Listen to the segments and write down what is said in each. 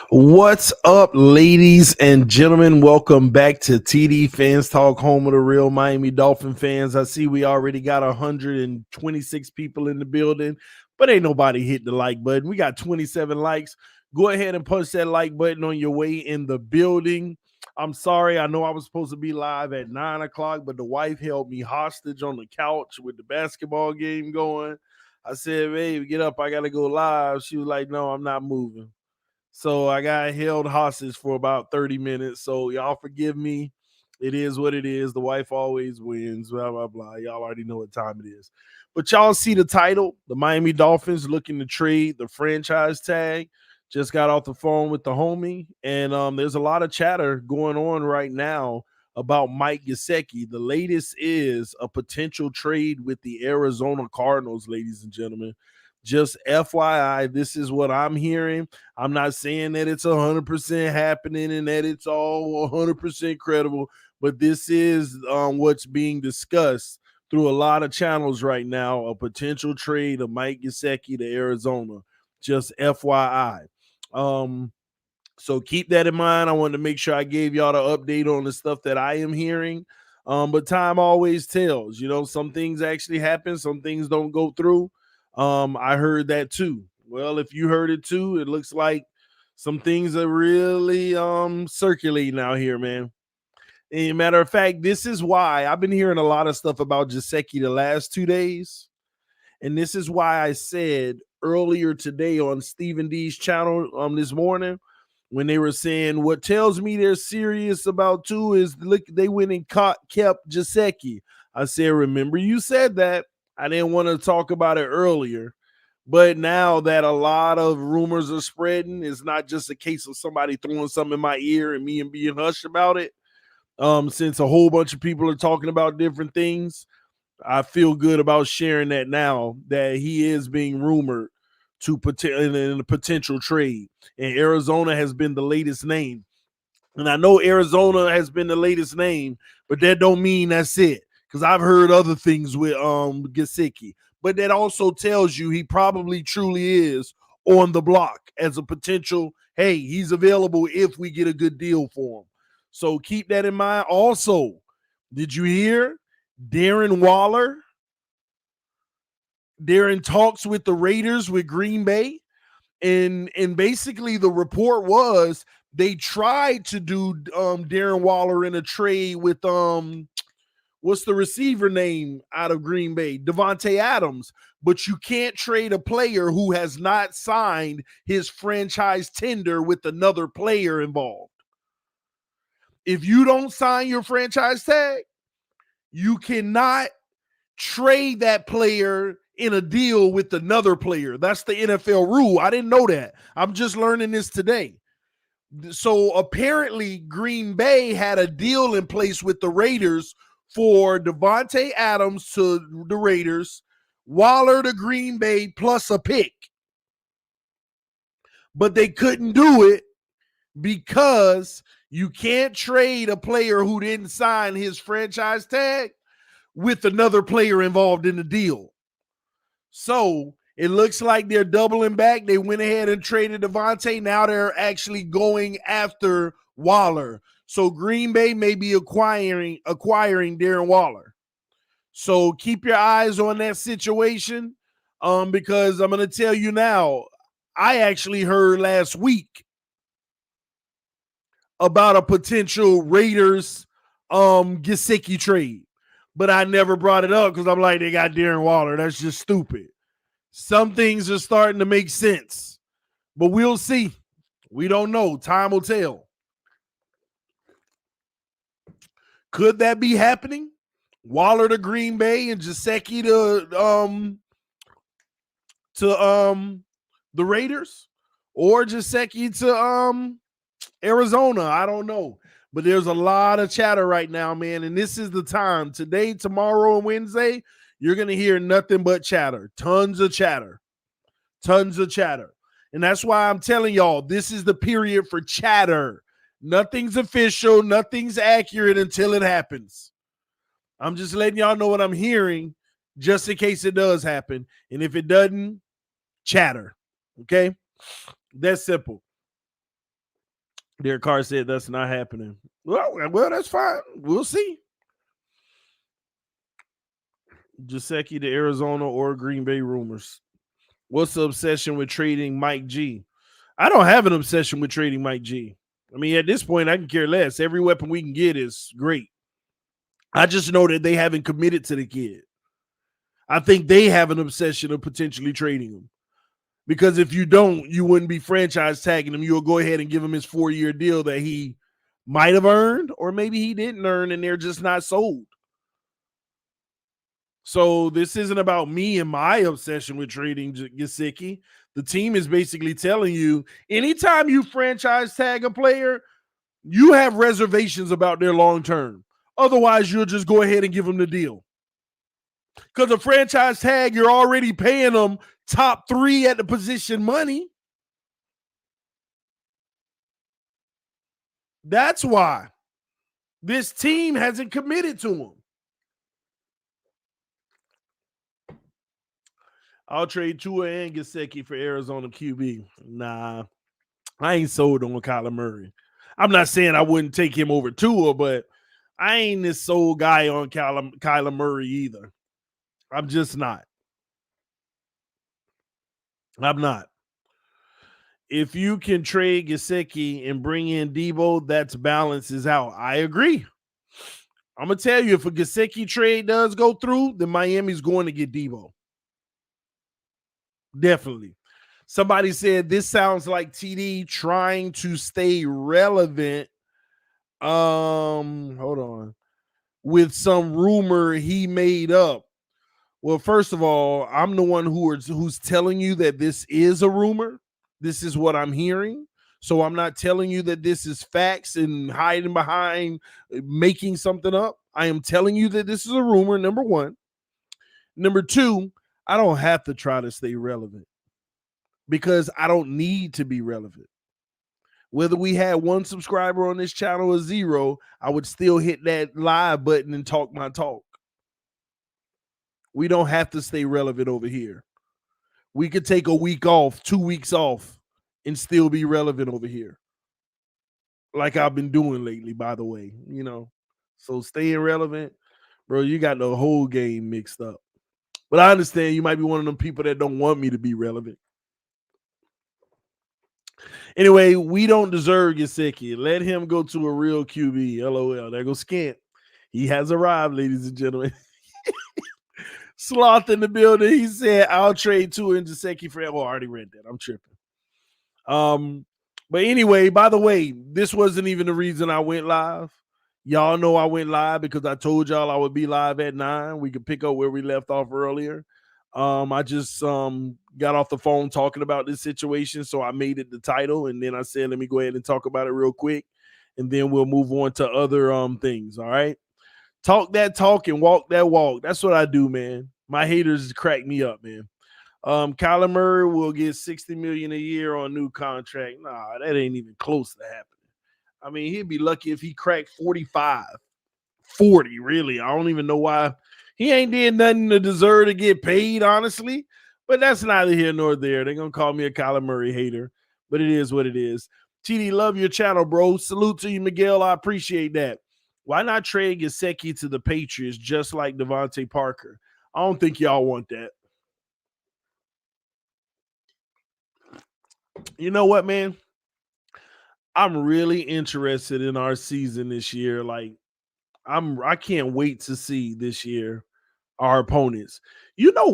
What's up, ladies and gentlemen? Welcome back to TDPHINSTALK, home of the real Miami Dolphin fans. I see we already got 126 people in the building, but ain't nobody hit the like button. We got 27 likes. Go ahead and punch that like button on your way in the building. I'm sorry. I know I was supposed to be live at 9 o'clock, but the wife held me hostage on the couch with the basketball game going. I said, babe, get up. I got to go live. She was like, no, I'm not moving. So I got held hostage for about 30 minutes. So y'all forgive me. It is what it is. The wife always wins, blah, blah, blah. Y'all already know what time it is. But y'all see the title, the Miami Dolphins looking to trade the franchise tag. Just got off the phone with the homie. And there's a lot of chatter going on right now about Mike Gesicki. The latest is a potential trade with the Arizona Cardinals, ladies and gentlemen. Just FYI, this is what I'm hearing. I'm not saying that it's 100% happening and that it's all 100% credible, but this is what's being discussed through a lot of channels right now, a potential trade of Mike Gesicki to Arizona. Just FYI. So keep that in mind. I wanted to make sure I gave y'all the update on the stuff that I am hearing. But time always tells. You know, some things actually happen, some things don't go through. I heard that too. Well, if you heard it too, it looks like some things are really circulating out here, man. And matter of fact, this is why I've been hearing a lot of stuff about Gesicki the last 2 days. And this is why I said earlier today on Stephen D's channel this morning, when they were saying what tells me they're serious about too is look, they went and kept Gesicki. I said, remember you said that. I didn't want to talk about it earlier, but now that a lot of rumors are spreading, it's not just a case of somebody throwing something in my ear and me and being hushed about it. Since a whole bunch of people are talking about different things, I feel good about sharing that now that he is being rumored to in a potential trade. And Arizona has been the latest name. And I know Arizona has been the latest name, but that don't mean that's it. Because I've heard other things with Gesicki. But that also tells you he probably truly is on the block as a potential, hey, he's available if we get a good deal for him. So keep that in mind. Also, did you hear Darren Waller? Darren talks with the Raiders with Green Bay. And basically the report was they tried to do Darren Waller in a trade with What's the receiver name out of Green Bay? Devontae Adams. But you can't trade a player who has not signed his franchise tender with another player involved. If you don't sign your franchise tag, you cannot trade that player in a deal with another player. That's the NFL rule. I didn't know that. I'm just learning this today. So apparently Green Bay had a deal in place with the Raiders for Devontae Adams to the Raiders, Waller to Green Bay plus a pick. But they couldn't do it because you can't trade a player who didn't sign his franchise tag with another player involved in the deal. So it looks like they're doubling back. They went ahead and traded Devontae. Now they're actually going after Waller. So Green Bay may be acquiring Darren Waller. So keep your eyes on that situation, because I'm going to tell you now, I actually heard last week about a potential Raiders Gesicki trade, but I never brought it up because I'm like, they got Darren Waller. That's just stupid. Some things are starting to make sense, but we'll see. We don't know. Time will tell. Could that be happening? Waller to Green Bay and Gesicki to the Raiders, or Gesicki to Arizona. I don't know. But there's a lot of chatter right now, man. And this is the time. Today, tomorrow, and Wednesday, you're going to hear nothing but chatter. Tons of chatter. Tons of chatter. And that's why I'm telling y'all, this is the period for chatter. Nothing's official. Nothing's accurate until it happens. I'm just letting y'all know what I'm hearing just in case it does happen. And if it doesn't, chatter. Okay? That's simple. Derek Carr said that's not happening. Well, that's fine. We'll see. Gesicki to Arizona or Green Bay rumors. What's the obsession with trading Mike G? I don't have an obsession with trading Mike G. I mean, at this point, I can care less. Every weapon we can get is great. I just know that they haven't committed to the kid. I think they have an obsession of potentially trading him. Because if you don't, you wouldn't be franchise tagging him. You'll go ahead and give him his 4-year deal that he might have earned, or maybe he didn't earn and they're just not sold. So this isn't about me and my obsession with trading Gesicki. The team is basically telling you, anytime you franchise tag a player, you have reservations about their long term. Otherwise, you'll just go ahead and give them the deal. Because a franchise tag, you're already paying them top 3 at the position money. That's why this team hasn't committed to him. I'll trade Tua and Gesicki for Arizona QB. Nah, I ain't sold on Kyler Murray. I'm not saying I wouldn't take him over Tua, but I ain't this sold guy on Kyler Murray either. I'm just not. I'm not. If you can trade Gesicki and bring in Debo, that's balances out. I agree. I'm going to tell you, if a Gesicki trade does go through, then Miami's going to get Debo. Definitely. Somebody said this sounds like TD trying to stay relevant. Hold on. With some rumor he made up. Well, first of all, I'm the one who's telling you that this is a rumor. This is what I'm hearing. So I'm not telling you that this is facts and hiding behind making something up. I am telling you that this is a rumor, number one. Number two, I don't have to try to stay relevant because I don't need to be relevant. Whether we had 1 subscriber on this channel or 0, I would still hit that live button and talk my talk. We don't have to stay relevant over here. We could take a week off, 2 weeks off, and still be relevant over here. Like I've been doing lately, by the way, you know. So staying relevant, bro, you got the whole game mixed up. But I understand you might be one of them people that don't want me to be relevant. Anyway, we don't deserve Gesicki. Let him go to a real QB. LOL. There goes Scant. He has arrived, ladies and gentlemen. Sloth in the building. He said, "I'll trade Tua and Gesicki for." Oh, I already read that. I'm tripping. But anyway, by the way, this wasn't even the reason I went live. Y'all know I went live because I told y'all I would be live at 9. We could pick up where we left off earlier. I just got off the phone talking about this situation, so I made it the title, and then I said, let me go ahead and talk about it real quick, and then we'll move on to other things. All right. Talk that talk and walk that walk. That's what I do, man. My haters crack me up, man. Kyler Murray will get $60 million a year on a new contract. Nah, that ain't even close to happening. I mean, he'd be lucky if he cracked 45, 40, really. I don't even know why he ain't did nothing to deserve to get paid, honestly. But that's neither here nor there. They're going to call me a Kyler Murray hater, but it is what it is. TD, love your channel, bro. Salute to you, Miguel. I appreciate that. Why not trade Gesicki to the Patriots just like Devontae Parker? I don't think y'all want that. You know what, man? I'm really interested in our season this year. Like, I can't wait to see this year our opponents. You know,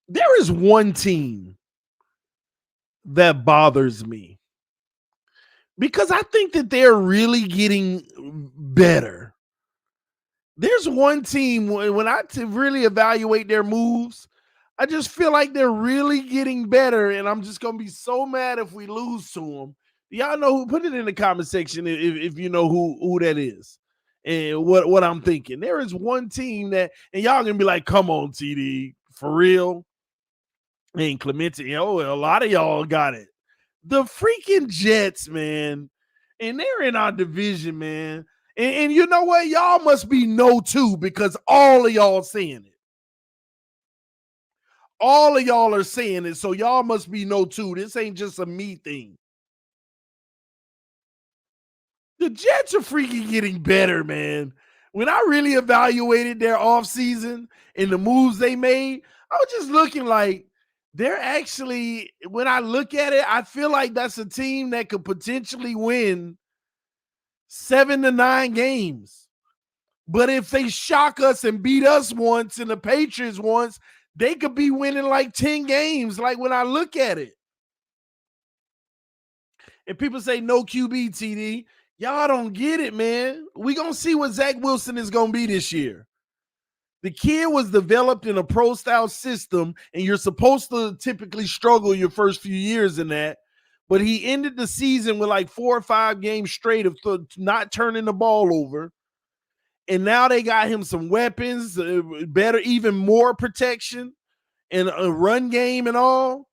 there is one team that bothers me because I think that they're really getting better. There's one team when I really evaluate their moves, I just feel like they're really getting better, and I'm just gonna be so mad if we lose to them. Y'all know who? Put it in the comment section if you know who that is and what I'm thinking. There is one team that, and y'all gonna be like, "Come on, TD, for real." And Clemente, a lot of y'all got it. The freaking Jets, man, and they're in our division, man. And you know what? Y'all must be no too because all of y'all saying it. All of y'all are saying it, so y'all must be no too. This ain't just a me thing. The Jets are freaking getting better, man. When I really evaluated their offseason and the moves they made, I was just looking like they're actually, when I look at it, I feel like that's a team that could potentially win 7 to 9 games. But if they shock us and beat us once and the Patriots once, they could be winning like 10 games. Like when I look at it. And people say no QB, TD. Y'all don't get it, man. We're going to see what Zach Wilson is going to be this year. The kid was developed in a pro-style system, and you're supposed to typically struggle your first few years in that. But he ended the season with like 4 or 5 games straight of not turning the ball over. And now they got him some weapons, better, even more protection, and a run game and all.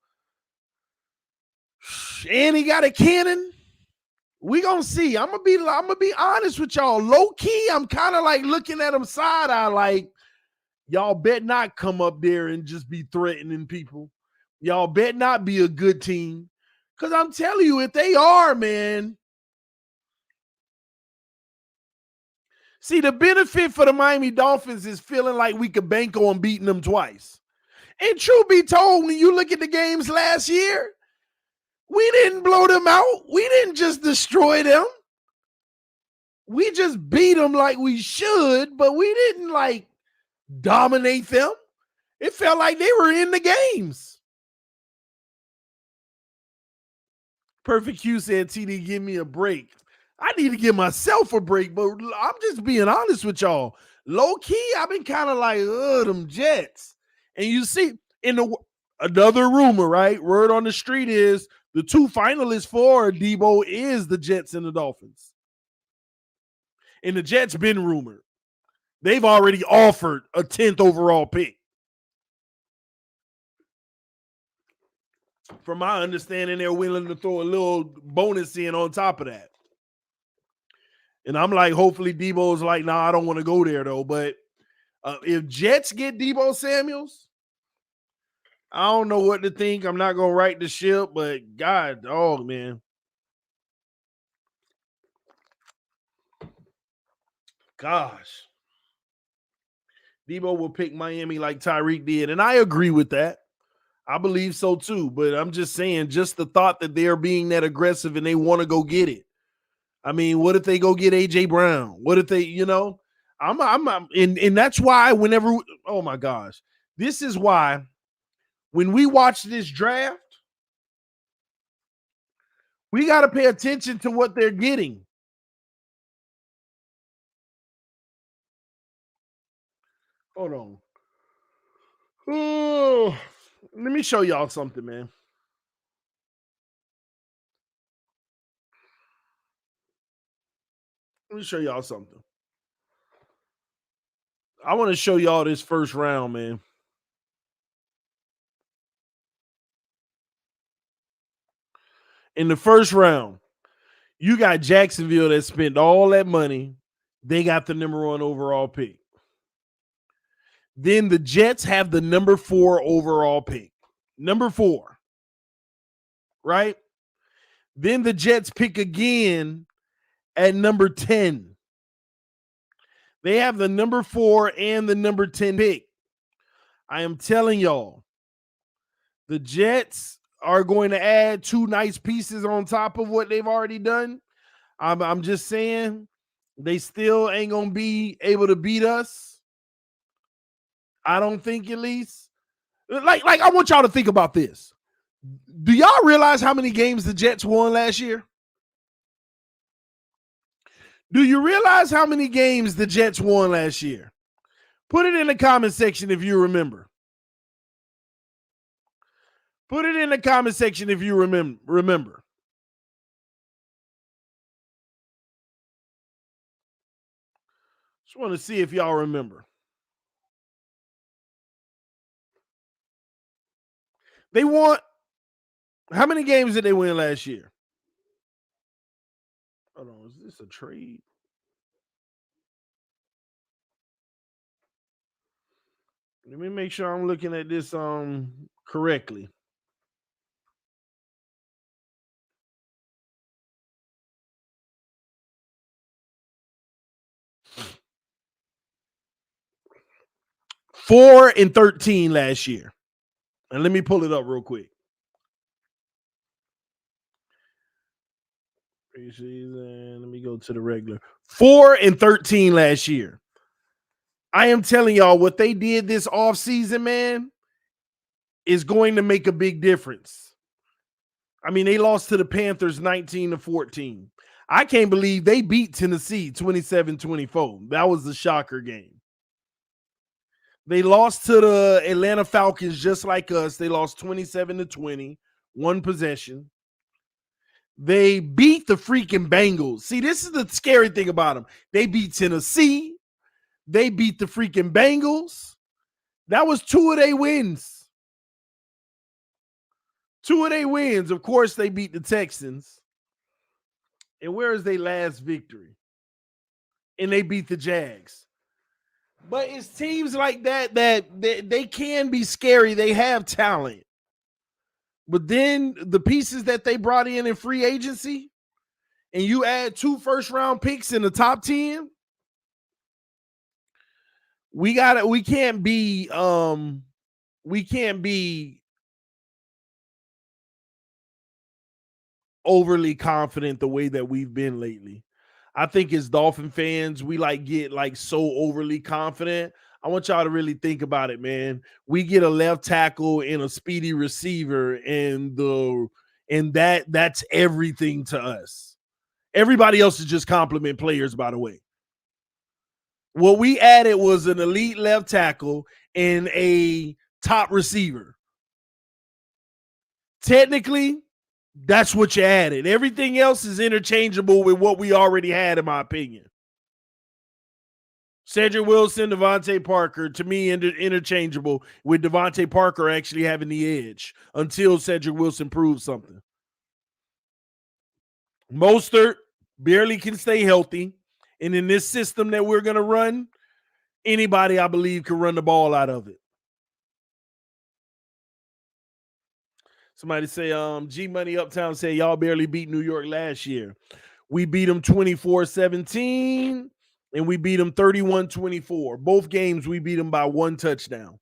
And he got a cannon. We gonna see. I'm gonna be honest with y'all. Low key, I'm kind of like looking at him side eye, like y'all bet not come up there and just be threatening people. Y'all bet not be a good team. Cause I'm telling you, if they are, man. See, the benefit for the Miami Dolphins is feeling like we could bank on beating them twice. And truth be told, when you look at the games last year, we didn't blow them out. We didn't just destroy them. We just beat them like we should, but we didn't like dominate them. It felt like they were in the games. Perfect Q said, TD, give me a break. I need to give myself a break, but I'm just being honest with y'all. Low key, I've been kind of like, them Jets. And you see, another rumor, right? Word on the street is the 2 finalists for Debo is the Jets and the Dolphins. And the Jets been rumored. They've already offered a 10th overall pick. From my understanding, they're willing to throw a little bonus in on top of that. And I'm like, hopefully Debo's like, nah, I don't want to go there though. But if Jets get Debo Samuels, I don't know what to think. I'm not going to right the ship, but God, dog, man. Gosh. Debo will pick Miami like Tyreek did. And I agree with that. I believe so too. But I'm just saying, just the thought that they're being that aggressive and they want to go get it. I mean, what if they go get AJ Brown? What if they, and that's why whenever, oh my gosh, this is why when we watch this draft, we got to pay attention to what they're getting. Hold on. Oh, let me show y'all something, man. Let me show y'all something. I want to show y'all this first round, man. In the first round, you got Jacksonville that spent all that money. They got the number 1 overall pick. Then the Jets have the number 4 overall pick. Number 4. Right? Then the Jets pick again at number 10. They have the number 4 and the number 10 pick. I am telling y'all, the Jets are going to add 2 nice pieces on top of what they've already done. I'm just saying they still ain't going to be able to beat us. I don't think, at least. Like I want y'all to think about this. Do y'all realize how many games the Jets won last year? Do you realize how many games the Jets won last year? Put it in the comment section if you remember. Put it in the comment section if you remember. Just want to see if y'all remember. They won. How many games did they win last year? Hold on, is this a trade? Let me make sure I'm looking at this correctly. (4-13) last year. And let me pull it up real quick. Preseason. Let me go to the regular. 4-13 last year. I am telling y'all, what they did this offseason, man, is going to make a big difference. I mean, they lost to the Panthers 19-14. I can't believe they beat Tennessee 27-24. That was the shocker game. They lost to the Atlanta Falcons just like us. They lost 27-20, 1 possession. They beat the freaking Bengals. See, this is the scary thing about them. They beat Tennessee. They beat the freaking Bengals. That was 2 of their wins. 2 of their wins. Of course, they beat the Texans. And where is their last victory? And they beat the Jags. But it's teams like that they can be scary. They have talent. But then the pieces that they brought in free agency, and you add 2 first-round picks in the top 10, we can't be overly confident the way that we've been lately. I think as Dolphin fans, we get so overly confident. I want y'all to really think about it, man. We get a left tackle and a speedy receiver, and that's everything to us. Everybody else is just compliment players, by the way. What we added was an elite left tackle and a top receiver. Technically, that's what you added. Everything else is interchangeable with what we already had, in my opinion. Cedric Wilson, Devontae Parker, to me, interchangeable, with Devontae Parker actually having the edge until Cedric Wilson proves something. Mostert barely can stay healthy. And in this system that we're going to run, anybody, I believe, can run the ball out of it. Somebody say, G Money Uptown say, y'all barely beat New York last year. We beat them 24-17, and we beat them 31-24. Both games, we beat them by 1 touchdown.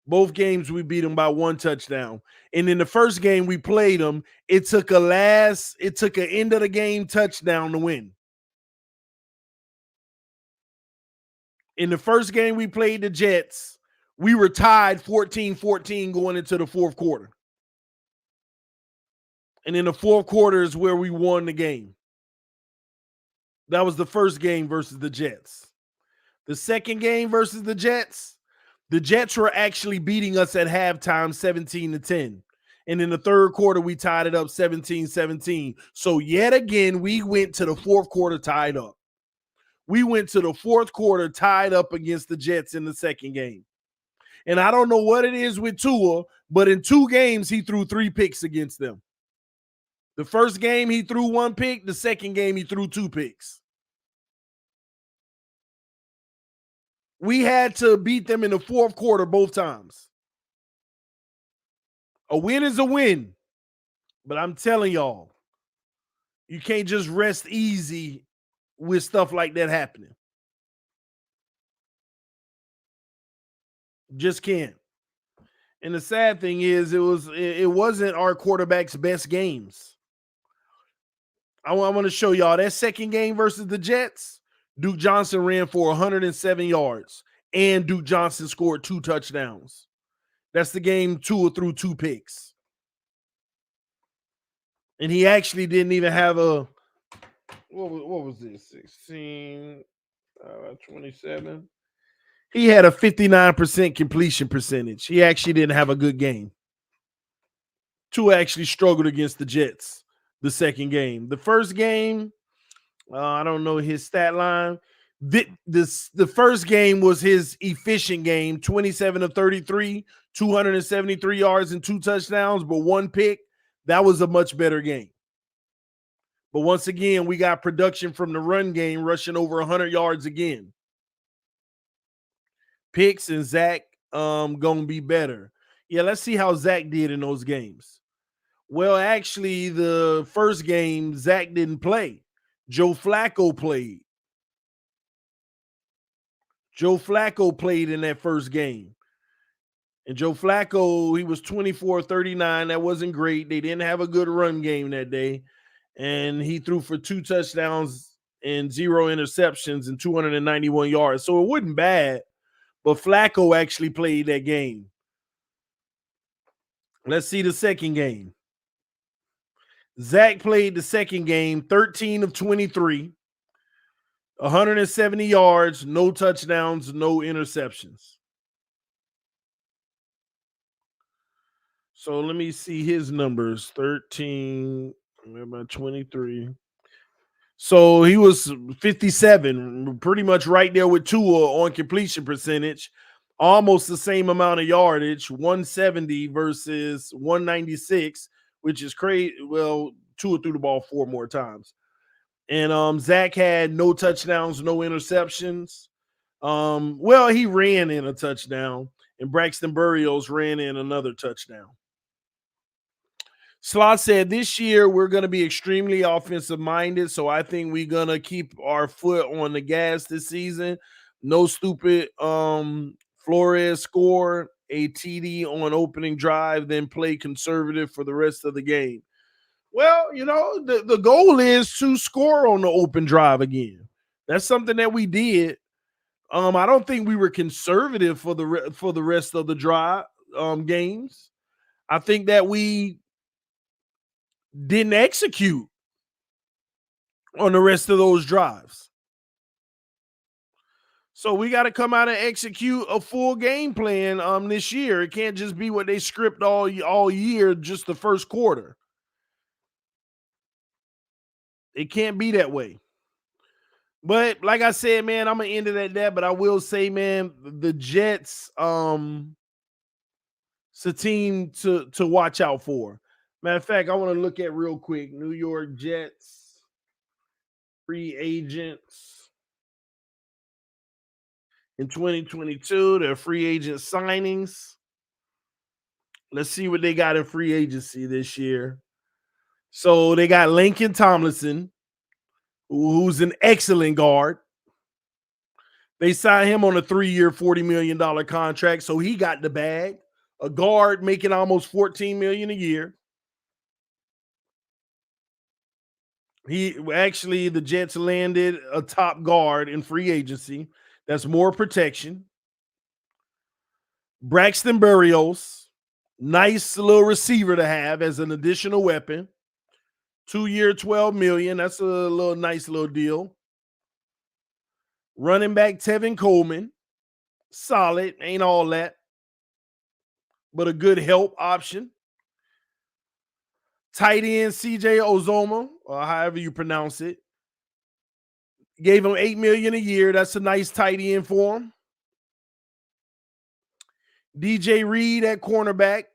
Both games we beat them by 1 touchdown. And in the first game we played them, it took an end of the game touchdown to win. In the first game we played the Jets, we were tied 14-14 going into the fourth quarter. And in the fourth quarter is where we won the game. That was the first game versus the Jets. The second game versus the Jets were actually beating us at halftime 17-10. And in the third quarter, we tied it up 17-17. So yet again, we went to the fourth quarter tied up. We went to the fourth quarter tied up against the Jets in the second game. And I don't know what it is with Tua, but in 2 games, he threw 3 picks against them. The first game, he threw 1 pick. The second game, he threw 2 picks. We had to beat them in the fourth quarter both times. A win is a win. But I'm telling y'all, you can't just rest easy with stuff like that happening. Just can't. And the sad thing is, it wasn't our quarterback's best games. I want to show y'all that second game versus the Jets. Duke Johnson ran for 107 yards, and Duke Johnson scored 2 touchdowns. That's the game Tua threw 2 picks. And he actually didn't even have a, what was this, 16, 27? He had a 59% completion percentage. He actually didn't have a good game. Tua actually struggled against the Jets the second game. The first game, I don't know his stat line. The first game was his efficient game, 27 of 33, 273 yards and 2 touchdowns, but 1 pick. That was a much better game. But once again, we got production from the run game, rushing over 100 yards again. Picks and Zach gonna be better. Yeah, let's see how Zach did in those games. Well, actually, the first game, Zach didn't play. Joe Flacco played. Joe Flacco played in that first game. And Joe Flacco, he was 24-39. That wasn't great. They didn't have a good run game that day. And he threw for 2 touchdowns and 0 interceptions and 291 yards. So it wasn't bad. But Flacco actually played that game. Let's see the second game. Zach played the second game, 13 of 23, 170 yards, no touchdowns, no interceptions. So let me see his numbers. 13, 23. So he was 57, pretty much right there with Tua on completion percentage. Almost the same amount of yardage, 170 versus 196, which is crazy. Well, Tua threw the ball 4 more times. And Zach had no touchdowns, no interceptions. Well, he ran in a touchdown, and Braxton Berrios ran in another touchdown. Slot said this year we're going to be extremely offensive minded, so I think we're going to keep our foot on the gas this season. No stupid Flores score a TD on opening drive, then play conservative for the rest of the game. Well, you know, the goal is to score on the open drive again. That's something that we did. I don't think we were conservative for the rest of the drive games. I think that we didn't execute on the rest of those drives. So we got to come out and execute a full game plan this year. It can't just be what they script all year, just the first quarter. It can't be that way. But like I said, man, I'm going to end it at that. But I will say, man, the Jets, it's a team to watch out for. Matter of fact, I want to look at real quick. New York Jets, free agents. In 2022, their free agent signings. Let's see what they got in free agency this year. So they got Lincoln Tomlinson, who's an excellent guard. They signed him on a 3-year, $40 million contract, so he got the bag. A guard making almost $14 million a year. The Jets landed a top guard in free agency. That's more protection. Braxton Berrios, nice little receiver to have as an additional weapon. 2-year, $12 million. That's a nice little deal. Running back Tevin Coleman, solid, ain't all that, but a good help option. Tight end CJ Ozoma, or however you pronounce it, gave him $8 million a year. That's a nice tight end for him. DJ Reed at cornerback,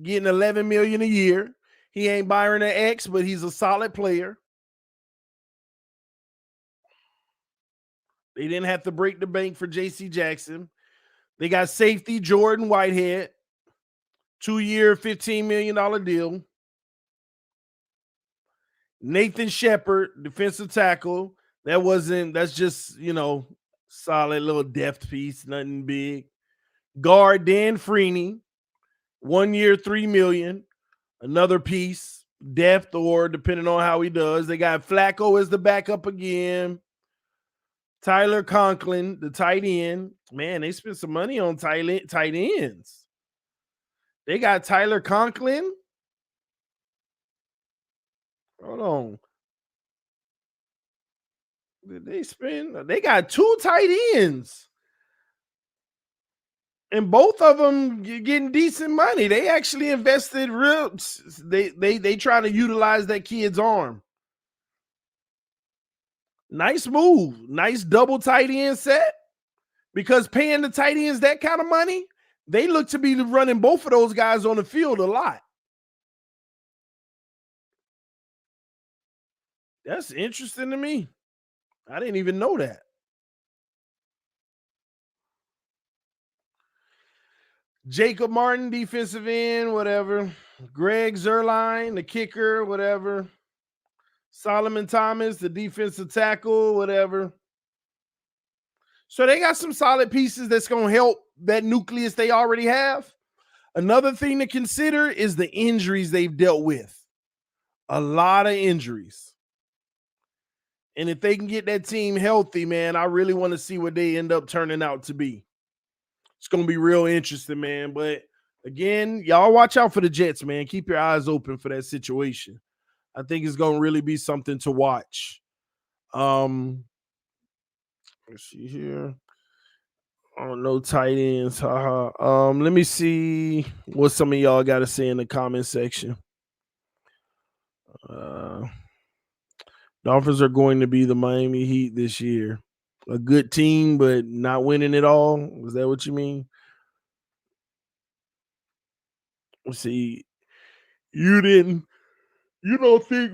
getting $11 million a year. He ain't Byron an X, but he's a solid player. They didn't have to break the bank for J.C. Jackson. They got safety Jordan Whitehead, 2-year, $15 million deal. Nathan Shepard, defensive tackle. That's just, solid little depth piece, nothing big. Guard Dan Freeney, 1 year, $3 million. Another piece, depth or depending on how he does. They got Flacco as the backup again. Tyler Conklin, the tight end. Man, they spent some money on tight ends. They got Tyler Conklin. Hold on. They got 2 tight ends. And both of them getting decent money. They actually invested real. They try to utilize that kid's arm. Nice move. Nice double tight end set. Because paying the tight ends that kind of money, they look to be running both of those guys on the field a lot. That's interesting to me. I didn't even know that. Jacob Martin, defensive end, whatever. Greg Zuerlein, the kicker, whatever. Solomon Thomas, the defensive tackle, whatever. So they got some solid pieces that's going to help that nucleus they already have. Another thing to consider is the injuries they've dealt with. A lot of injuries. And if they can get that team healthy, man, I really want to see what they end up turning out to be. It's going to be real interesting, man. But again, y'all watch out for the Jets, man. Keep your eyes open for that situation. I think it's going to really be something to watch. Let's see here. Oh, no tight ends. Let me see what some of y'all got to say in the comment section. Dolphins are going to be the Miami Heat this year. A good team, but not winning it all. Is that what you mean? Let's see. You don't think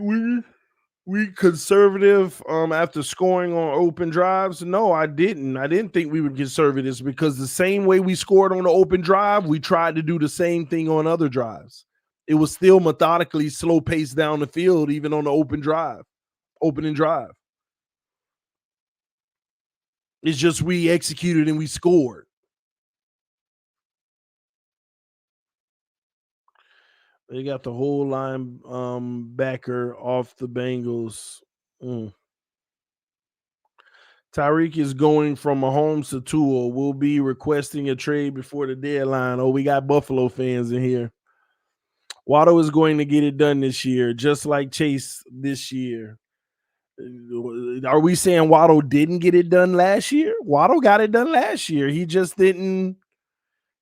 we conservative after scoring on open drives? No, I didn't. I didn't think we were conservatives because the same way we scored on the open drive, we tried to do the same thing on other drives. It was still methodically slow pace down the field, even on the opening drive. It's just we executed and we scored. They got the whole line backer off the Bengals. Tyreek is going from Mahomes to Tua. We'll be requesting a trade before the deadline. Oh, we got Buffalo fans in here. Waddle is going to get it done this year, just like Chase this year. Are we saying Waddle didn't get it done last year? Waddle got it done last year. He just didn't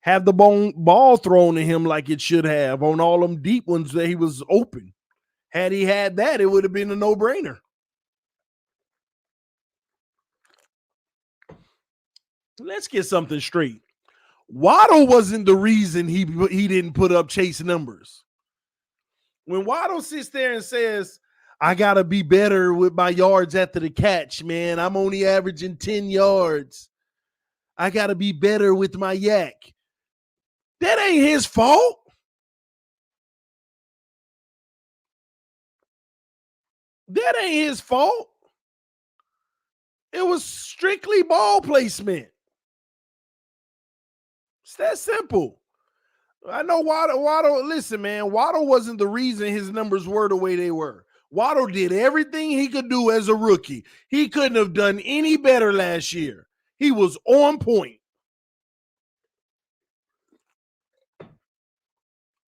have the ball thrown to him like it should have on all them deep ones that he was open. Had he had that, it would have been a no-brainer. Let's get something straight. Waddle wasn't the reason he didn't put up Chase numbers. When Waddle sits there and says, I got to be better with my yards after the catch, man. I'm only averaging 10 yards. I got to be better with my yak. That ain't his fault. That ain't his fault. It was strictly ball placement. It's that simple. I know Waddle. Listen, man, Waddle wasn't the reason his numbers were the way they were. Waddle did everything he could do as a rookie. He couldn't have done any better last year. He was on point.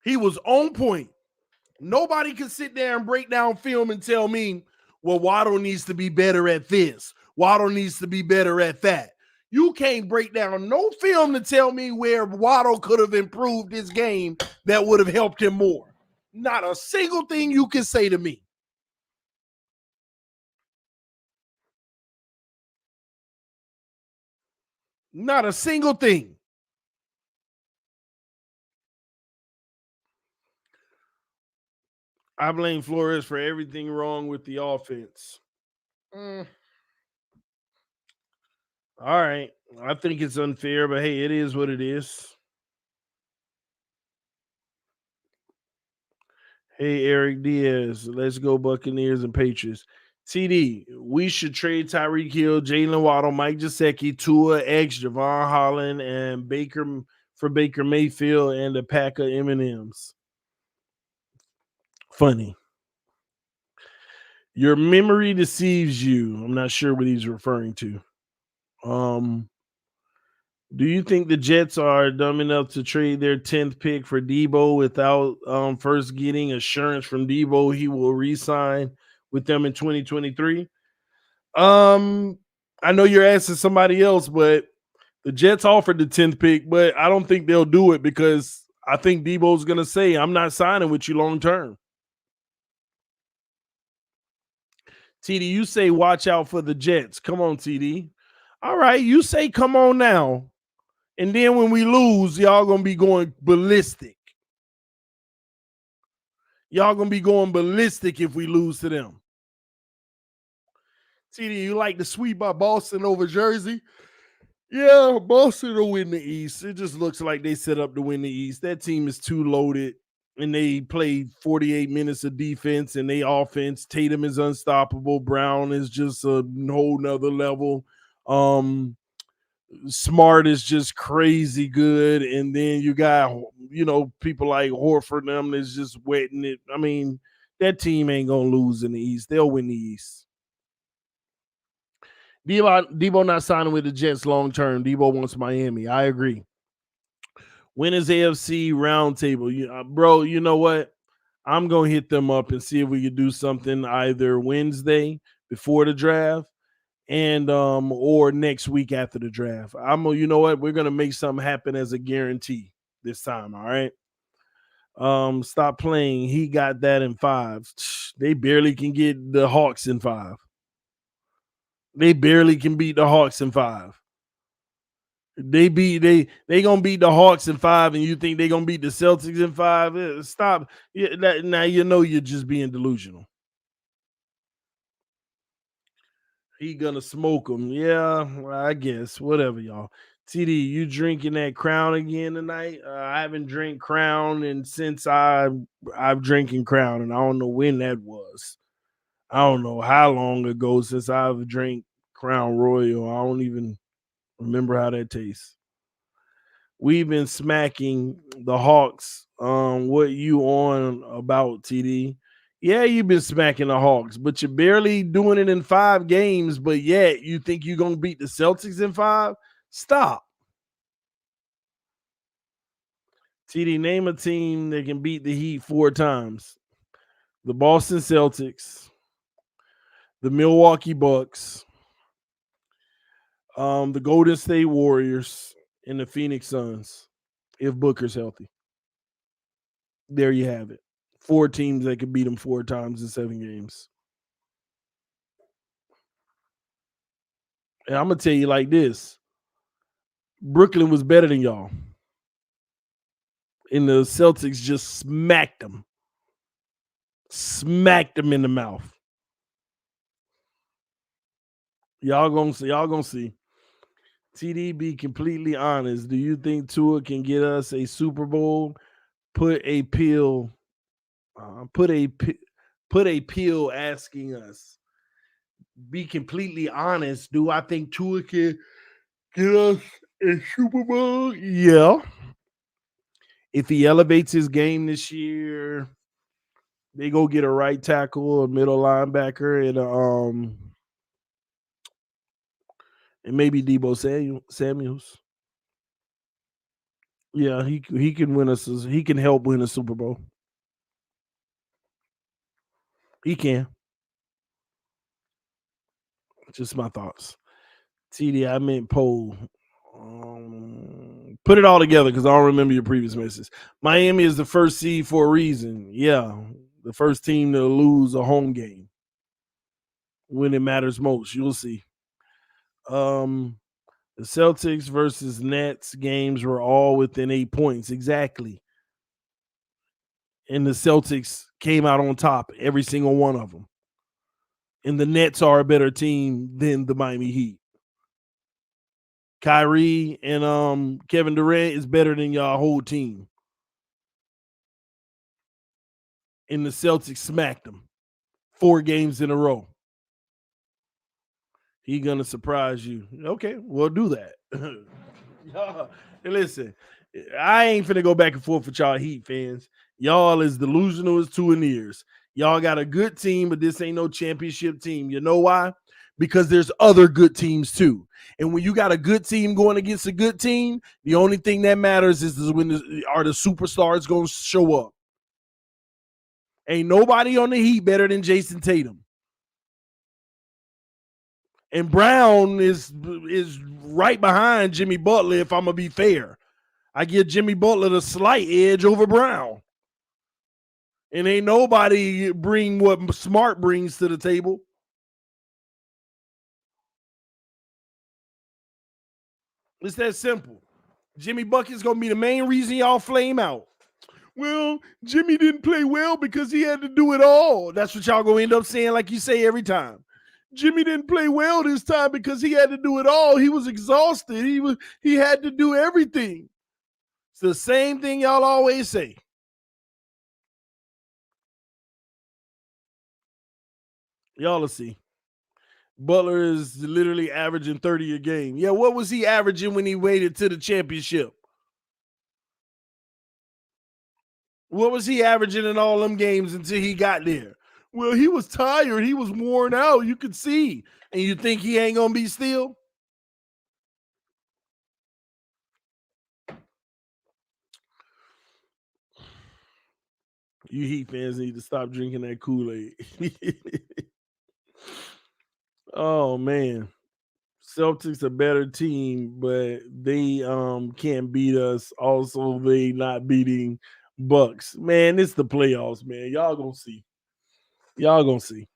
He was on point. Nobody can sit there and break down film and tell me, well, Waddle needs to be better at this. Waddle needs to be better at that. You can't break down no film to tell me where Waddle could have improved his game that would have helped him more. Not a single thing you can say to me. Not a single thing. I blame Flores for everything wrong with the offense. All right. I think it's unfair, but hey, it is what it is. Hey, Eric Diaz, let's go Buccaneers and Patriots. TD, we should trade Tyreek Hill, Jalen Waddle, Mike Gesicki, Tua, X, Javon Holland, and Baker for Baker Mayfield and the pack of M&Ms. Funny. Your memory deceives you. I'm not sure what he's referring to. Do you think the Jets are dumb enough to trade their 10th pick for Debo without first getting assurance from Debo he will re-sign with them in 2023? I know you're asking somebody else, but the Jets offered the 10th pick, but I don't think they'll do it because I think Debo's going to say, I'm not signing with you long term. TD, you say watch out for the Jets. Come on, TD. All right, you say come on now. And then when we lose, y'all going to be going ballistic. Y'all going to be going ballistic if we lose to them. TD, you like the sweep by Boston over Jersey? Yeah, Boston will win the East. It just looks like they set up to win the East. That team is too loaded, and they played 48 minutes of defense, and they offense. Tatum is unstoppable. Brown is just a whole nother level. Smart is just crazy good, and then you got people like Horford. Them is just wetting it. I mean, that team ain't gonna lose in the East. They'll win the East. Debo not signing with the Jets long term. Debo wants Miami. I agree. When is AFC roundtable? Bro, you know what? I'm going to hit them up and see if we could do something either Wednesday before the draft and or next week after the draft. You know what? We're going to make something happen as a guarantee this time, all right? Stop playing. He got that in 5. They barely can get the Hawks in 5. They barely can beat the Hawks in 5. They gonna beat the Hawks in 5, and you think they gonna beat the Celtics in 5? Stop. Now you know you're just being delusional. He gonna smoke them. Yeah, well, I guess whatever, y'all. TD, you drinking that Crown again tonight? I haven't drank Crown and since I've drinking Crown, and I don't know when that was. I don't know how long ago since I've drank Crown Royal. I don't even remember how that tastes. We've been smacking the Hawks. What you on about, TD? Yeah, you've been smacking the Hawks, but you're barely doing it in 5 games, but yet you think you're going to beat the Celtics in 5? Stop. TD, name a team that can beat the Heat 4 times. The Boston Celtics, the Milwaukee Bucks, the Golden State Warriors, and the Phoenix Suns, if Booker's healthy. There you have it. 4 teams that could beat them 4 times in 7 games. And I'm going to tell you like this. Brooklyn was better than y'all. And the Celtics just smacked them. Smacked them in the mouth. Y'all gonna see. TD, be completely honest. Do you think Tua can get us a Super Bowl? Put a pill asking us. be completely honest, do I think Tua can get us a Super Bowl? Yeah. If he elevates his game this year, they go get a right tackle, a middle linebacker, and maybe Debo Samuels. Yeah, he can win us. He can help win a Super Bowl. He can. Just my thoughts. TD, I meant poll. Put it all together because I don't remember your previous message. Miami is the first seed for a reason. Yeah, the first team to lose a home game when it matters most. You'll see. The Celtics versus Nets games were all within 8 points exactly, and the Celtics came out on top every single one of them. And the Nets are a better team than the Miami Heat. Kyrie and Kevin Durant is better than y'all whole team. And the Celtics smacked them 4 games in a row. He gonna surprise you. Okay, we'll do that. Listen, I ain't finna go back and forth with y'all Heat fans. Y'all is delusional as 2 ears. Y'all got a good team, but this ain't no championship team. You know why? Because there's other good teams too. And when you got a good team going against a good team, the only thing that matters is when are the superstars going to show up. Ain't nobody on the Heat better than Jason Tatum. And Brown is right behind Jimmy Butler, if I'm going to be fair. I give Jimmy Butler the slight edge over Brown. And ain't nobody bring what Smart brings to the table. It's that simple. Jimmy Bucket's going to be the main reason y'all flame out. Well, Jimmy didn't play well because he had to do it all. That's what y'all going to end up saying like you say every time. Jimmy didn't play well this time because he had to do it all. He was exhausted. He had to do everything. It's the same thing y'all always say. Y'all will see. Butler is literally averaging 30 a game. Yeah, what was he averaging when he waited to the championship? What was he averaging in all them games until he got there? Well, he was tired. He was worn out. You could see. And you think he ain't going to be still? You Heat fans need to stop drinking that Kool-Aid. Oh, man. Celtics a better team, but they can't beat us. Also, they not beating Bucks. Man, it's the playoffs, man. Y'all gonna see. Y'all gonna see.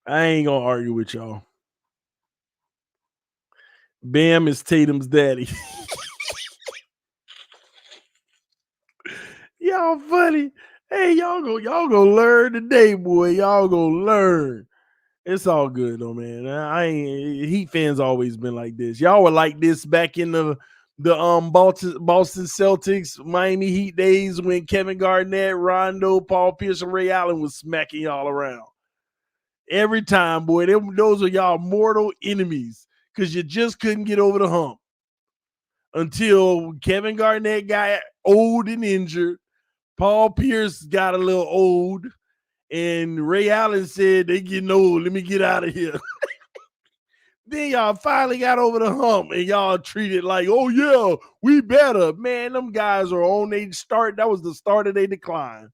I ain't gonna argue with y'all. Bam is Tatum's daddy. Y'all funny. Hey, y'all go learn today, boy. Y'all go learn. It's all good though, man. I ain't Heat fans always been like this. Y'all were like this back in the Boston Celtics, Miami Heat days when Kevin Garnett, Rondo, Paul Pierce, and Ray Allen was smacking y'all around. Every time, boy, those are y'all mortal enemies because you just couldn't get over the hump until Kevin Garnett got old and injured. Paul Pierce got a little old, and Ray Allen said, they getting old. Let me get out of here. Then y'all finally got over the hump, and y'all treated like, oh, yeah, we better. Man, them guys are on their start. That was the start of their decline.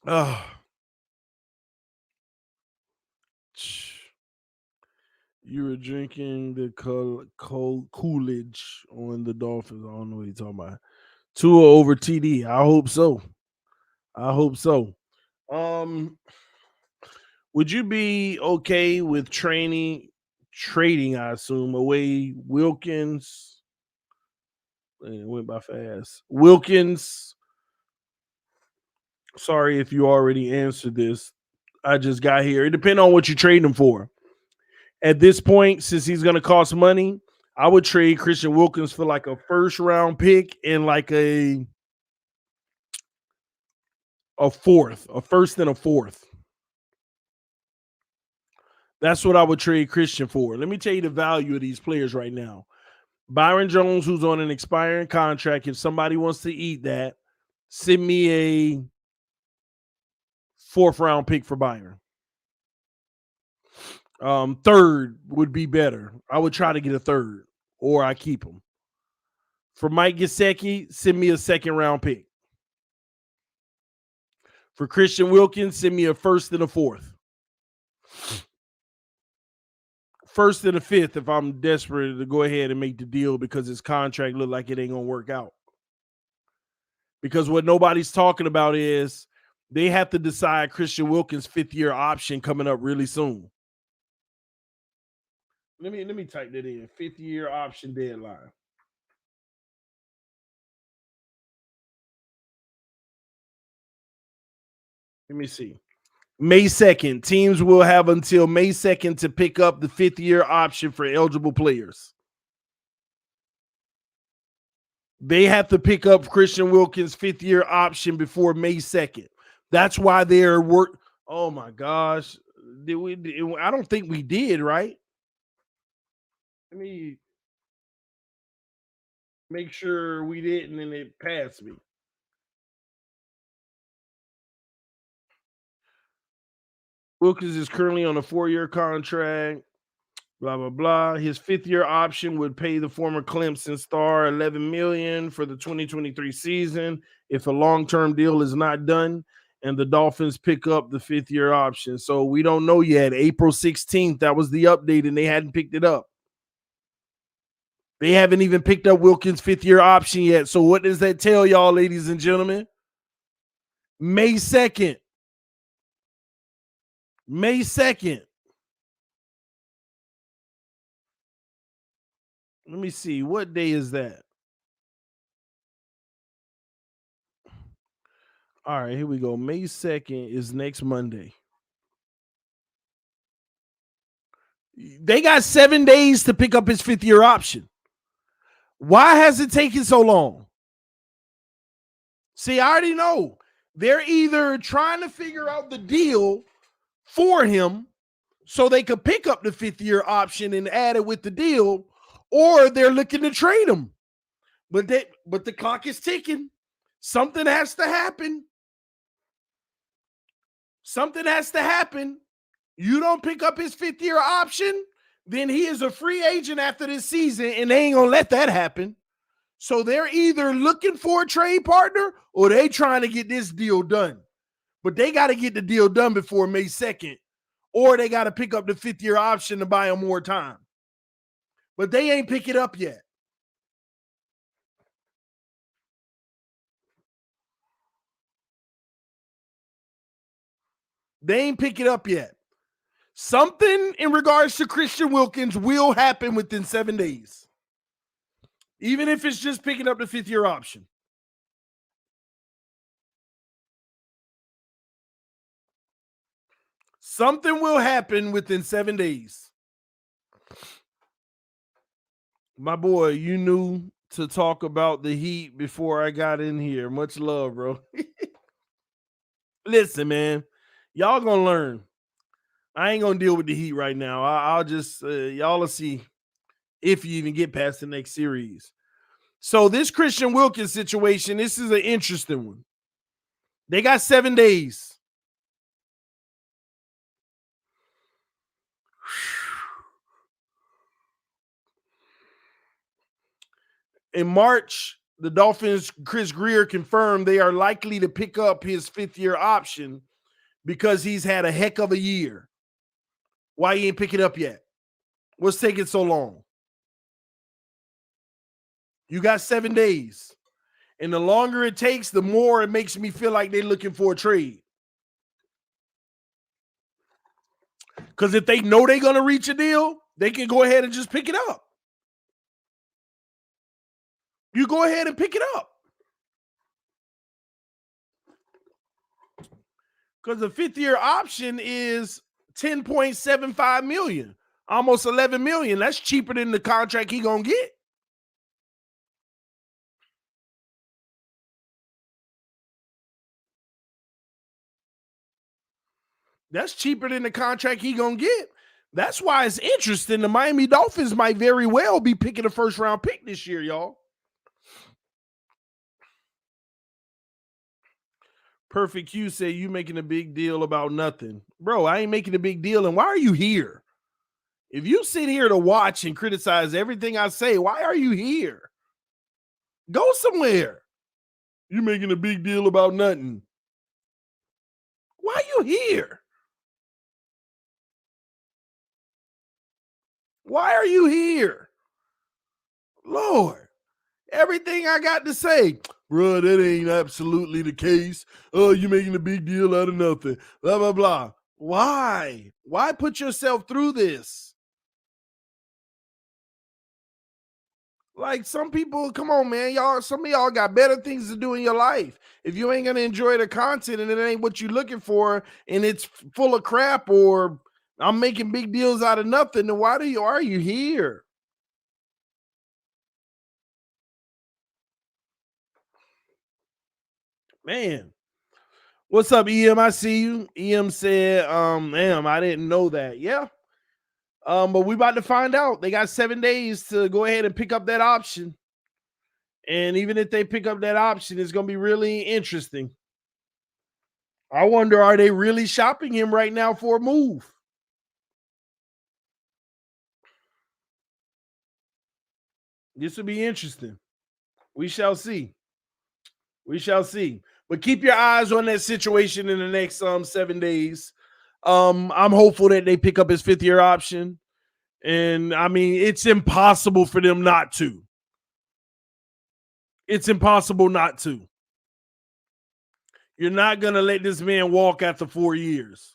Oh. You were drinking the Coolidge on the Dolphins. I don't know what you're talking about. Tua over TD. I hope so. Would you be okay with trading, I assume, away Wilkins? It went by fast. Wilkins. Sorry if you already answered this. I just got here. It depends on what you trade him for. At this point, since he's going to cost money, I would trade Christian Wilkins for like a first round pick and like a A fourth, a first and a fourth. That's what I would trade Christian for. Let me tell you the value of these players right now. Byron Jones, who's on an expiring contract, if somebody wants to eat that, send me a fourth round pick for Byron. Third would be better. I would try to get a third, or I keep him. For Mike Gesicki, send me a second round pick. For Christian Wilkins, send me a first and a fourth. First and a fifth if I'm desperate to go ahead and make the deal because his contract look like it ain't going to work out. Because what nobody's talking about is they have to decide Christian Wilkins' fifth-year option coming up really soon. Let me type that in. Fifth-year option deadline. Let me see. May 2nd. Teams will have until May 2nd to pick up the fifth-year option for eligible players. They have to pick up Christian Wilkins' fifth-year option before May 2nd. That's why they're work. Oh my gosh. Did we? I don't think we did, right? Let me make sure we didn't and it passed me. Wilkins is currently on a 4-year contract. Blah blah blah. His fifth-year option would pay the former Clemson star $11 million for the 2023 season if a long-term deal is not done, and the Dolphins pick up the fifth-year option. So we don't know yet. April 16th, that was the update, and they hadn't picked it up. They haven't even picked up Wilkins' fifth-year option yet. So what does that tell y'all, ladies and gentlemen? May 2nd. May 2nd. Let me see. What day is that? All right, here we go. May 2nd is next Monday. They got 7 days to pick up his fifth-year option. Why has it taken so long? See, I already know. They're either trying to figure out the deal for him so they could pick up the fifth-year option and add it with the deal, or they're looking to trade him. But the clock is ticking. Something has to happen. Something has to happen. You don't pick up his fifth-year option, then he is a free agent after this season, and they ain't going to let that happen. So they're either looking for a trade partner or they trying to get this deal done. But they got to get the deal done before May 2nd, or they got to pick up the fifth-year option to buy him more time. But they ain't pick it up yet. They ain't pick it up yet. Something in regards to Christian Wilkins will happen within 7 days. Even if it's just picking up the fifth-year option. Something will happen within 7 days. My boy, you knew to talk about the Heat before I got in here. Much love, bro. Listen, man, y'all gonna learn. I ain't gonna deal with the Heat right now. I'll just y'all will see if you even get past the next series. So this Christian Wilkins situation, this is an interesting one. They got 7 days. In March, the Dolphins, Chris Greer confirmed they are likely to pick up his fifth-year option because he's had a heck of a year. Why he ain't pick it up yet? What's taking so long? You got 7 days. And the longer it takes, the more it makes me feel like they're looking for a trade. Because if they know they're going to reach a deal, they can go ahead and just pick it up. You go ahead and pick it up. Because the fifth-year option is $10.75 million, almost $11 million. That's cheaper than the contract he gonna get. That's cheaper than the contract he gonna get. That's why it's interesting. The Miami Dolphins might very well be picking a first-round pick this year, y'all. Perfect Q said you making a big deal about nothing. Bro, I ain't making a big deal. And why are you here? If you sit here to watch and criticize everything I say, why are you here? Go somewhere. You making a big deal about nothing. Why are you here? Why are you here? Lord, everything I got to say, bro, that ain't absolutely the case. Oh, you making a big deal out of nothing. Blah, blah, blah. Why? Why put yourself through this? Like some people, come on, man. Y'all, some of y'all got better things to do in your life. If you ain't gonna enjoy the content and it ain't what you're looking for, and it's full of crap, or I'm making big deals out of nothing, then why are you here? Man. What's up, EM? I see you. EM said, damn, I didn't know that. Yeah. But we about to find out. They got 7 days to go ahead and pick up that option. And even if they pick up that option, it's gonna be really interesting. I wonder, are they really shopping him right now for a move? This will be interesting. We shall see. We shall see. But keep your eyes on that situation in the next 7 days. I'm hopeful that they pick up his 5th-year option. And I mean, it's impossible for them not to. It's impossible not to. You're not going to let this man walk after 4 years.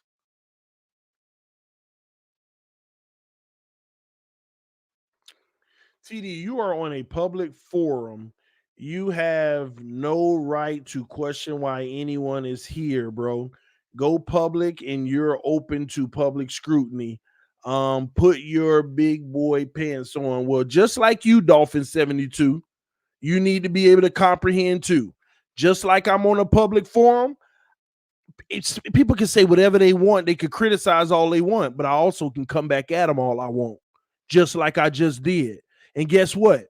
TD, you are on a public forum. You have no right to question why anyone is here, bro. Go public and you're open to public scrutiny. Put your big boy pants on. Well, just like you, Dolphin 72, you need to be able to comprehend too. Just like I'm on a public forum, people can say whatever they want. They could criticize all they want, but I also can come back at them all I want, just like I just did. And guess what?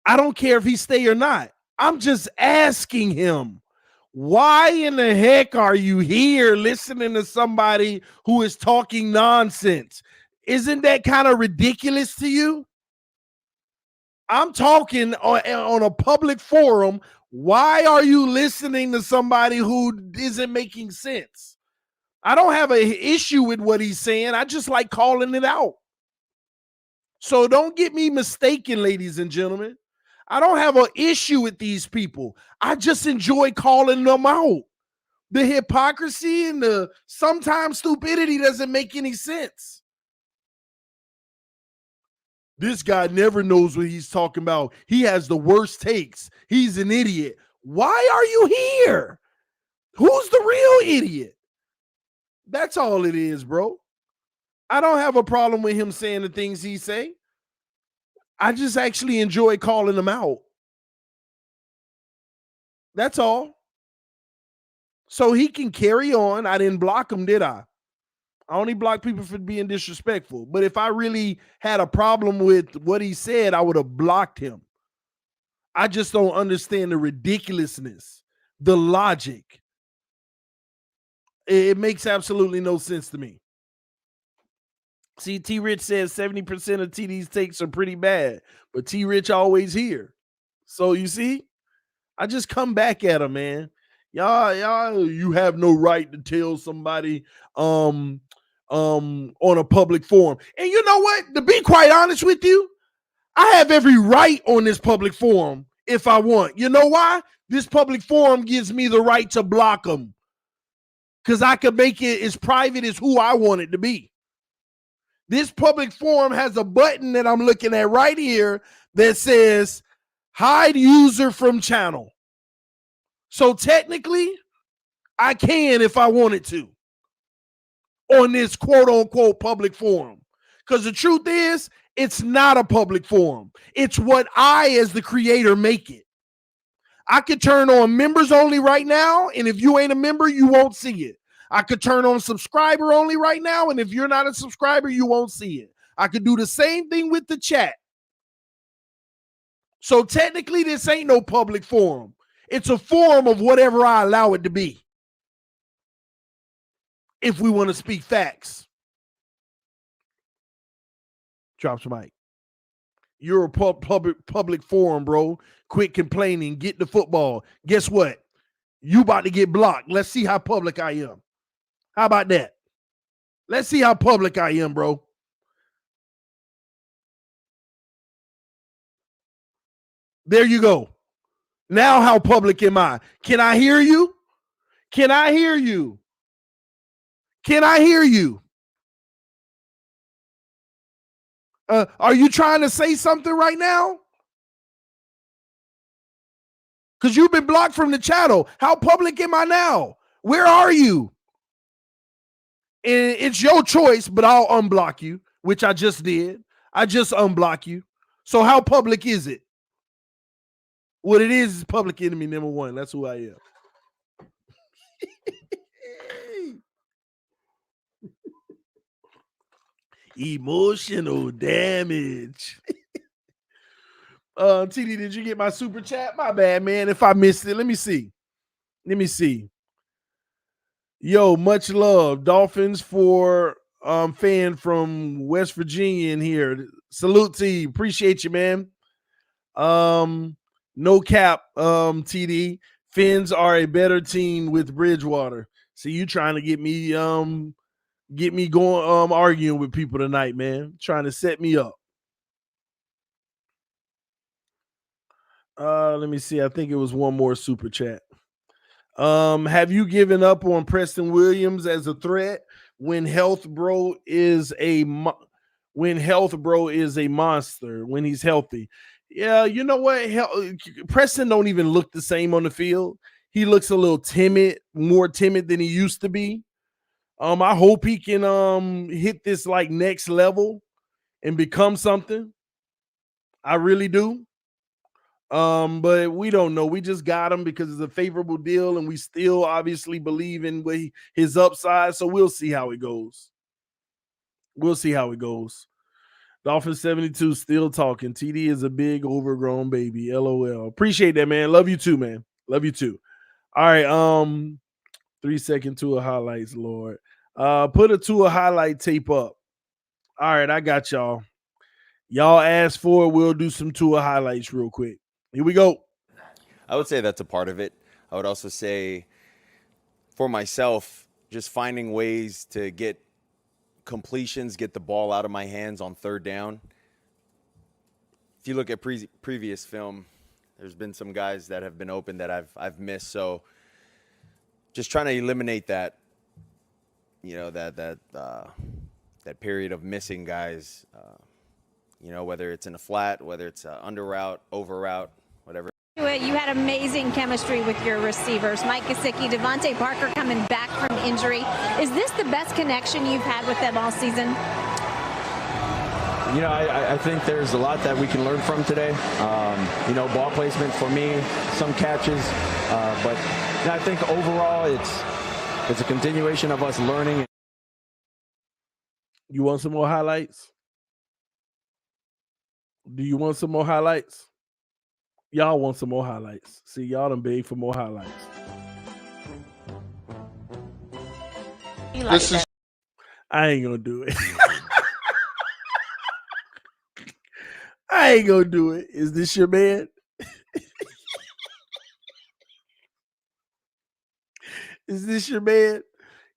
I don't care if he stay or not. I'm just asking him, why in the heck are you here listening to somebody who is talking nonsense? Isn't that kind of ridiculous to you? I'm talking on a public forum. Why are you listening to somebody who isn't making sense? I don't have an issue with what he's saying. I just like calling it out. So don't get me mistaken, ladies and gentlemen. I don't have an issue with these people. I just enjoy calling them out. The hypocrisy and the sometimes stupidity doesn't make any sense. This guy never knows what he's talking about. He has the worst takes. He's an idiot. Why are you here? Who's the real idiot? That's all it is, bro. I don't have a problem with him saying the things he say. I just actually enjoy calling them out. That's all. So he can carry on. I didn't block him, did I? I only block people for being disrespectful. But if I really had a problem with what he said, I would have blocked him. I just don't understand the ridiculousness, the logic. It makes absolutely no sense to me. See, T Rich says 70% of TD's takes are pretty bad, but T Rich always here. So you see, I just come back at him, man. Y'all, you have no right to tell somebody on a public forum. And you know what? To be quite honest with you, I have every right on this public forum if I want. You know why? This public forum gives me the right to block them because I can make it as private as who I want it to be. This public forum has a button that I'm looking at right here that says hide user from channel. So technically, I can if I wanted to on this quote unquote public forum. Because the truth is, it's not a public forum. It's what I, as the creator, make it. I could turn on members only right now, and if you ain't a member, you won't see it. I could turn on subscriber only right now, and if you're not a subscriber, you won't see it. I could do the same thing with the chat. So technically, this ain't no public forum. It's a forum of whatever I allow it to be. If we want to speak facts. Drops mic. You're a public forum, bro. Quit complaining. Get the football. Guess what? You about to get blocked. Let's see how public I am. How about that? Let's see how public I am, bro. There you go. Now how public am I? Can I hear you? Can I hear you? Can I hear you? Are you trying to say something right now? Because you've been blocked from the channel. How public am I now? Where are you? And it's your choice, but I'll unblock you, which I just did. I just unblock you. So how public is it? What it is public enemy number one. That's who I am. Emotional damage. TD, did you get my super chat? My bad, man. If I missed it, let me see. Yo, much love. Dolphins for fan from West Virginia in here. Salute to you. Appreciate you, man. No cap, TD. Fins are a better team with Bridgewater. See, you trying to get me going arguing with people tonight, man. Trying to set me up. Let me see. I think it was one more super chat. Have you given up on Preston Williams as a threat when Health Bro is a monster when he's healthy? Yeah, you know what? Preston don't even look the same on the field. He looks a little timid, more timid than he used to be. I hope he can hit this like next level and become something. I really do. But we don't know. We just got him because it's a favorable deal, and we still obviously believe in his upside. So we'll see how it goes. Dolphins 72 still talking. TD is a big overgrown baby. LOL. Appreciate that, man. Love you too, man. Love you too. All right. 3-second Tua highlights, Lord. Put a Tua highlight tape up. All right, I got y'all. Y'all asked for it. We'll do some Tua highlights real quick. Here we go. I would say that's a part of it. I would also say for myself, just finding ways to get completions, get the ball out of my hands on third down. If you look at previous film, there's been some guys that have been open that I've missed. So just trying to eliminate that, that period of missing guys, whether it's in a flat, whether it's under route, over route, whatever. You had amazing chemistry with your receivers. Mike Gesicki, Devontae Parker coming back from injury. Is this the best connection you've had with them all season? I think there's a lot that we can learn from today. Ball placement for me, some catches. But I think overall it's a continuation of us learning. You want some more highlights? Do you want some more highlights? Y'all want some more highlights. See, y'all done beg for more highlights. I ain't gonna do it. I ain't gonna do it. Is this your man? Is this your man?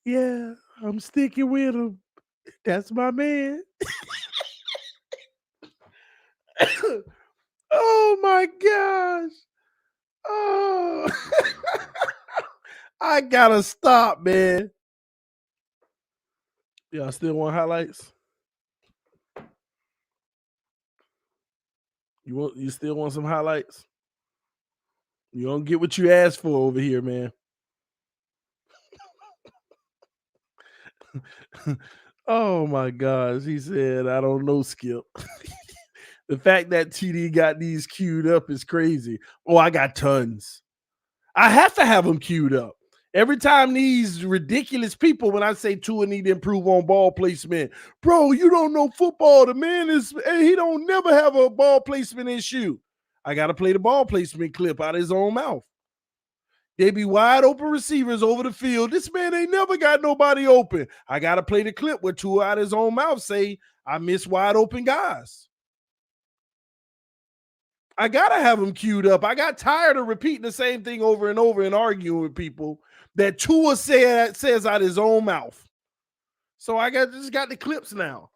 Yeah, I'm sticking with him. That's my man. Oh my gosh. Oh, I gotta stop, man. Y'all still want highlights? You still want some highlights? You don't get what you asked for over here, man. Oh my gosh. He said, I don't know, Skip. The fact that TD got these queued up is crazy. Oh, I got tons. I have to have them queued up. Every time these ridiculous people, when I say Tua need to improve on ball placement, bro, you don't know football. The man he don't never have a ball placement issue. I got to play the ball placement clip out of his own mouth. They be wide open receivers over the field. This man ain't never got nobody open. I got to play the clip where Tua out of his own mouth say, I miss wide open guys. I got to have him queued up. I got tired of repeating the same thing over and over and arguing with people that Tua says out his own mouth. So I just got the clips now.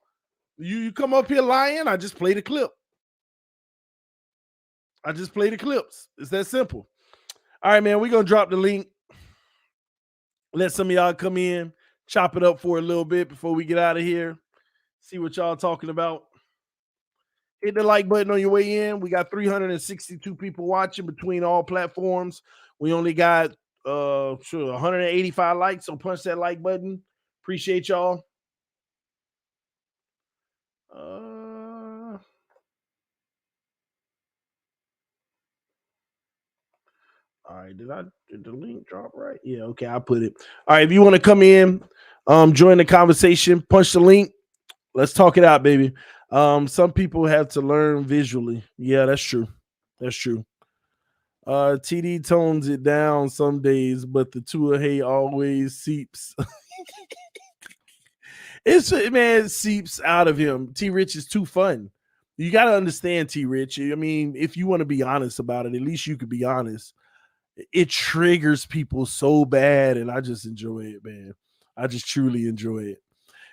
You come up here lying, I just play the clip. I just play the clips. It's that simple. All right, man, we're going to drop the link. Let some of y'all come in, chop it up for a little bit before we get out of here. See what y'all talking about. Hit the like button on your way in. We got 362 people watching between all platforms. We only got 185 likes, so punch that like button. Appreciate y'all. All right, did the link drop right? Yeah, okay, I put it. All right, if you want to come in, join the conversation, punch the link. Let's talk it out, baby. Some people have to learn visually. Yeah, that's true. That's true. TD tones it down some days, but the Tua hate always seeps. It seeps out of him. T Rich is too fun. You got to understand, T Rich. I mean, if you want to be honest about it, at least you could be honest. It triggers people so bad, and I just enjoy it, man. I just truly enjoy it.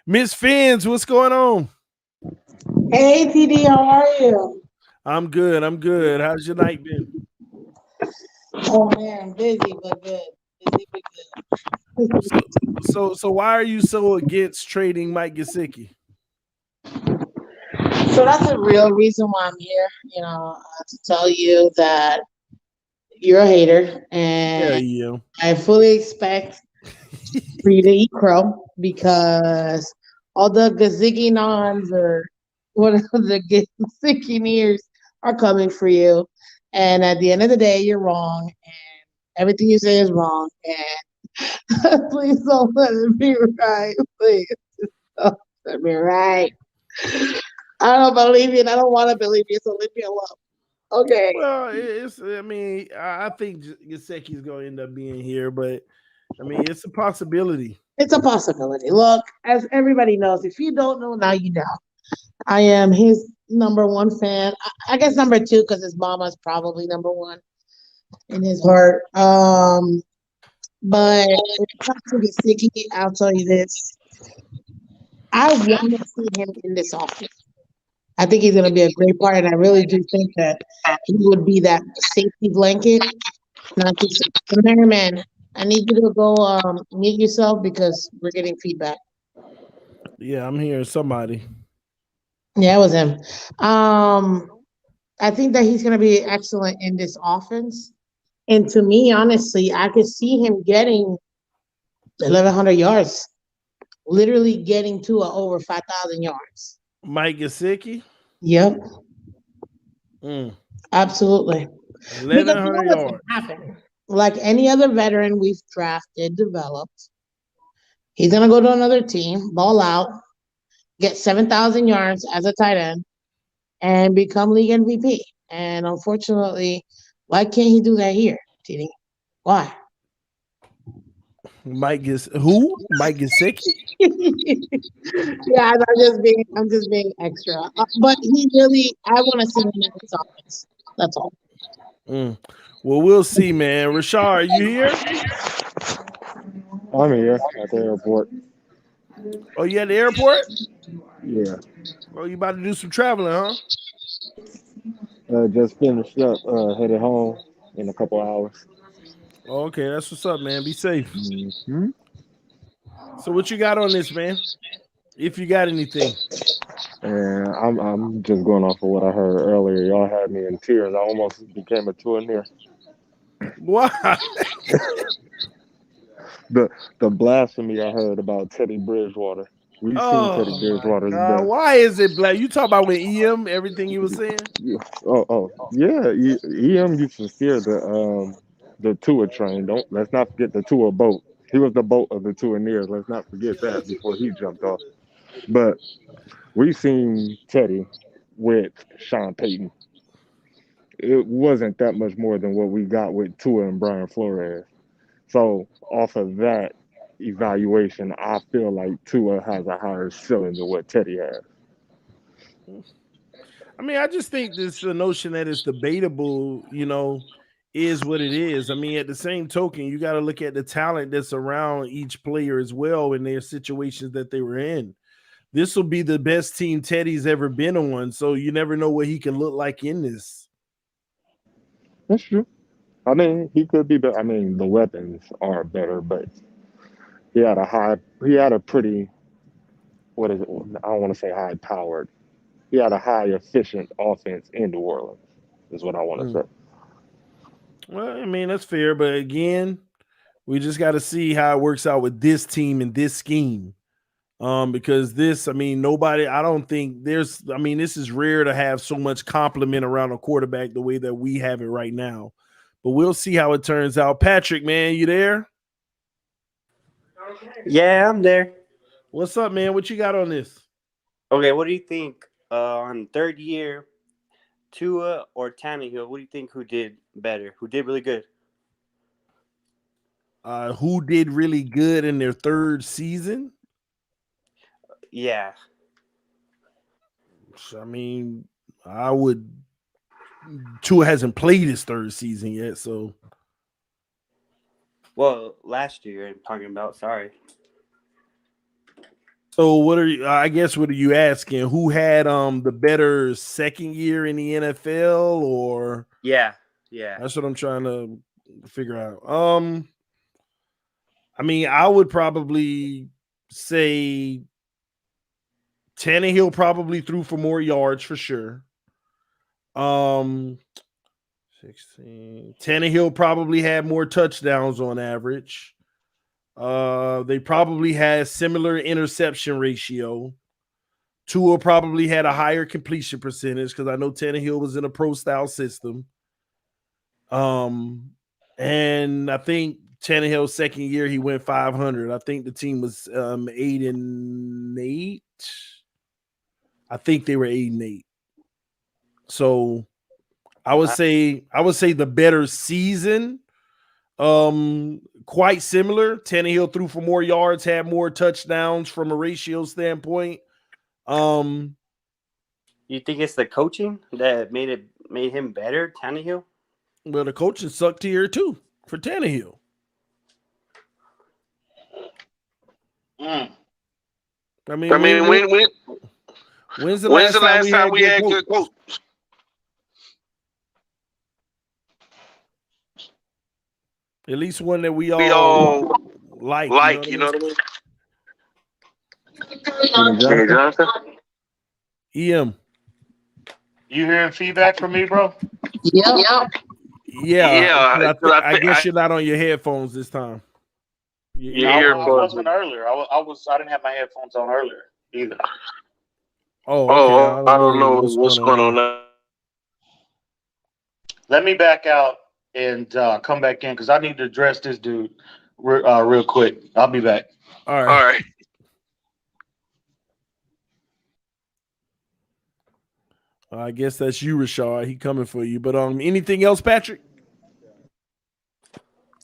Miss Fins, what's going on? Hey, TD, how are you? I'm good. How's your night been? Oh man, busy but good. Busy but good. So why are you so against trading Mike Gesicki? So that's the real reason why I'm here. To tell you that you're a hater, and Yeah. I fully expect for you to eat crow because all the Gaziggy-nons or whatever the Gazicki-neers are coming for you. And at the end of the day, you're wrong, and everything you say is wrong. And please don't let it be right. Please don't let me right. I don't believe you, and I don't want to believe you, so leave me alone. Okay. Well, I think Gesicki's going to end up being here, but it's a possibility. It's a possibility. Look, as everybody knows, if you don't know, now you know. I am his number one fan. I guess number two because his mama's probably number one in his heart. But when it comes to Gesicki, I'll tell you this. I want to see him in this offense. I think he's going to be a great part, and I really do think that he would be that safety blanket. Not just man. I need you to go mute yourself because we're getting feedback. Yeah, I'm hearing somebody. Yeah, it was him. I think that he's going to be excellent in this offense. And to me, honestly, I could see him getting 1,100 yards, literally getting to over 5,000 yards. Mike Gesicki? Yep. Absolutely. 1,100 yards. Happen. Like any other veteran we've drafted, developed, he's going to go to another team, ball out, get 7,000 yards as a tight end, and become league MVP. And unfortunately, why can't he do that here, TD? Why? Mike Gesicki? Yeah, I'm just being extra. But I want to see him in this offense. That's all. Well, we'll see, man. Rashard, are you here? I'm here at the airport. Oh, you at the airport? Yeah. Oh, you about to do some traveling, huh? Just finished up, headed home in a couple hours. Okay, that's what's up, man. Be safe. Mm-hmm. So what you got on this, man? If you got anything. And I'm just going off of what I heard earlier. Y'all had me in tears. I almost became a touring. Why? The blasphemy I heard about Teddy Bridgewater. We've seen Teddy Bridgewater's best. Why is it black? You talk about with EM, everything you were saying? Yeah, EM used to fear the Tua train. Let's not forget the Tua boat. He was the boat of the Tuaneers. Let's not forget that before he jumped off. But we've seen Teddy with Sean Payton. It wasn't that much more than what we got with Tua and Brian Flores. So off of that evaluation, I feel like Tua has a higher ceiling than what Teddy has. I mean, I just think this the notion that it's debatable, is what it is. I mean, at the same token, you got to look at the talent that's around each player as well in their situations that they were in. This will be the best team Teddy's ever been on, so you never know what he can look like in this. That's true. I mean, he could be better. I mean, the weapons are better, but he had a pretty, what is it? I don't want to say high powered. He had a high efficient offense in New Orleans, is what I want to say. Well, I mean, that's fair, but again, we just got to see how it works out with this team and this scheme. Because this, I mean, I don't think this is rare to have so much compliment around a quarterback the way that we have it right now. But we'll see how it turns out. Patrick, man, you there? Yeah, I'm there. What's up, man? What you got on this? Okay, what do you think on third year, Tua or Tannehill? What do you think who did better? Who did really good? Who did really good in their third season? Yeah. I mean, Tua hasn't played his third season yet, so. Well, last year I'm talking about. Sorry. So what are you asking? Who had the better second year in the NFL, or? Yeah. That's what I'm trying to figure out. I mean, I would probably say Tannehill probably threw for more yards for sure. 16. Tannehill probably had more touchdowns on average. They probably had similar interception ratio. Tua probably had a higher completion percentage because I know Tannehill was in a pro style system. And I think Tannehill's second year he went 500. I think the team was 8-8. I think they were 8-8. So I would say the better season. Quite similar. Tannehill threw for more yards, had more touchdowns from a ratio standpoint. You think it's the coaching that made him better, Tannehill? Well, the coaching sucked here too for Tannehill. I mean, when's the last time we had good coach? At least one that we all like, you know what I mean? Johnson? EM. You hearing feedback from me, bro? Yep. Yeah. I guess you're not on your headphones this time. I wasn't earlier. I didn't have my headphones on earlier either. Oh, okay. I don't know what's going on now. Let me back out and come back in because I need to address this dude real quick. I'll be back. All right. I guess that's you, Rashad. He coming for you. But anything else, Patrick?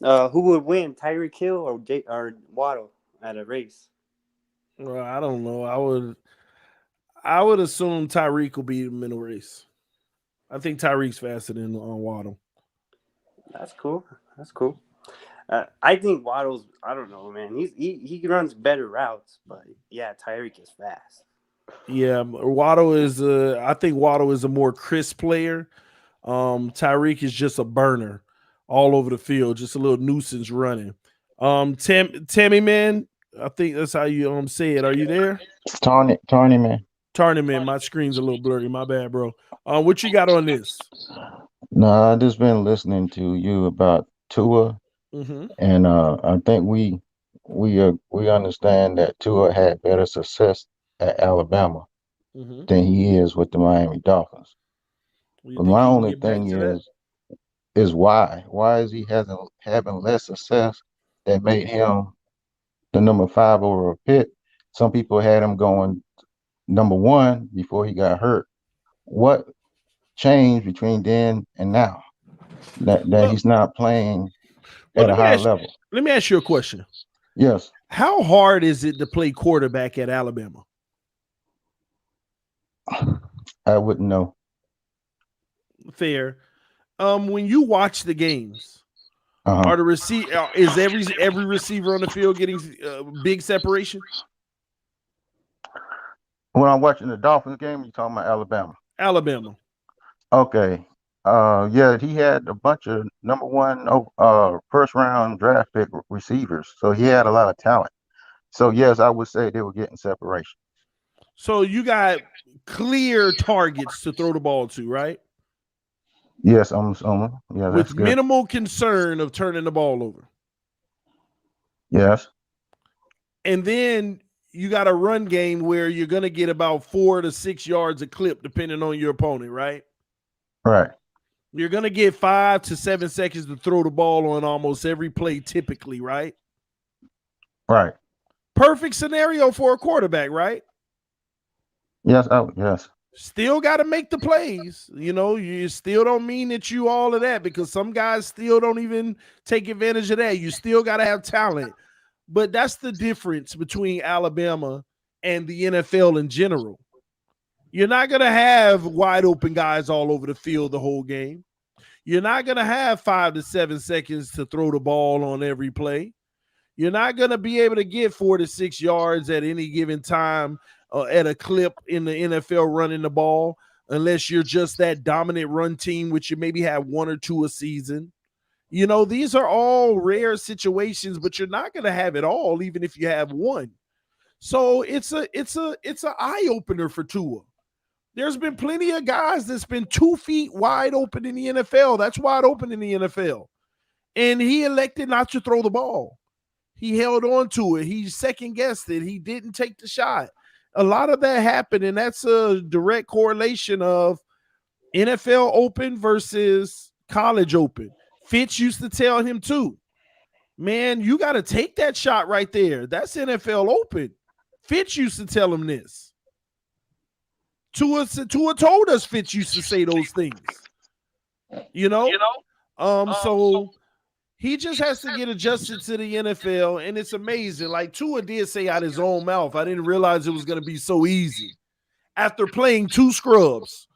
Who would win, Tyreek Hill or Waddle at a race? Well, I don't know. I would assume Tyreek will beat him in a race. I think Tyreek's faster than Waddle. That's cool. I think Waddle's. I don't know, man. He runs better routes, but yeah, Tyreek is fast. Yeah, Waddle is. I think Waddle is a more crisp player. Tyreek is just a burner all over the field, just a little nuisance running. Tammy man, I think that's how you say it. Are you there? Tony man. Tarny man, my screen's a little blurry. My bad, bro. What you got on this? No, I just been listening to you about Tua, and I think we understand that Tua had better success at Alabama than he is with the Miami Dolphins. But my only thing is, is why. Why is he hasn't having less success that made him the number 5 over a Pitt? Some people had him going number 1 before he got hurt. What changed between then and now that he's not playing at a high level? Let me ask you a question. Yes. How hard is it to play quarterback at Alabama? I wouldn't know. Fair. When you watch the games, are the is every receiver on the field getting big separation? When I'm watching the Dolphins game, you're talking about Alabama. Alabama. Okay. Yeah, he had a bunch of number 1 first round draft pick receivers. So he had a lot of talent. So yes, I would say they were getting separation. So you got clear targets to throw the ball to, right? Yes, yeah, with minimal concern of turning the ball over. Yes. And then you got a run game where you're going to get about 4 to 6 yards a clip, depending on your opponent, right? Right. You're going to get 5 to 7 seconds to throw the ball on almost every play, typically, right? Right. Perfect scenario for a quarterback, right? Yes. Yes. Still got to make the plays. You know, you still don't mean that you all of that, because some guys still don't even take advantage of that. You still got to have talent. But that's the difference between Alabama and the NFL in general. You're not going to have wide open guys all over the field the whole game. You're not going to have 5 to 7 seconds to throw the ball on every play. You're not going to be able to get 4 to 6 yards at any given time at a clip in the NFL running the ball, unless you're just that dominant run team, which you maybe have 1 or 2 a season. You know, these are all rare situations, but you're not going to have it all, even if you have 1. So it's an eye opener for Tua. There's been plenty of guys that's been 2 feet wide open in the NFL. That's wide open in the NFL. And he elected not to throw the ball. He held on to it. He second guessed it. He didn't take the shot. A lot of that happened, and that's a direct correlation of NFL open versus college open. Fitz used to tell him too, man, you got to take that shot right there. That's NFL open. Fitz used to tell him this. Tua told us Fitz used to say those things. You know? So he just has to get adjusted to the NFL, and it's amazing. Like Tua did say out his own mouth, I didn't realize it was going to be so easy. After playing 2 scrubs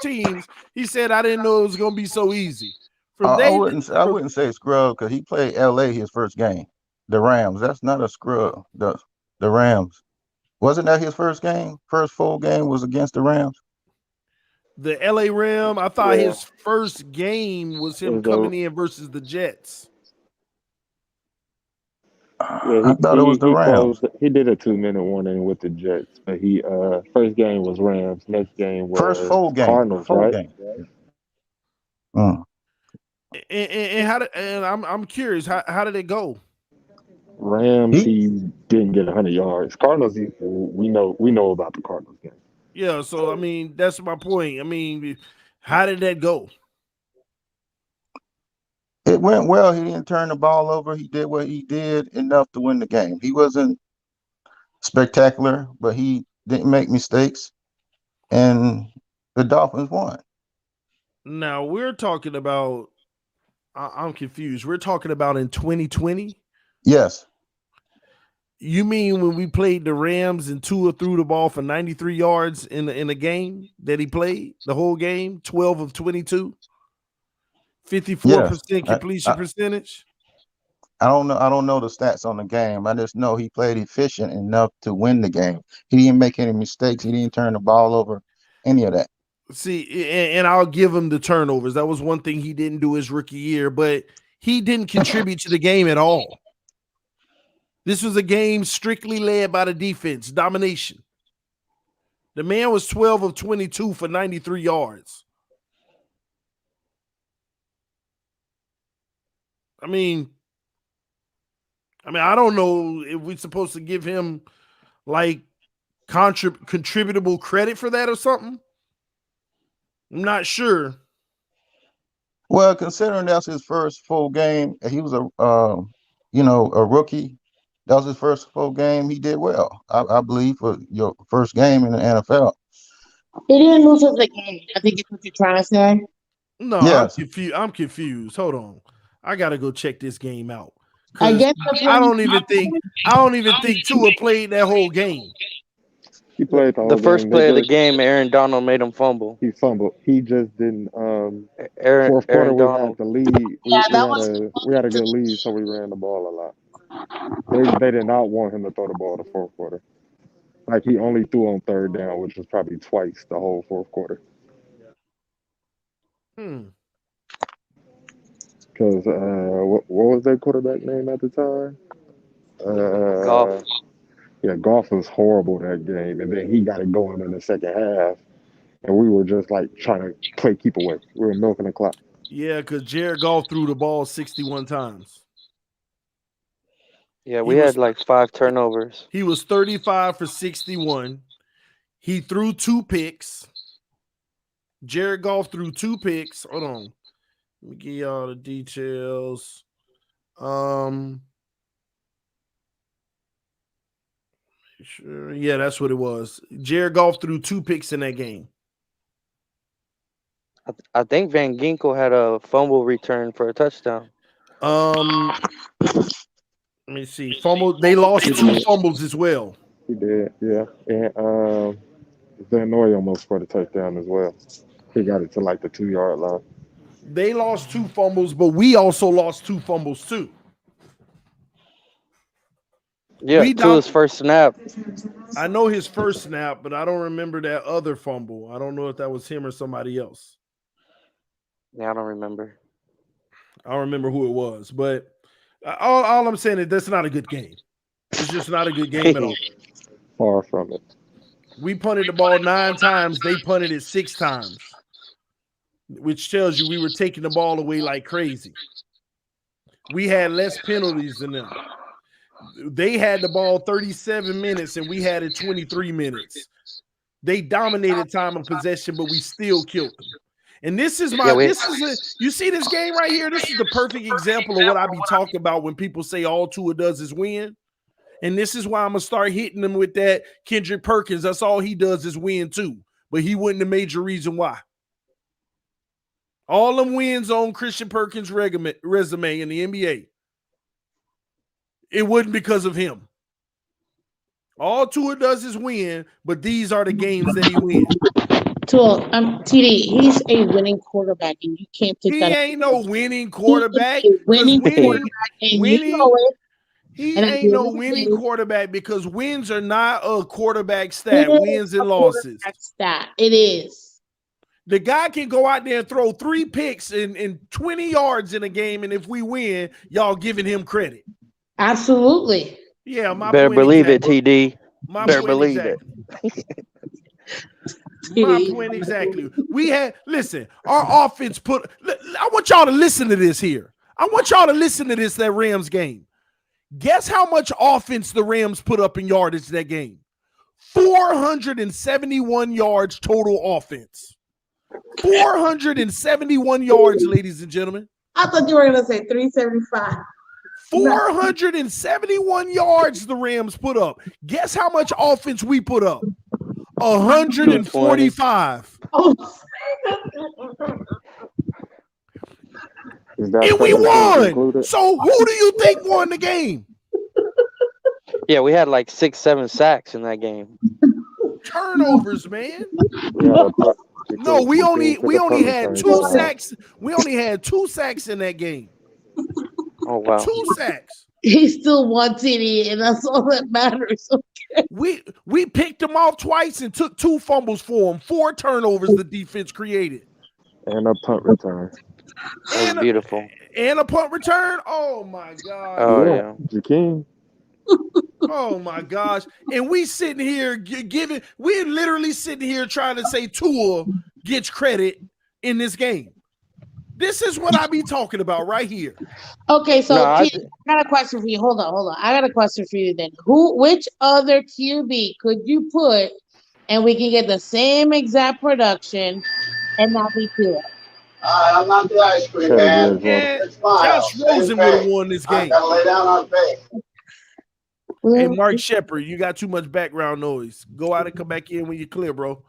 teams, he said, I didn't know it was going to be so easy. I wouldn't say scrub, because he played LA his first game. The Rams. That's not a scrub. The Rams. Wasn't that his first game? First full game was against the Rams? The LA Ram, I thought his first game was him coming in versus the Jets. I thought it was the Rams. He did a 2-minute warning with the Jets, but he first game was Rams. Next game was first full game. Cardinals, full right? Game. And I'm curious, how did it go? Rams, he didn't get 100 yards. Cardinals, we know about the Cardinals game. Yeah, so I mean, that's my point. I mean, how did that go? It went well. He didn't turn the ball over. He did what he did enough to win the game. He wasn't spectacular, but he didn't make mistakes, and the Dolphins won. Now we're talking about, I'm confused. We're talking about in 2020? Yes. You mean when we played the Rams and Tua threw the ball for 93 yards in the game that he played, the whole game, 12 of 22, 54% completion percentage? I don't know the stats on the game. I just know he played efficient enough to win the game. He didn't make any mistakes. He didn't turn the ball over, any of that. See, and I'll give him the turnovers. That was one thing he didn't do his rookie year, but he didn't contribute to the game at all. This was a game strictly led by the defense, domination. The man was 12 of 22 for 93 yards. I mean, I don't know if we're supposed to give him like contributable credit for that or something. I'm not sure. Well, considering that's his first full game, he was a rookie. That was his first full game. He did well, I believe, for your first game in the NFL. He didn't lose us the game. I think it's what you're trying to say. No, I'm Yes, confused. I'm confused. Hold on. I gotta go check this game out. I Because guess that's I what don't even think Tua played that whole game. He played the The whole first game. play of the game, Aaron Donald made him fumble. He fumbled. He just didn't. Fourth quarter, Aaron we had Donald. the lead. Yeah, We that had was a good lead, so we ran the ball a lot. They did not want him to throw the ball the fourth quarter. Like he only threw on third down, which was probably twice the whole fourth quarter. Because what was their quarterback name at the time? Golf. Yeah, Golf was horrible that game, and then he got it going in the second half, and we were just like trying to play keep away. We were milking the clock. Yeah, because Jared Goff threw the ball 61 times. Yeah, we had like 5 turnovers. He was 35 for 61. He threw 2 picks. Jared Goff threw 2 picks. Hold on. Let me give y'all the details. Sure. Yeah, that's what it was. Jared Goff threw 2 picks in that game. I think Van Ginkel had a fumble return for a touchdown. Let me see. Fumble. They lost 2 fumbles as well. He did, yeah. And Van Noy almost scored a touchdown as well. He got it to like the 2-yard line. They lost 2 fumbles, but we also lost 2 fumbles too. Yeah, to his first snap. I know his first snap, but I don't remember that other fumble. I don't know if that was him or somebody else. Yeah, I don't remember. I don't remember who it was, but all I'm saying is that's not a good game. It's just not a good game at all. Far from it. We punted the ball 9 times. They punted it 6 times, which tells you we were taking the ball away like crazy. We had less penalties than them. They had the ball 37 minutes, and we had it 23 minutes. They dominated time of possession, but we still killed them. And this is you see this game right here? This is the perfect example of what I be talking about when people say all Tua does is win. And this is why I'm going to start hitting them with that Kendrick Perkins. That's all he does is win too. But he wasn't the major reason why. All them wins on Christian Perkins' resume in the NBA. It wasn't because of him. All Tua does is win, but these are the games that he wins. Tua, TD, he's a winning quarterback, and you can't take that. He ain't no winning quarterback. Winning quarterback, and you know it. He ain't no winning quarterback because wins are not a quarterback stat. Wins and losses. Stat. It is. The guy can go out there and throw 3 picks and 20 yards in a game, and if we win, y'all giving him credit. Absolutely. Yeah, my better point believe exactly. it, TD. My better point believe exactly. it. My point exactly. Listen, our offense I want y'all to listen to this here. I want y'all to listen to this, that Rams game. Guess how much offense the Rams put up in yardage that game? 471 yards total offense. 471 yards, ladies and gentlemen. I thought you were going to say 375. 471 yards the Rams put up. Guess how much offense we put up? 145. And we won. So who do you think won the game? Yeah, we had like 6-7 sacks in that game. Turnovers, man. No, we only had 2 sacks. We only had 2 sacks in that game. Oh wow. 2 sacks. He still won, TD, and that's all that matters. Okay. We picked him off twice and took 2 fumbles for him. 4 turnovers the defense created. And a punt return. That was beautiful. And a punt return? Oh my God. Oh yeah. Jakeem. Oh my gosh. And we sitting here we're literally sitting here trying to say Tua gets credit in this game. This is what I be talking about right here. Okay, so I got a question for you. Hold on. I got a question for you then. Which other QB could you put and we can get the same exact production and not be Tua? I'm not the ice cream Teddy man. Bridgewater. Man, Smile. Josh Same Rosen would have thing. won this I game. gotta lay down on bed. Hey, Mark Shepard, you got too much background noise. Go out and come back in when you're clear, bro.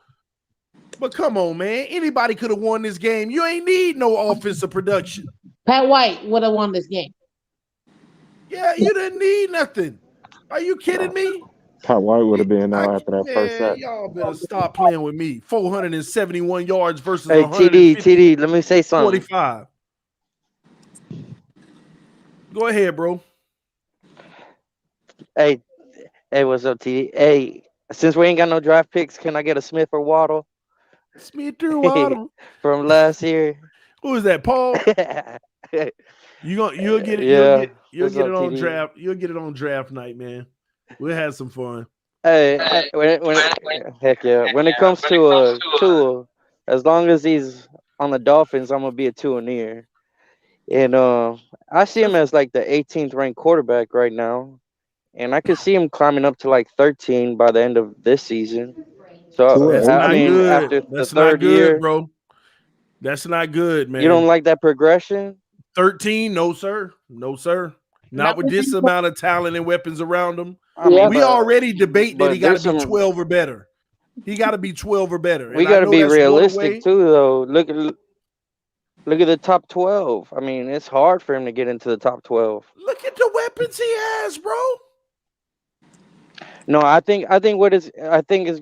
But come on, man. Anybody could have won this game. You ain't need no offensive production. Pat White would have won this game. Yeah, you didn't need nothing. Are you kidding me? Pat White would have been out after that first Man, sack. y'all better stop playing with me. 471 yards versus Hey, 145. TD, let me say something. Go ahead, bro. Hey, what's up, TD? Hey, since we ain't got no draft picks, can I get a Smith or Waddle? Smith or Waddle from last year. Who is that, Paul? You'll get it. Yeah. You'll get it on TD? draft. You'll get it on draft night, man. We'll have some fun. Hey, heck yeah. When it comes to Tua, as long as he's on the Dolphins, I'm gonna be a Tua-neer. And I see him as like the 18th ranked quarterback right now, and I could see him climbing up to like 13 by the end of this season. So That's I not mean, good. after That's the third not good, year, bro. That's not good, man. you don't like that progression? 13? No, sir. No, sir. Not with this amount of talent and weapons around him. I mean, we already debate that he got to be some- 12 or better. He got to be 12 or better. We And I got to know be that's one way. realistic too, though. Look at the top 12. I mean, it's hard for him to get into the top 12. Look at the weapons he has, bro. No, I think is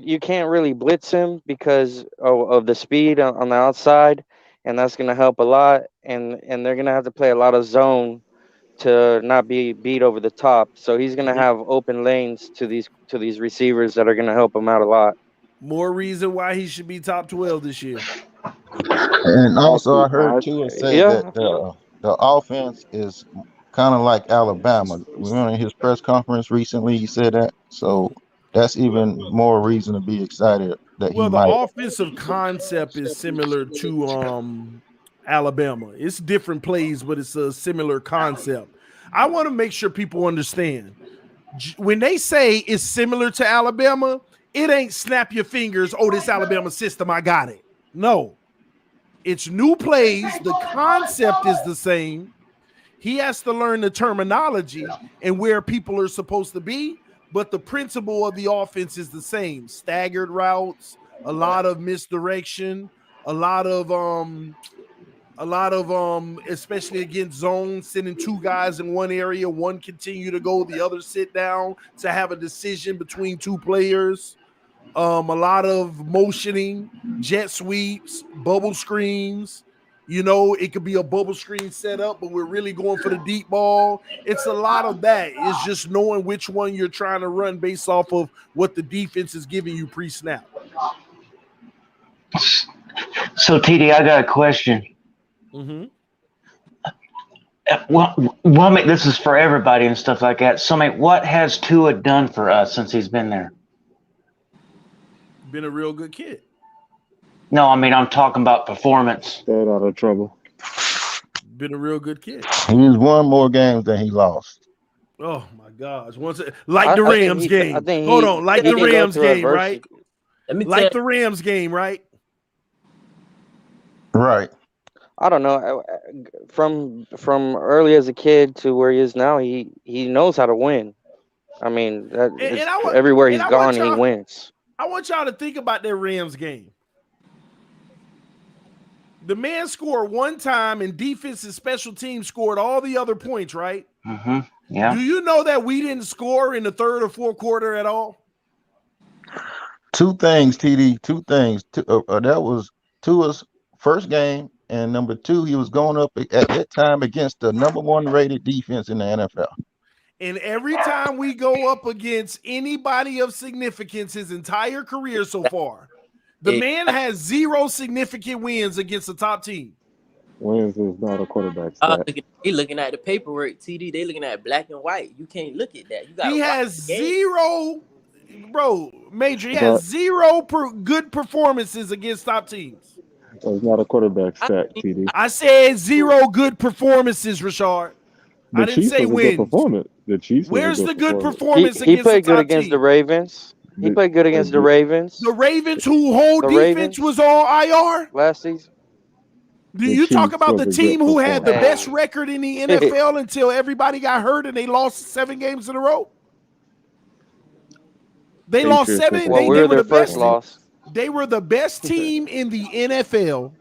you can't really blitz him because of the speed on the outside, and that's going to help a lot. And they're going to have to play a lot of zone to not be beat over the top. So he's going to have open lanes to these receivers that are going to help him out a lot. More reason why he should be top 12 this year. And also, I heard Tua say that the offense is kind of like Alabama. Remember in his press conference recently, he said that. So that's even more reason to be excited that Well, he the might. offensive concept is similar to Alabama. It's different plays, but it's a similar concept. I want to make sure people understand. When they say it's similar to Alabama, it ain't snap your fingers, oh, this Alabama system, I got it. No. It's new plays. The concept is the same. He has to learn the terminology and where people are supposed to be, but the principle of the offense is the same. Staggered routes, a lot of misdirection, a lot of especially against zones, sending two guys in one area, one continue to go, the other sit down to have a decision between two players. A lot of motioning, jet sweeps, bubble screens. You know, it could be a bubble screen set up, but we're really going for the deep ball. It's a lot of that. It's just knowing which one you're trying to run based off of what the defense is giving you pre-snap. So, TD, I got a question. Mm-hmm. Well, this is for everybody and stuff like that. So, what has Tua done for us since he's been there? Been a real good kid. No, I'm talking about performance. Stayed out of trouble. Been a real good kid. He's won more games than he lost. Oh my gosh! Like the Rams game. Hold on, like the Rams game, right? Like the Rams game, right? Right. I don't know. From early as a kid to where he is now, he knows how to win. I mean, everywhere he's gone, he wins. I want y'all to think about that Rams game. The man scored one time, and defense and special teams scored all the other points, right? Mm-hmm. Yeah. Do you know that we didn't score in the third or fourth quarter at all? Two things, TD. Two things. That was Tua's first game, and number two, he was going up at that time against the number one rated defense in the NFL. And every time we go up against anybody of significance his entire career so far, the man has 0 significant wins against the top team. Wins is not a quarterback stat. He looking at the paperwork, TD. They looking at black and white. You can't look at that. You got. He has 0, bro. Major. He has 0 good performances against top teams. It's not a quarterback stat, TD. I said 0 good performances, Rashard. I didn't say wins. The Chiefs. Where's the good performance he against played the top good against team? the Ravens. He played good against the Ravens. The Ravens, who whole defense was on IR last season. Do The you talk Chiefs about was the a team good who had the performance. best record in the NFL until everybody got hurt and they lost 7 games in a row? They lost Patriots was 7. a Well, They we good were were their the first best. performance. loss. They were the best team in the NFL.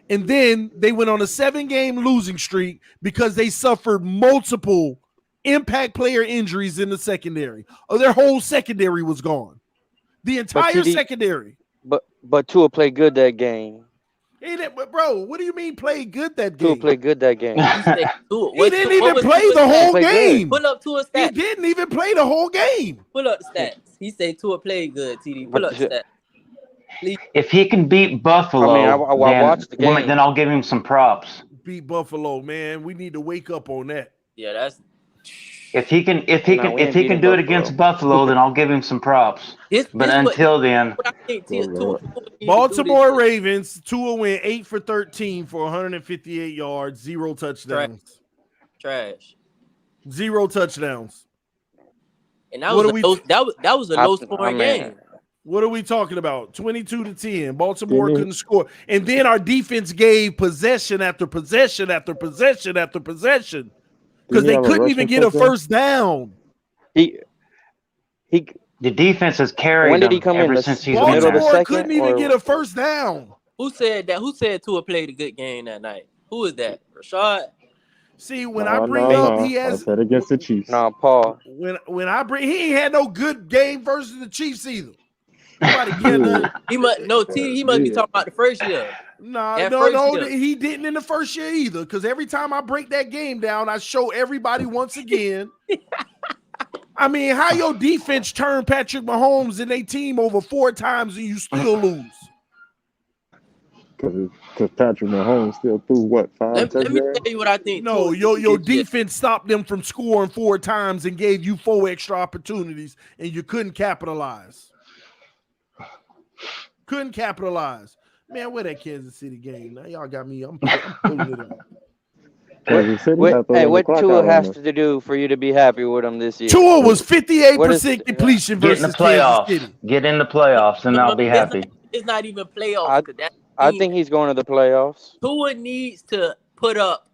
And then they went on a 7-game losing streak because they suffered multiple impact player injuries in the secondary. Oh, their whole secondary was gone. The But entire secondary. but Tua played good that game. But bro, what do you mean play good that Tua game? played good that game. He said Tua. He didn't even play the whole game. Pull up Tua He stats. didn't even play the whole game. Pull up the stats. He said Tua played good. TD. Pull up the stats. Please. If he can beat Buffalo, I watched the game. then I'll give him some props. Beat Buffalo, man. We need to wake up on that. Yeah, that's. If he can do it against Buffalo, then I'll give him some props. But until then, what I think Baltimore Ravens, Tua went 8 for 13 for 158 yards, 0 touchdowns. Trash. 0 touchdowns. And that was a low scoring game. What are we talking about? 22-10. Baltimore couldn't score. And then our defense gave possession after possession after possession after possession. Because they couldn't even get a first down. The defense has carried When did he him come ever in? since he's Baltimore couldn't even get a first down. Who said that? Who said Tua played a good game that night? Who is that? Rashad? See, when I bring up he has I said against the Chiefs. No, Paul. When I bring he ain't had no good game versus the Chiefs either. He must be talking about the first year. No, year. he didn't in the first year either. Because every time I break that game down, I show everybody once again. I mean, how your defense turned Patrick Mahomes and they team over 4 times and you still lose? Because Patrick Mahomes still threw what, 5 Let touchdowns? me tell you what I think. No, your defense stopped them from scoring 4 times and gave you 4 extra opportunities, and you couldn't capitalize. Couldn't capitalize. Man, where that Kansas City game? Now y'all got me. I'm pulling it up. What Tua has to do for you to be happy with him this year? Tua was 58% completion Get in the versus Kansas City. playoffs. Get in the playoffs, and I'll be happy. It's not even playoffs. I think he's going to the playoffs. Tua needs to put up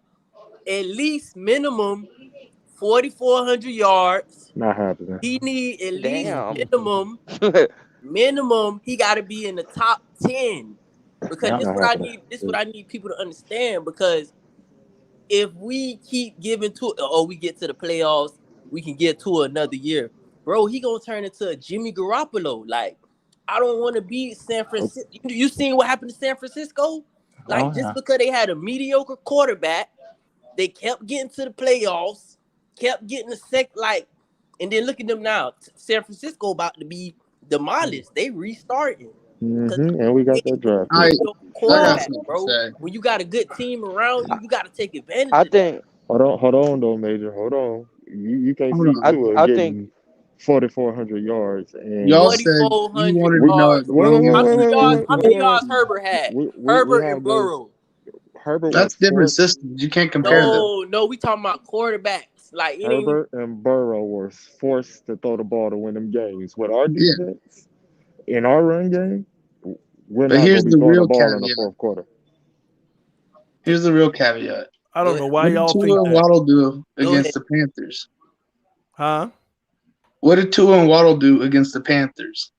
at least minimum 4,400 yards. Not happening. He need at least minimum. He got to be in the top 10 because this is what I need people to understand. Because if we keep giving to, we get to the playoffs, we can get to another year, bro. He gonna turn into a Jimmy Garoppolo. Like, I don't want to be San Francisco. You seen what happened to San Francisco? Like, just because they had a mediocre quarterback, they kept getting to the playoffs, kept getting and then look at them now. San Francisco about to be demolished. They restarting. And we got that draft. Quarterback, bro. When you got a good team around you, you got to take advantage. I think. Hold on, though, Major. Hold on. You can't see Tua getting 4,400 yards. And y'all said you wanted to know how many yards Herbert had? Herbert and Burrow. That's different systems. You can't compare them. No, we talking about quarterbacks. Like Herbert and Burrow were forced to throw the ball to win them games. With our defense, in our run game, we're not going to be throwing the ball in the fourth quarter. Here's the real caveat. I don't know why y'all think Tua and Waddle do against the Panthers? Huh? What did Tua and Waddle do against the Panthers?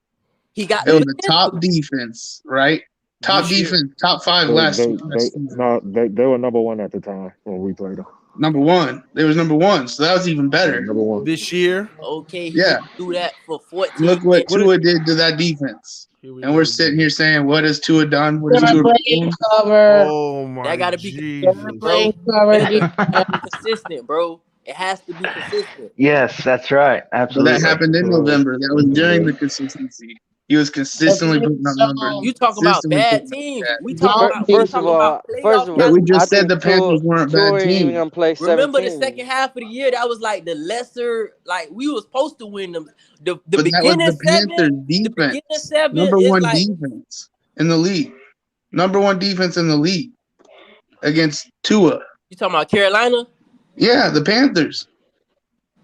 He got the top defense, right? Top defense, top 5 last year. They were number 1 at the time when we played them. Number 1. They was number 1, so that was even better. Number 1 this year. Okay, yeah. Do that for 14. Look what Tua did to that defense. And we're sitting here saying, "What has Tua done? What has Tua done?" Oh my! That gotta be consistent, bro. It has to be consistent. Yes, that's right. Absolutely. But that happened in November. That was during the consistency. He was consistently putting up numbers. You talking about bad teams? We talking about first of all, we just said the Panthers weren't bad teams. Remember the second half of the year? That was like the lesser. Like we were supposed to win them. The beginning seven. Number 1 defense in the league. Number 1 defense in the league against Tua. You talking about Carolina? Yeah, the Panthers.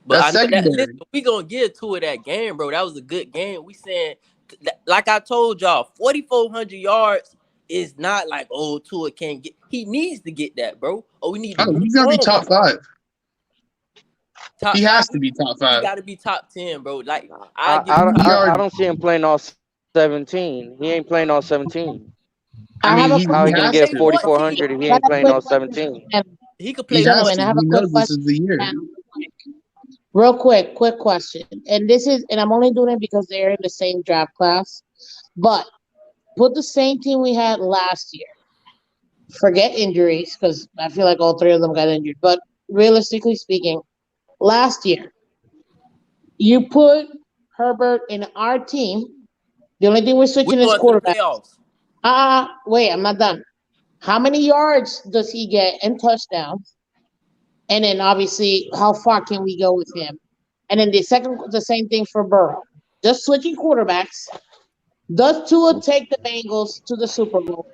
But listen, we gonna give Tua that game, bro. That was a good game. We saying, like I told y'all, 4,400 yards it's not like Tua can't get. He needs to get that, bro. Or we need to. He's gonna be top 5. He has to be top 5. He got to be top 10, bro. Like I don't see him playing all 17. He ain't playing all 17. How he gonna get 4,400 if he ain't playing all 17? He could play. Gentlemen, I have a quick question. Real quick question. And I'm only doing it because they're in the same draft class. But put the same team we had last year. Forget injuries, because I feel like all 3 of them got injured. But realistically speaking, last year, you put Herbert in our team. The only thing we're switching is quarterback. Wait, I'm not done. How many yards does he get and touchdowns? And then obviously, how far can we go with him? And then the same thing for Burrow. Just switching quarterbacks. Does Tua take the Bengals to the Super Bowl?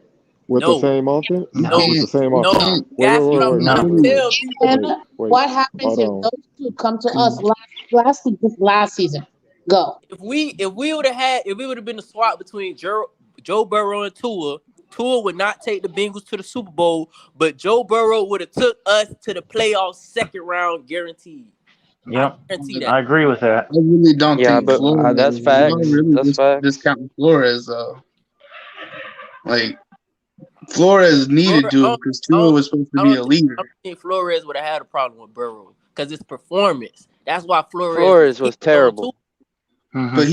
With the same offense? No. With the same offense? That's what I'm trying to tell people. And what happens if those two come to us last season? Go. If we would have been a swap between Joe Burrow and Tua would not take the Bengals to the Super Bowl, but Joe Burrow would have took us to the playoffs second round guaranteed. Yep, I agree with that. I really don't think but Flores. that's facts. That's facts. Discount Flores though. Like Flores needed to because Tua was supposed to be a leader. I don't think Flores would have had a problem with Burrow because it's performance. That's why Flores was terrible. But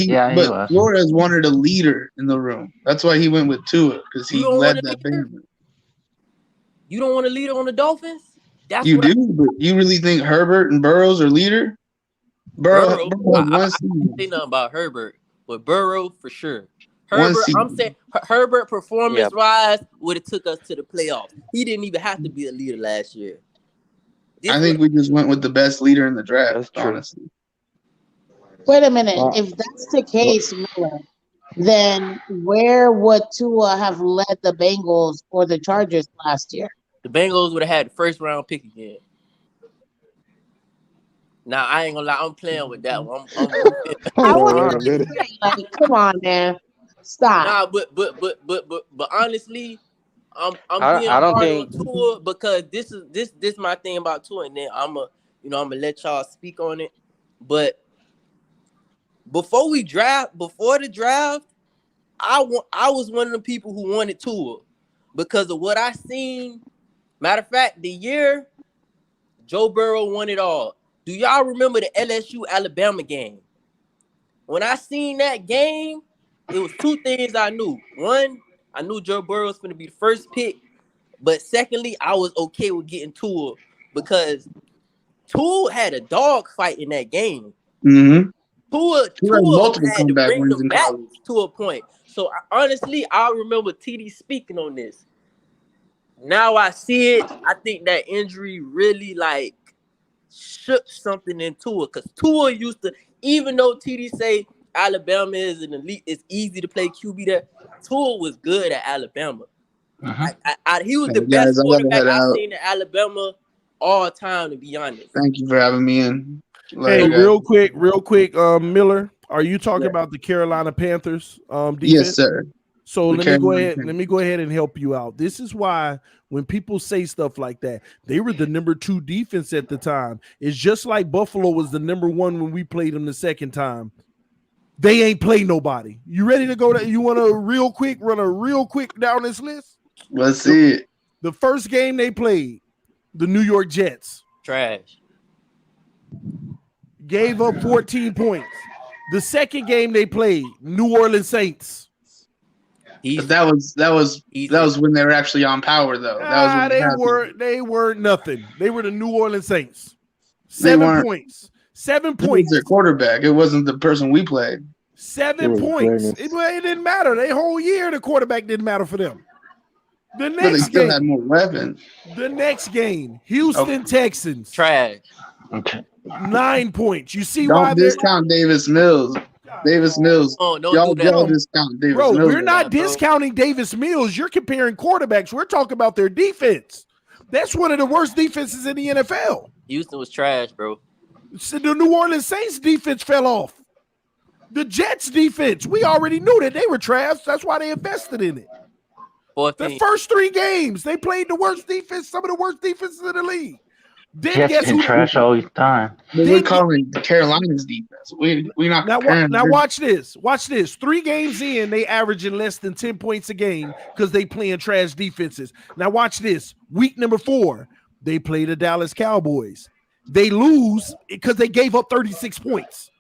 Flores wanted a leader in the room. That's why he went with Tua because he led that band. You don't want a leader on the Dolphins? But you really think Herbert and Burrow's are leader? Burrow I don't say nothing about Herbert, but Burrow for sure. I'm saying Herbert performance-wise would have took us to the playoffs. He didn't even have to be a leader last year. I think we just went with the best leader in the draft, honestly. Wait a minute. If that's the case, Miller, then where would Tua have led the Bengals or the Chargers last year? The Bengals would have had the first round pick again. Now I ain't gonna lie, I'm playing with that one. Like, come on, man, stop. Nah, but honestly, I'm being hard on Tua because this is my thing about Tua, and then I'm gonna let y'all speak on it. But before the draft, I was one of the people who wanted Tua because of what I seen. Matter of fact, the year Joe Burrow won it all. Do y'all remember the LSU Alabama game? When I seen that game, it was 2 things I knew. One, I knew Joe Burrow was going to be the first pick. But secondly, I was okay with getting Tua because Tua had a dog fight in that game. Mm-hmm. Tua had to bring them back to a point. So honestly, I remember TD speaking on this. Now I see it. I think that injury really shook something in Tua because Tua used to, even though TD say Alabama is an elite, it's easy to play QB there. Tua was good at Alabama. He was the best quarterback I've seen in Alabama all time, to be honest. Thank you for having me in. Hey, real quick, Miller, are you talking about the Carolina Panthers defense? Yes, sir. So let me go ahead and help you out. This is why when people say stuff like that, they were the number 2 defense at the time. It's just like Buffalo was the number 1 when we played them the second time. They ain't play nobody. You ready to go? You want to run a real quick down this list? Let's see it. The first game they played, the New York Jets. Trash. Gave up 14 points. The second game they played, New Orleans Saints. But that was when they were actually on power, though. That was they weren't nothing. They were the New Orleans Saints. 7 points. 7 points. It was their quarterback. It wasn't the person we played. 7 points. It didn't matter. Their whole year, the quarterback didn't matter for them. The next they still had more weapons. The next game, Houston Texans. Trash. Okay. 9 points. You see Don't why? Discount Davis Mills. Davis Mills. Oh, y'all discount Davis Mills. We're not discounting Davis Mills. You're comparing quarterbacks. We're talking about their defense. That's one of the worst defenses in the NFL. Houston was trash, bro. So the New Orleans Saints defense fell off. The Jets defense, we already knew that they were trash. That's why they invested in it. The first 3 games, they played the worst defense, some of the worst defenses in the league. Then Jets guess been who? trash all the time. But we're calling Carolina's defense. We not comparing. Now watch this. Watch this. 3 games in, they averaging less than 10 points a game because they playing trash defenses. Now watch this. Week number 4, they play the Dallas Cowboys. They lose because they gave up 36 points.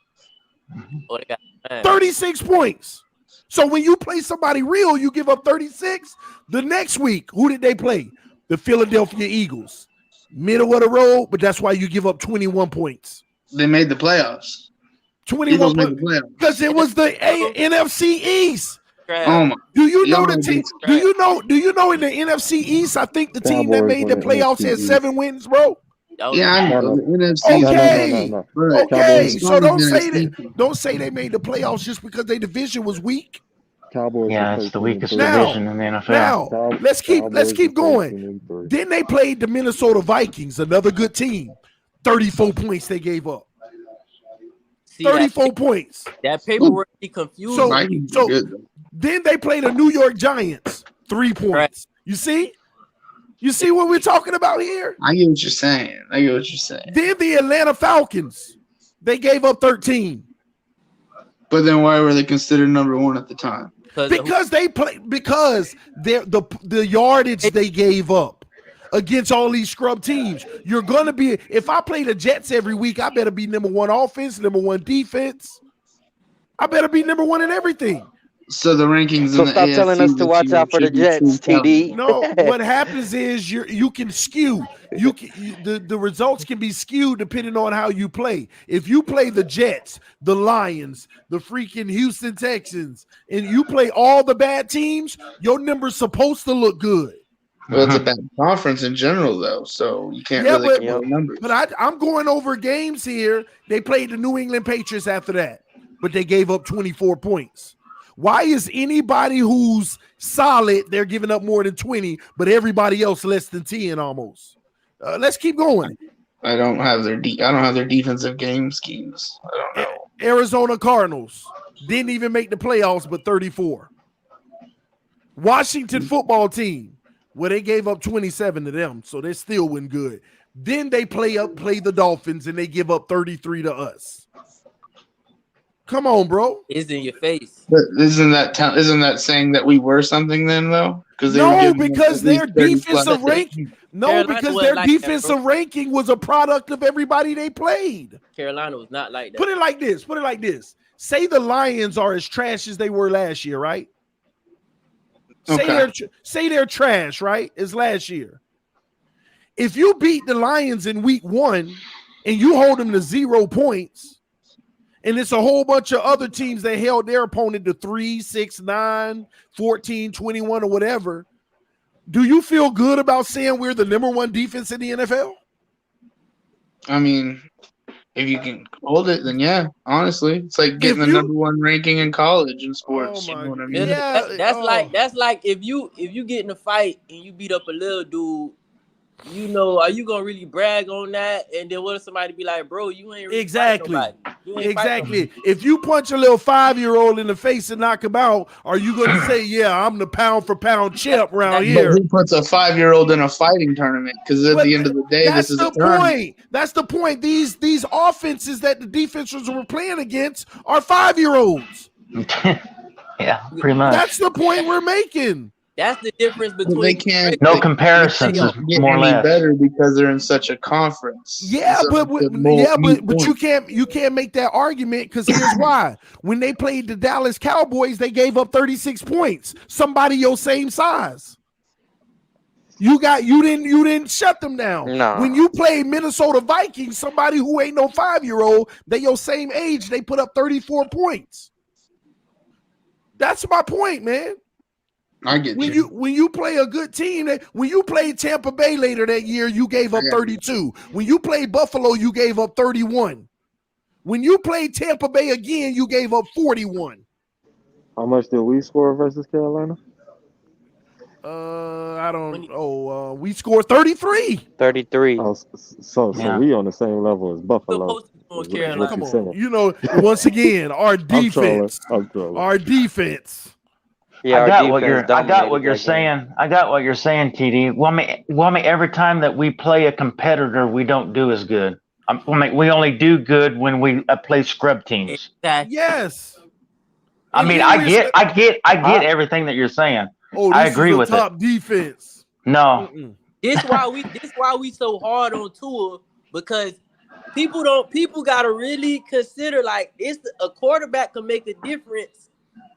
36 points. So when you play somebody real, you give up 36. The next week, who did they play? The Philadelphia Eagles. Middle of the road, but that's why you give up 21 points. They made the playoffs. 21 points because it was the NFC East. Oh my! Do you know the team? Do you know in the NFC East? I think the team that made the playoffs had 7 wins, bro. Yeah, I know. The NFC. Okay, No. okay. So don't say they made the playoffs just because their division was weak. Cowboys. Yeah, it's the weakest division in the NFL. Now, let's keep going. Then they played the Minnesota Vikings, another good team. 34 points they gave up. 34 points. That paperwork be confused. So then they played the New York Giants, 3 points. You see? You see what we're talking about here? I get what you're saying. Then the Atlanta Falcons, they gave up 13. But then why were they considered number 1 at the time? Because the yardage they gave up against all these scrub teams. You're gonna be, if I play the Jets every week, I better be number 1 offense, number 1 defense. I better be number 1 in everything. So the rankings. So stop telling us to watch out for the Jets, TD. No, what happens is you can skew. The results can be skewed depending on how you play. If you play the Jets, the Lions, the freaking Houston Texans, and you play all the bad teams, your number's supposed to look good. Well, it's a bad conference in general, though, so you can't really compare numbers. But I'm going over games here. They played the New England Patriots after that, but they gave up 24 points. Why is anybody who's solid, they're giving up more than 20, but everybody else less than 10 almost? Let's keep going. I don't have their defensive game schemes. I don't know. Arizona Cardinals didn't even make the playoffs, but 34. Washington football team, well, they gave up 27 to them, so they still went good. Then they play the Dolphins, and they give up 33 to us. Come on, bro. It's in your face. But isn't that saying that we were something then, though? Because their defensive ranking. No, because their defensive ranking was a product of everybody they played. Carolina was not like that. Put it like this. Say the Lions are as trash as they were last year, right? Say they're trash, right? As last year. If you beat the Lions in week 1 and you hold them to 0 points, and it's a whole bunch of other teams that held their opponent to 3, 6, 9, 14, 21, or whatever, do you feel good about saying we're the number 1 defense in the NFL? I mean, if you can hold it, then yeah, honestly. It's like getting the number 1 ranking in college in sports. You know what I mean? That's like if you get in a fight and you beat up a little dude, you know, are you gonna really brag on that? And then what if somebody be like, bro, you ain't really exactly. If you punch a little 5-year-old in the face and knock him out, are you gonna say, yeah, I'm the pound for pound champ around here? But who puts a 5-year-old in a fighting tournament? Because at the end of the day, this is a tournament. That's the point. These offenses that the defenses were playing against are 5-year-olds. Yeah, pretty much. That's the point we're making. That's the difference between they can't. No comparisons, more or less. Better because they're in such a conference. Yeah, but you can't make that argument because here's why. When they played the Dallas Cowboys, they gave up 36 points. Somebody your same size. You didn't shut them down. No. When you play Minnesota Vikings, somebody who ain't no 5-year-old, they your same age, they put up 34 points. That's my point, man. I get you. When you play a good team, when you played Tampa Bay later that year, you gave up 32. When you played Buffalo, you gave up 31. When you played Tampa Bay again, you gave up 41. How much did we score versus Carolina? I don't know. We scored 33. 33. Oh, so we on the same level as Buffalo. Come on. You know, once again, our defense. I'm trolling. Our defense. Yeah, I our got what defense you're. I got what dominated you're that game. saying. I got what you're saying, TD. Well, every time that we play a competitor, we don't do as good. We only do good when we play scrub teams. Exactly. Yes. I mean, And I get everything that you're saying. oh, I this is agree a with it. top defense. No. This why we so hard on Tua, because people gotta really consider, like, a quarterback can make a difference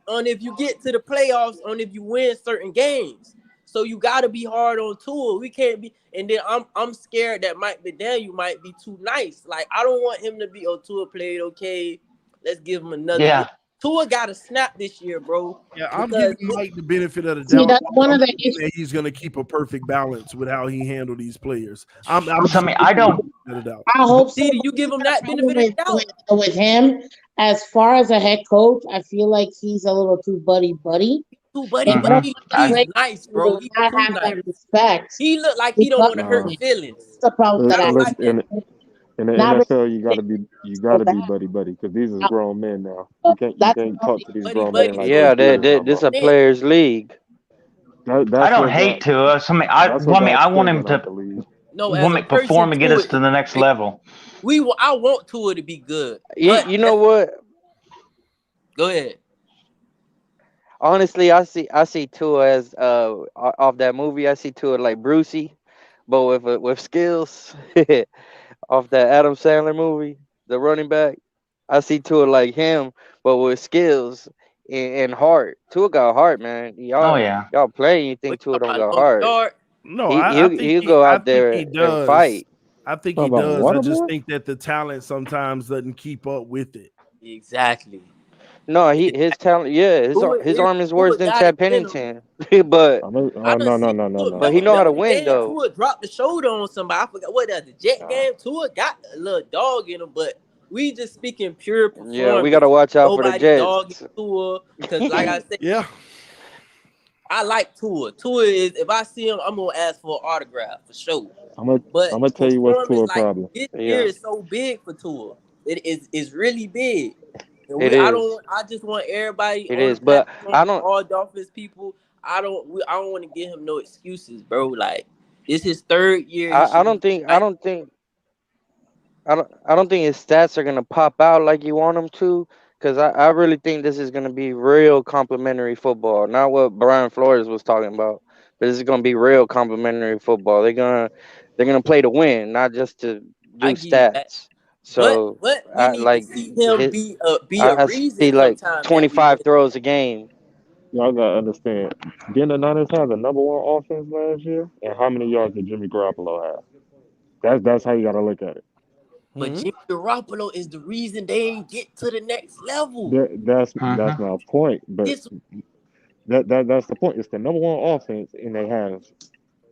on if you get to the playoffs, on if you win certain games. So you gotta be hard on Tua. We can't be, and then I'm scared that Mike McDaniel might be too nice. Like, I don't want him to be, oh, Tua played okay, let's give him another year. Tua got to snap this year, bro. Yeah, I'm giving Mike the benefit of the See, doubt. that's one of the That he's going to keep a perfect balance with how he handled these players. I don't. I hope so. You give him that benefit of the doubt. With him, as far as a head coach, I feel like he's a little too buddy. Too buddy, but he's nice, bro. He's not too have nice. that respect. He look like he don't want to hurt feelings. That's the problem that I Listen, in the NFL, you gotta be buddy because these are grown men now. You can't talk to these grown men like Yeah, this this a players' league. I don't hate Tua. I want him to perform and get us to the next level. I want Tua to be good. You know what? Go ahead. Honestly, I see Tua as off that movie. I see Tua like Brucey, but with skills. Off that Adam Sandler movie, the running back, I see Tua like him, but with skills and heart. Tua got heart, man. Y'all play, you think Tua don't got heart? No, he'll go out there and fight. I think he does. I just think that the talent sometimes doesn't keep up with it. Exactly. No, his talent. Yeah, his arm is worse than Chad Pennington. But no. But he know how to win though. Tua dropped the shoulder on somebody. I forgot what that, the Jet game. Tua got a little dog in him, but we just speaking pure performance. Yeah, we gotta watch out for the Jets. Dogging Tua, because like I said, yeah, I like Tua. Tua is, if I see him, I'm gonna ask for an autograph for sure. I'm gonna tell you what's Tua's problem. This year is so big for Tua. It's really big. I just want everybody. It is, but I don't. All Dolphins people. I don't want to give him no excuses, bro. Like, it's his third year. I don't think his stats are gonna pop out like you want them to. Because I really think this is gonna be real complimentary football, not what Brian Flores was talking about. But this is gonna be real complimentary football. They're gonna play to win, not just to do stats. So I like see him be a reason. See like 25 throws a game. Y'all gotta understand. Didn't the Niners have the number one offense last year? And how many yards did Jimmy Garoppolo have? That's how you gotta look at it. But Jimmy Garoppolo is the reason they ain't get to the next level. That's my point. But that's the point. It's the number one offense, and they have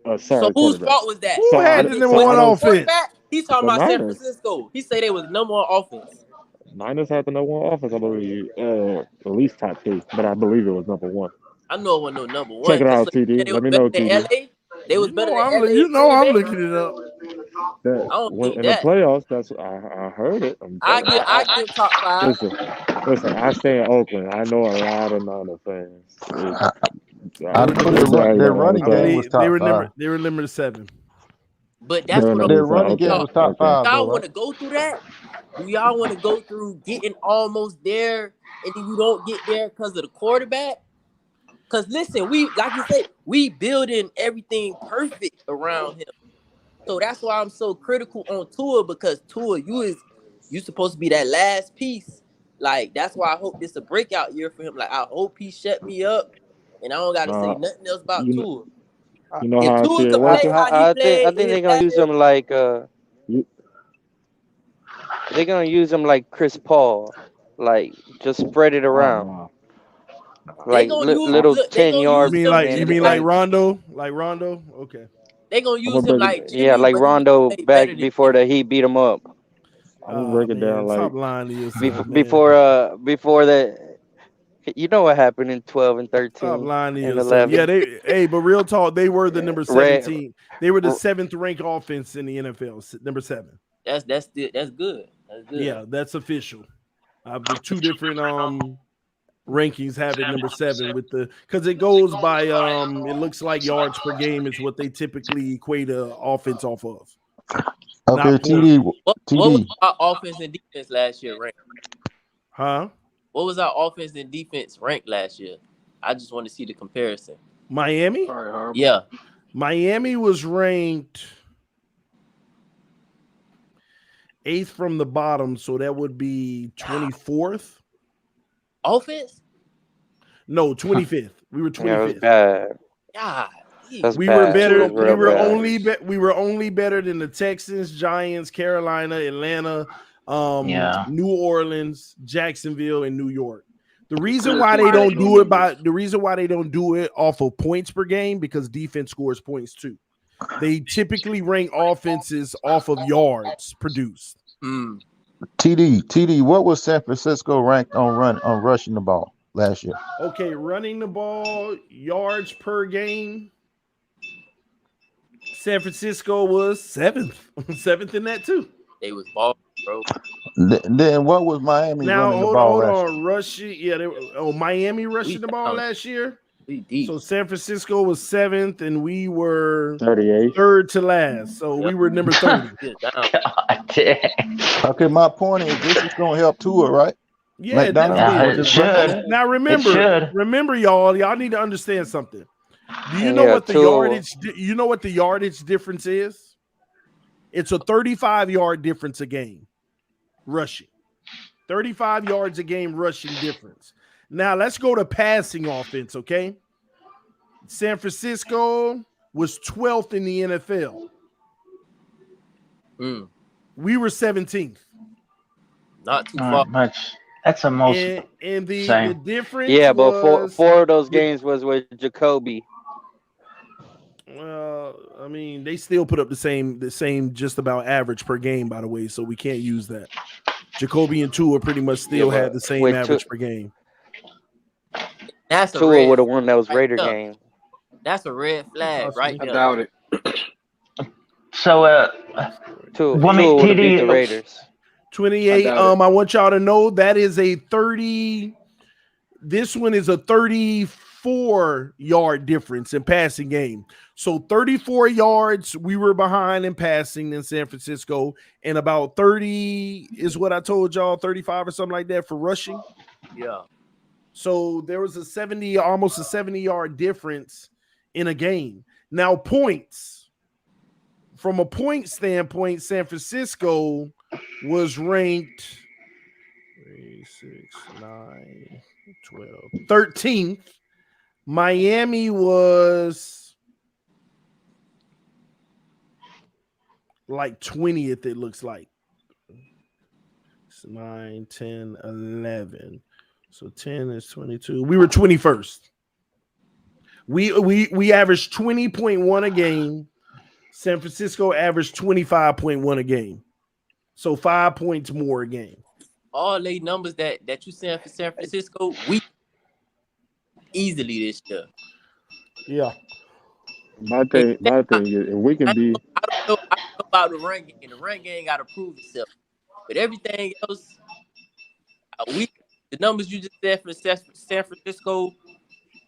a sorry. So whose fault was that? Who had the number one offense? He's talking about San Francisco. He said they was number one offense. Niners had the number one offense, I believe. At least top two, but I believe it was number one. I know it wasn't no number one. Check it out, TD. Let me know, TD. LA? They was better than LA. You know I'm looking it up. The playoffs, that's I heard it. I give top five. Listen, I stay in Oakland. I know a lot of Niner fans. Their running game was top five. They were number 7. But that's what their running game was top 5. Y'all want to go through that? Do y'all want to go through getting almost there and then you don't get there because of the quarterback? Because listen, like you said, we building everything perfect around him. So that's why I'm so critical on Tua, because Tua, you supposed to be that last piece. Like, that's why I hope this is a breakout year for him. Like, I hope he shut me up and I don't got to say nothing else about Tua. You know how I see it working? I think they're gonna use him like they're gonna use him like Chris Paul, like just spread it around, like little 10 yards. You mean like Rondo? Like Rondo? Okay. They gonna use him like Jimmy, yeah, like Rondo back before the Heat beat him up. I'm gonna break it down like before that. You know what happened in 12 and 13 and 11. Yeah, but real talk, they were the number 17. They were the 7th ranked offense in the NFL, number 7. That's good. That's good. Yeah, that's official. The 2 different rankings have it number 7 with the because it goes by it looks like yards per game is what they typically equate a offense off of. Okay, Not TD. What was TD. our offense and defense last year ranked? Huh? What was our offense and defense ranked last year? I just want to see the comparison. Miami? Yeah. Miami was ranked 8th from the bottom, so that would be 24th. Offense? No, 25th. We were 25th. Yeah, it was bad. God. That's We bad. were better. It was real bad. We were only better than the Texans, Giants, Carolina, Atlanta, New Orleans, Jacksonville, and New York. The reason why they don't do it off of points per game because defense scores points too. They typically rank offenses off of yards produced. TD, what was San Francisco ranked on rushing the ball last year? Okay, running the ball, yards per game. San Francisco was 7th. 7th in that too. They was ball, bro. Then what was Miami running the ball last year? Rushing. Yeah, Miami rushing the ball last year. So San Francisco was 7th, and we were 38th, 3rd to last. So we were number 30. Okay, my point is this is gonna help Tua, right? Yeah, it should. Now remember, y'all need to understand something. Do you know what the yardage? You know what the yardage difference is? It's a 35-yard difference a game, rushing. 35 yards a game rushing difference. Now let's go to passing offense, okay? San Francisco was 12th in the NFL. We were 17th. Not too far. Much. That's the most. And the difference. Yeah, but four of those games was with Jacoby. Well, I mean, they still put up the same just about average per game, by the way, so we can't use that. Jacoby and Tua pretty much still had the same average per game. That's Tua would have won those Raider game. That's a red flag, right? I doubt it. So, Tua would have beat the Raiders. 28. I want y'all to know that is a 30. This one is a 34-yard difference in passing game. So 34 yards we were behind in passing in San Francisco, and about 30 is what I told y'all, 35 or something like that for rushing. Yeah. So there was almost a 70-yard difference in a game. Now points. From a point standpoint, San Francisco was ranked 3, 6, 9, 12, 13th. Miami was like 20th, it looks like. 9, 10, 11. So 10 is 22. We were 21st. We averaged 20.1 a game. San Francisco averaged 25.1 a game. So 5 points more a game. All the numbers that you saying for San Francisco, we easily this year. Yeah. My thing is, if we can be. I don't know about the run game. The run game got to prove itself. But everything else, the numbers you just said for San Francisco,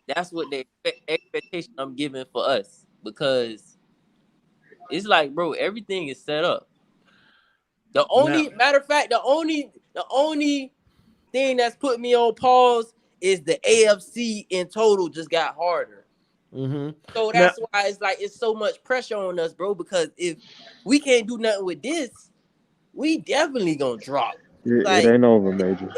that's what the expectation I'm giving for us. Because it's like, bro, everything is set up. Matter of fact, the only thing that's put me on pause is the AFC in total just got harder. So that's why it's so much pressure on us, bro. Because if we can't do nothing with this, we definitely gonna drop. It ain't over, Major.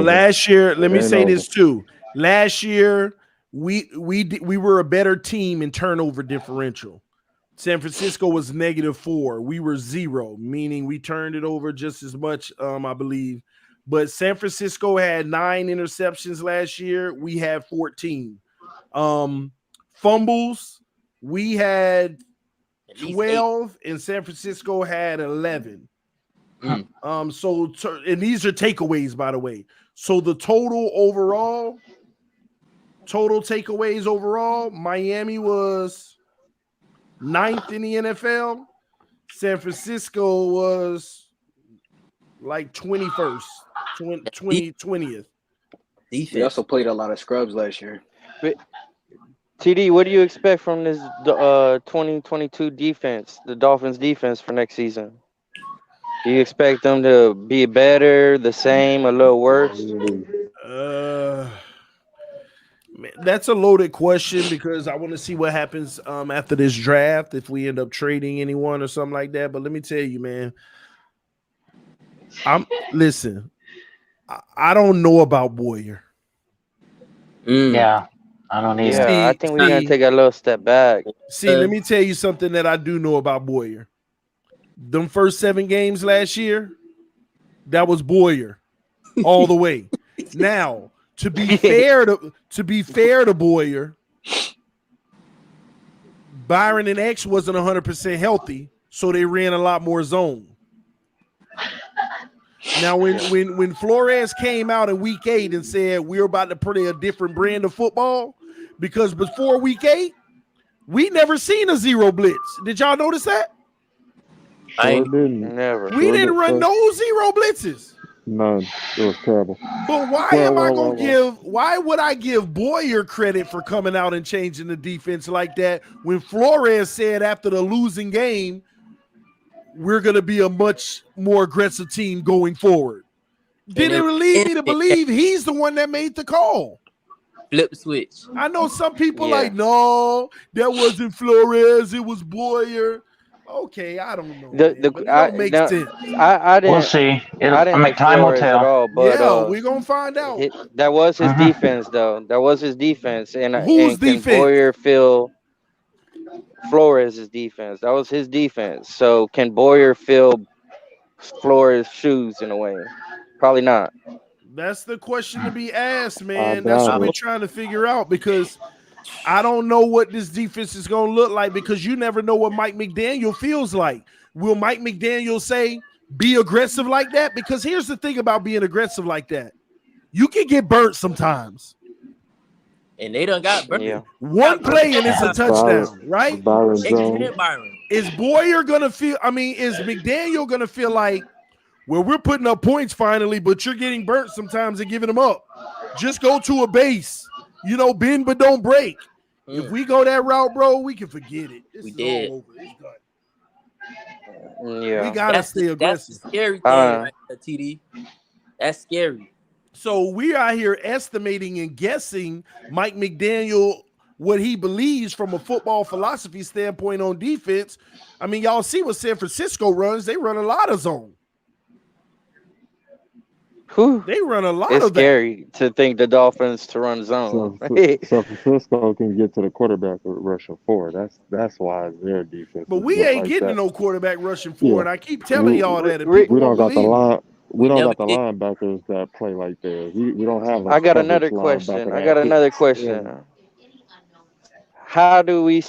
Last year, let me say this too. Last year, we were a better team in turnover differential. San Francisco was -4. We were 0, meaning we turned it over just as much, I believe. But San Francisco had 9 interceptions last year. We had 14. Fumbles, we had 12, and San Francisco had 11. And these are takeaways, by the way. So the total takeaways overall, Miami was 9th in the NFL. San Francisco was like 21st, 20th. Defense. We also played a lot of scrubs last year. But, TD, what do you expect from this 2022 defense, the Dolphins defense for next season? Do you expect them to be better, the same, a little worse? Man, that's a loaded question because I want to see what happens after this draft if we end up trading anyone or something like that. But let me tell you, man, listen. I don't know about Boyer. Yeah, I don't either. Yeah, I think we're gonna take a little step back. See, let me tell you something that I do know about Boyer. Them first 7 games last year, that was Boyer all the way. Now, to be fair to Boyer, Byron and X wasn't 100% healthy, so they ran a lot more zone. Now, when Flores came out in week 8 and said we're about to play a different brand of football, because before week 8, we never seen a zero blitz. Did y'all notice that? Never. We didn't run no zero blitzes. None. It was terrible. But why would I give Boyer credit for coming out and changing the defense like that when Flores said after the losing game, we're going to be a much more aggressive team going forward? Didn't lead me to believe he's the one that made the call. Flip switch. I know some people like, no, that wasn't Flores, it was Boyer. Okay, I don't know. It don't make sense. I didn't. We'll see. Time will tell. All, but, we're gonna find out. That was his defense, though. That was his defense. And whose defense? Can Boyer fill Flores' defense? That was his defense. So can Boyer fill Flores' shoes in a way? Probably not. That's the question to be asked, man. That's what we're trying to figure out, because I don't know what this defense is going to look like, because you never know what Mike McDaniel feels like. Will Mike McDaniel say, be aggressive like that? Because here's the thing about being aggressive like that. You can get burnt sometimes. And they done got burnt. Yeah. One play and it's a touchdown, right? Is Boyer going to feel, is McDaniel going to feel like, well, we're putting up points finally, but you're getting burnt sometimes and giving them up. Just go to a base. Bend but don't break. If we go that route, bro, we can forget it. This is all over. It's done. Yeah. We gotta stay aggressive. That's the scary thing, right, TD. That's scary. So we are here estimating and guessing Mike McDaniel, what he believes from a football philosophy standpoint on defense. Y'all see what San Francisco runs. They run a lot of zone. They run a lot of that. It's scary to think the Dolphins to run zone. San Francisco can get to the quarterback with rushing forward. That's why their defense. But we ain't getting no quarterback rushing forward. I keep telling y'all that. We don't got the line. We don't got the linebackers that play like that. We don't have. I got another question. How do we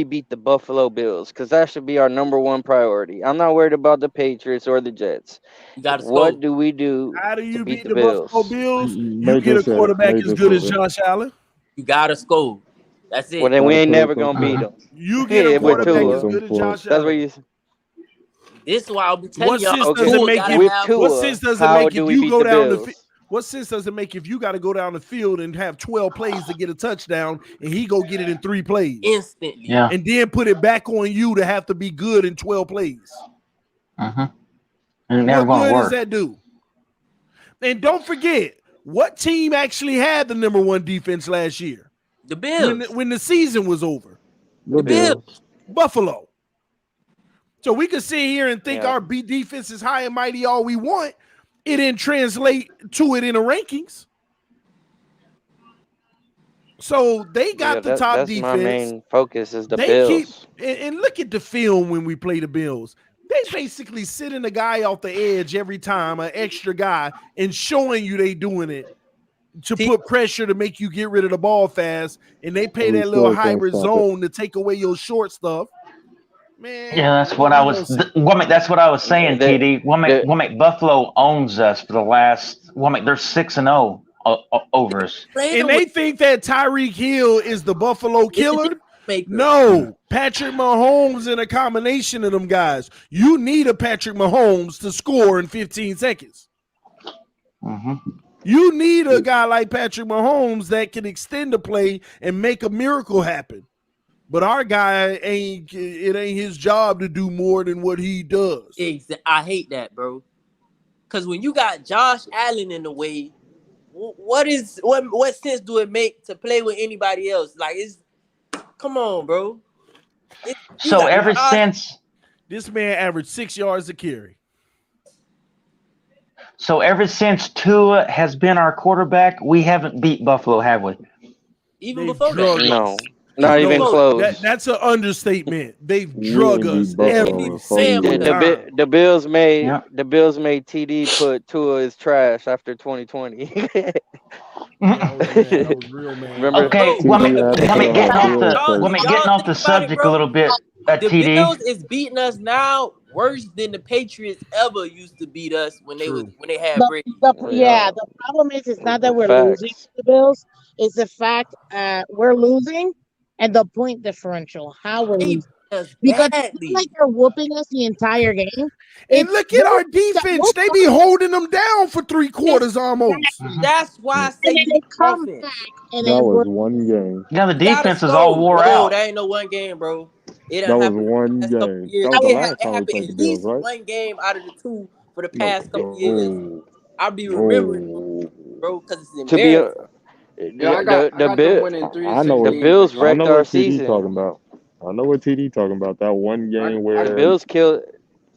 beat the Buffalo Bills? Because that should be our number one priority. I'm not worried about the Patriots or the Jets. What do we do? How do you beat the Bills? Buffalo Bills? You get a quarterback as good as Josh Allen. You gotta score. That's it. Well, then we ain't never gonna beat them. You get a quarterback as good as Josh Allen. That's what you. This is why I'll be telling y'all. What sense does it make if you go down the field? What sense does it make if you got to go down the field and have 12 plays to get a touchdown and he go get it in 3 plays instantly, and then put it back on you to have to be good in 12 plays? And what good does that do? And don't forget, what team actually had the number 1 defense last year? The Bills. When the season was over. The Bills. Buffalo. So we can sit here and think our B defense is high and mighty all we want. It didn't translate to it in the rankings. So they got the top defense. My main focus is the Bills. And look at the film when we play the Bills. They basically sitting a guy off the edge every time, an extra guy, and showing you they doing it to put pressure to make you get rid of the ball fast. And they play that little hybrid zone to take away your short stuff. Man, that's what I was. That's what I was saying, TD. Buffalo owns us for the last. They're 6-0 over us. And they think that Tyreek Hill is the Buffalo killer. No, Patrick Mahomes and a combination of them guys. You need a Patrick Mahomes to score in 15 seconds. You need a guy like Patrick Mahomes that can extend the play and make a miracle happen. But our guy ain't his job to do more than what he does. I hate that, bro. Because when you got Josh Allen in the way, what sense do it make to play with anybody else? Like, come on, bro. So ever since this man averaged 6 yards a carry. So ever since Tua has been our quarterback, we haven't beat Buffalo, have we? Even before that, no, not even close. That's an understatement. They've drug us every single time. The Bills made TD put Tua is trash after 2020. That was real, man. Remember? Okay, let me getting off the subject a little bit. The TD. Bills is beating us now worse than the Patriots ever used to beat us when they had Brady. The problem is it's not that we're losing to the Bills. It's the fact we're losing and the point differential. How we're losing. Because it's not like they're whooping us the entire game. And look at our defense. They be holding them down for 3 quarters almost. That's why I say they come back and that was one game. Yeah, the defense is all wore out. That ain't no one game, bro. It That was happened one game. That was the last time we played the Bills, right? One game out of the 2 for the past couple years. I'll be remembering, bro, because it's embarrassing. The Bills wrecked our season. I know what TD talking about. That one game where the Bills killed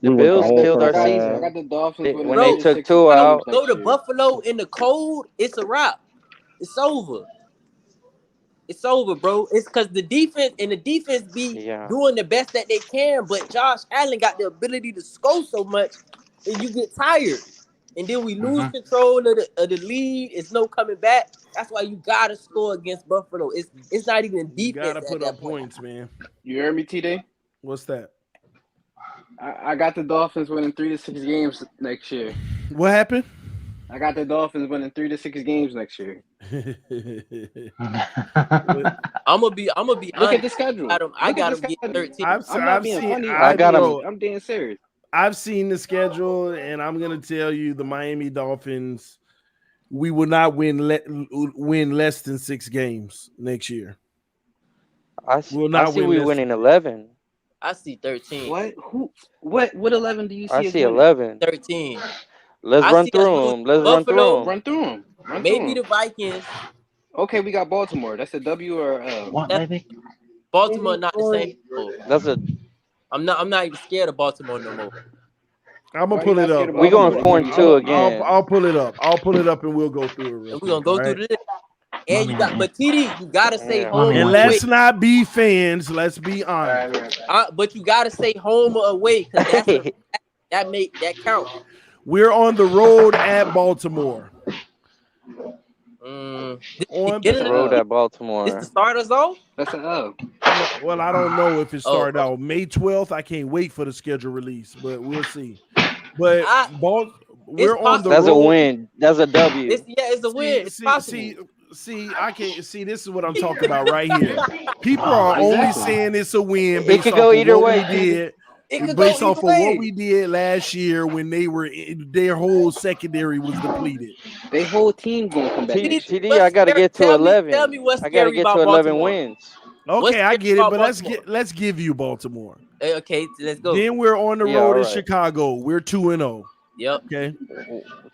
our season. I got the Dolphins when they took Tua out. Go to Buffalo in the cold, it's a wrap. It's over. It's over, bro. It's because the defense be doing the best that they can, but Josh Allen got the ability to score so much that you get tired. And then we lose control of the lead. It's no coming back. That's why you gotta score against Buffalo. It's not even defense. You gotta put up points, man. You heard me, TD? What's that? I got the Dolphins winning 3 to 6 games next year. What happened? I got the Dolphins winning 3 to 6 games next year. I'm gonna be Look at the schedule. I got them get 13. I'm not being funny. I'm being serious. I've seen the schedule, and I'm gonna tell you, the Miami Dolphins, we will not win less than 6 games next year. I see we winning 11. I see 13. What 11 do you see? I see 11. 13. Let's run through them. Run through them. Maybe the Vikings. Okay, we got Baltimore. That's a W or what? Maybe Baltimore not the same. That's a. I'm not even scared of Baltimore no more. I'm gonna pull it up. We're going 4-2 again. I'll pull it up. I'll pull it up and we'll go through it. We're gonna go through this. And you got, but TD, you gotta say home. And let's not be fans. Let's be honest. But you gotta say home or away because that count. We're on the road at Baltimore. On the road at Baltimore. It's the starters though. That's an O. Well, I don't know if it started out May 12th. I can't wait for the schedule release, but we'll see. But we're on the road. That's a win. That's a W. It's a win. It's possible. I can't see. This is what I'm talking about right here. People are only saying it's a win based off of what we did. Based off of what we did last year when their whole secondary was depleted. Their whole team gonna come back. TD, I gotta get to 11. Tell me what's I gotta get to 11 wins. Okay, I get it, but let's give you Baltimore. Okay, let's go. Then we're on the road in Chicago. We're 2-0. Yep. Okay.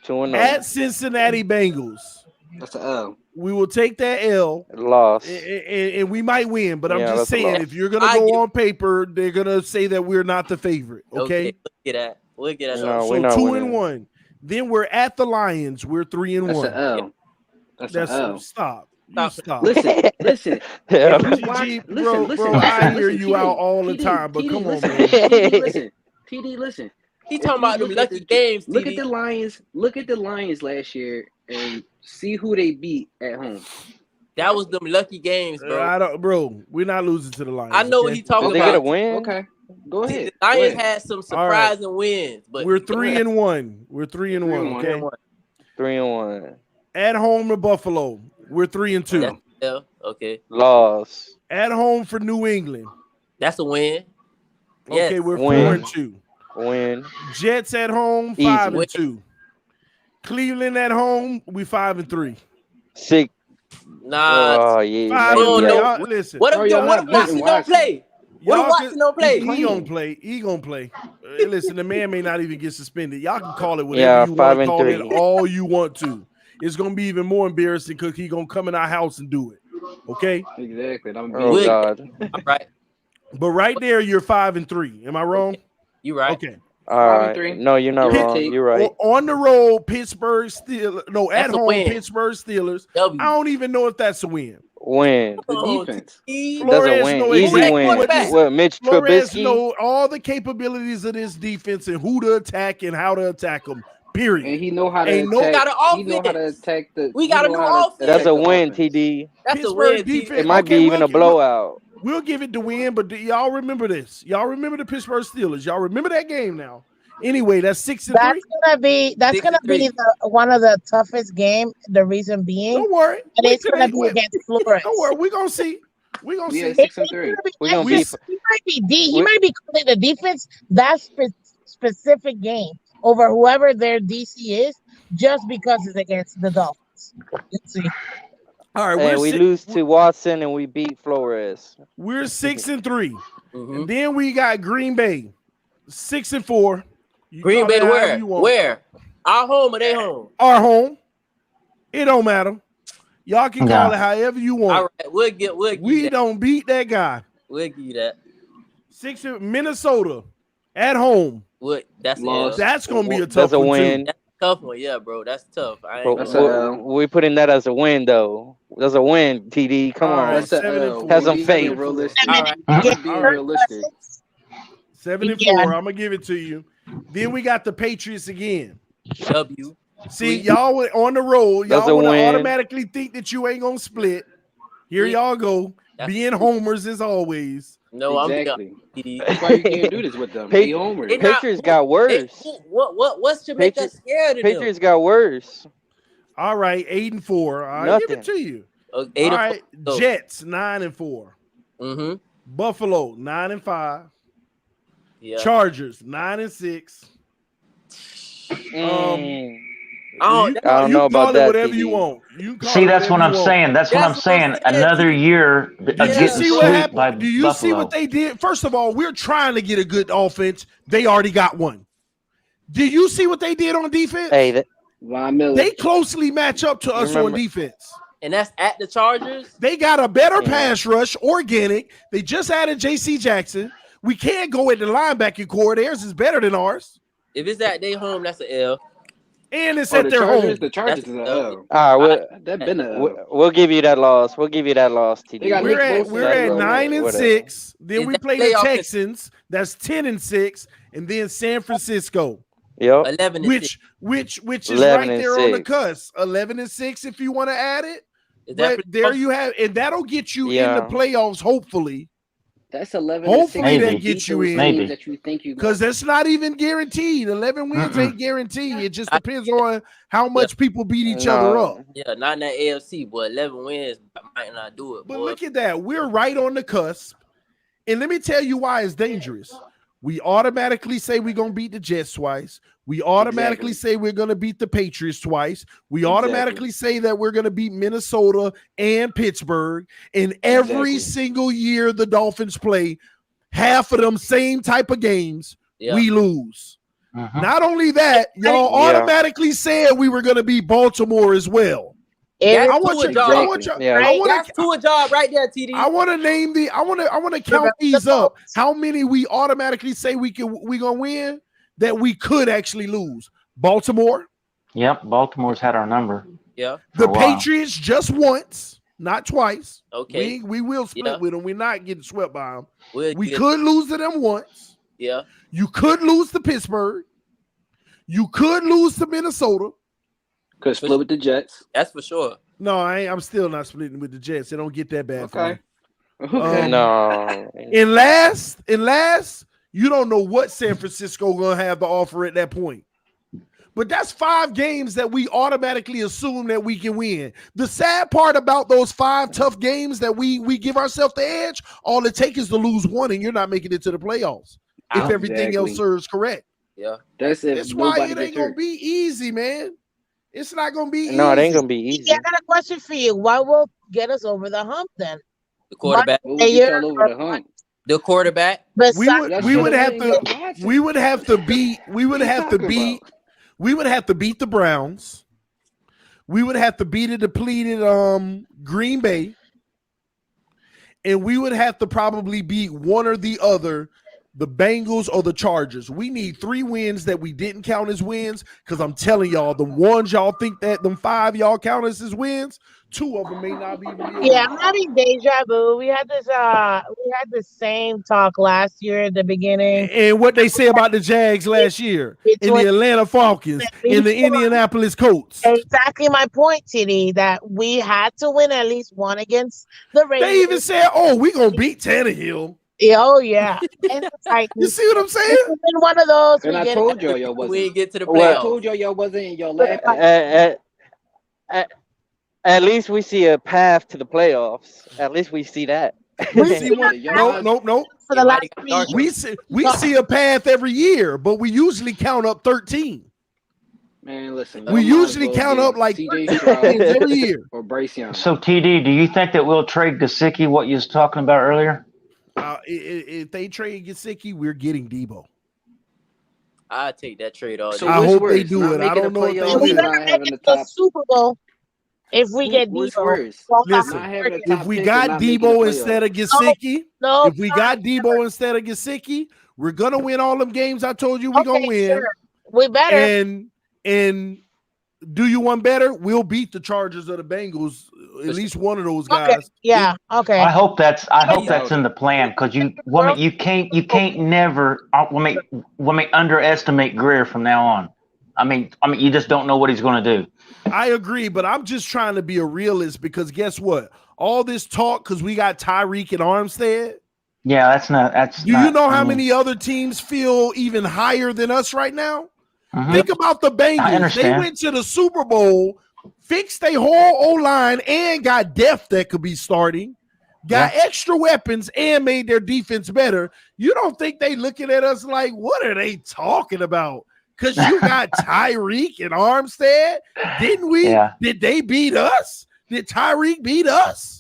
2-0. At Cincinnati Bengals. That's an L. We will take that L. Loss. And we might win, but I'm just saying, if you're going to go on paper, they're going to say that we're not the favorite. Okay. We'll get that. No, so 2-1. Then we're at the Lions. We're 3-1. That's an L. That's an L. Stop. Listen. Bro, I hear you out all the time, but come on, man. TD, listen. He talking about them lucky games. Look at the Lions. Look at the Lions last year and see who they beat at home. That was them lucky games, bro. We're not losing to the Lions. I know what he's talking about. They get a win. Okay, go ahead. The Lions had some surprising wins, but we're 3-1. We're 3-1. Okay, 3-1. At home to Buffalo, we're 3-2. Yeah, okay. Loss. At home for New England. That's a win. Okay, we're 4-2. Win. Jets at home, 5-2. Cleveland at home, we 5-3. Sick. Nah. Oh yeah. Five maybe and three. right. Y'all, listen. What Bro, if y'all what not if Watson beating don't play? What if Y'all Watson don't play? He gonna play. He gonna play. Listen, the man may not even get suspended. Y'all can call it whatever Yeah, you want to 5-3. call it, all you want to. It's gonna be even more embarrassing because he gonna come in our house and do it. Okay. Exactly. Oh God. All right. But right there, you're 5-3. Am I wrong? You right. Okay. All right. No, you're not wrong. You're right. On the road, Pittsburgh Steelers. No, That's at a home, win. Pittsburgh Steelers. W. I don't even know if that's a win. Win. The defense. That's a win. Easy win. What, Mitch Flores Trubisky? know all the capabilities of this defense and who to attack and how to attack them. Period. And he know how to Ain't attack. got He know how to attack the. We got a new offense. That's a win, TD. That's a Pittsburgh win, defense. It might be even a blowout. We'll give it the win, but y'all remember this. Y'all remember the Pittsburgh Steelers. Y'all remember that game now. Anyway, that's 6-3. That's gonna be one of the toughest game. The reason being, don't worry, and it's gonna be against Flores. Don't worry, we're gonna see. We're gonna see. 6-3. We're gonna be. He might be calling the defense that specific game over whoever their DC is, just because it's against the Dolphins. Let's see. All right, Hey, we lose to Watson and we beat Flores. We're 6-3. And then we got Green Bay, 6-4. Green Bay where? Where? Our home or they home? Our home. It don't matter. Y'all can call it however you want. All right, we don't beat that guy. We'll give you that. 6 Minnesota at home. What? That's gonna be a tough That's a one win. too. That's a tough one, yeah, bro. That's tough. I But ain't we're putting that as a win, though. That's a win, TD. Come on. Right, 7-4. Have some faith. Realistic. All right. Being realistic. 7-4. I'm gonna give it to you. Then we got the Patriots again. W. See, y'all were on the road. That's Y'all a would win. automatically think that you ain't gonna split. Here y'all go, being homers as always. No, Exactly. I'm That's why you can't do this with them. Be homers. Patriots got worse. What should make us scared of them? Patriots got worse. All right, 8-4. I'll give it to you. 8 All right, Jets 9-4. Mm-hmm. Buffalo 9-5. Yeah. Chargers 9-6. I don't know about that. Whatever TD. you want. See, that's what I'm saying. That's what I'm saying. Another year Did getting you see what swept by happened? Do you see Buffalo. what they did? First of all, we're trying to get a good offense. They already got one. Did you see what they did on defense? Hey, Von Miller. They closely match up to us on defense. And that's at the Chargers? They got a better pass rush, organic. They just added J.C. Jackson. We can't go at the linebacking core. Theirs is better than ours. If it's at their home, that's an L. And it's at their home. The Chargers is an L. All right, That been a L. we'll give you that loss. We'll give you that loss, TD. They got We're at 9-6. Then Is we that play the playoff- Texans. That's 10-6, and then San Francisco, Yep. 11 which is 11 right and there on the 6. cusp. 11-6, if you want to add it. Is that But there you have, and that'll get you in Yeah. the playoffs. Hopefully, That's 11. Hopefully Maybe. that gets you in. Maybe. That you think you because that's not even guaranteed. 11 wins ain't guaranteed. It just depends on how much people beat each other up. Yeah, not in that AFC, but 11 wins might not do it. But boy. look at that. We're right on the cusp. And let me tell you why it's dangerous. We automatically say we're going to beat the Jets twice. We automatically say we're going to beat the Patriots twice. We automatically say that we're going to beat Minnesota and Pittsburgh. And every single year the Dolphins play half of them same type of games, we lose. Not only that, y'all automatically said we were going to beat Baltimore as well. That's I want you. That's to a job right there, TD. I want to name the. I want to count these up. How many we automatically say we gonna win that we could actually lose? Baltimore. Yep, Baltimore's had our number. Yeah. The a while. Patriots just once, not twice. Okay. We will split with them. We're not getting swept by them. We get- could lose to them once. Yeah. You could lose to Pittsburgh. You could lose to Minnesota. Could split with the Jets. That's for sure. No, I'm still not splitting with the Jets. They don't get that bad for me. No. And last, you don't know what San Francisco gonna have to offer at that point. But that's 5 games that we automatically assume that we can win. The sad part about those 5 tough games that we give ourselves the edge, all it takes is to lose one, and you're not making it to the playoffs if everything else serves correct. Yeah, that's why it ain't gonna be easy, man. It's not gonna be No, it ain't easy. gonna be easy. Yeah, I got a question for you. What will get us over the hump then? The quarterback. What would get y'all over the hump? The quarterback. We would have to beat the Browns. We would have to beat a depleted Green Bay. And we would have to probably beat one or the other, the Bengals or the Chargers. We need 3 wins that we didn't count as wins, because I'm telling y'all, the ones y'all think that them 5 y'all count as wins, 2 of them may not even be. Yeah, I'm having deja vu. We had the same talk last year at the beginning. And what they say about the Jags last year, in the Atlanta Falcons, in the Indianapolis Colts. Exactly my point, TD, that we had to win at least one against the Raiders. They even said, "Oh, we gonna beat Tannehill." Oh yeah, and the Titans. You see what I'm saying? It's been one of those. And I told y'all wasn't. We get to the Well, I playoffs. told y'all wasn't, and y'all laughing. At least we see a path to the playoffs. At least we see that. No. For the last 3 We see a path every year, but we usually count up 13. Man, listen. We usually count up like every year. Or Bryce Young. So, TD, do you think that we'll trade Gesicki, what you was talking about earlier? If they trade Gesicki, we're getting Debo. I take that trade all day. So I hope they do it. I don't know if they will. We better make it to the Super Bowl if we get Debo. Listen, if we got Debo instead of Gesicki, if we got Debo instead of Gesicki, we're gonna win all them games I told you we're gonna win. Sure. We better. And do you want better? We'll beat the Chargers or the Bengals. At least one of those guys. Okay. Yeah. Okay. I hope that's in the plan, because you can't never underestimate Greer from now on. I mean, you just don't know what he's going to do. I agree, but I'm just trying to be a realist, because guess what? All this talk, because we got Tyreek and Armstead. Yeah, Do you know how many other teams feel even higher than us right now? Mm-hmm. Think about the Bengals. They went to the Super Bowl, fixed their whole O-line, and got depth that could be starting, got extra weapons, and made their defense better. You don't think they looking at us like, what are they talking about? Because you got Tyreek and Armstead. Didn't we? Yeah. Did they beat us? Did Tyreek beat us?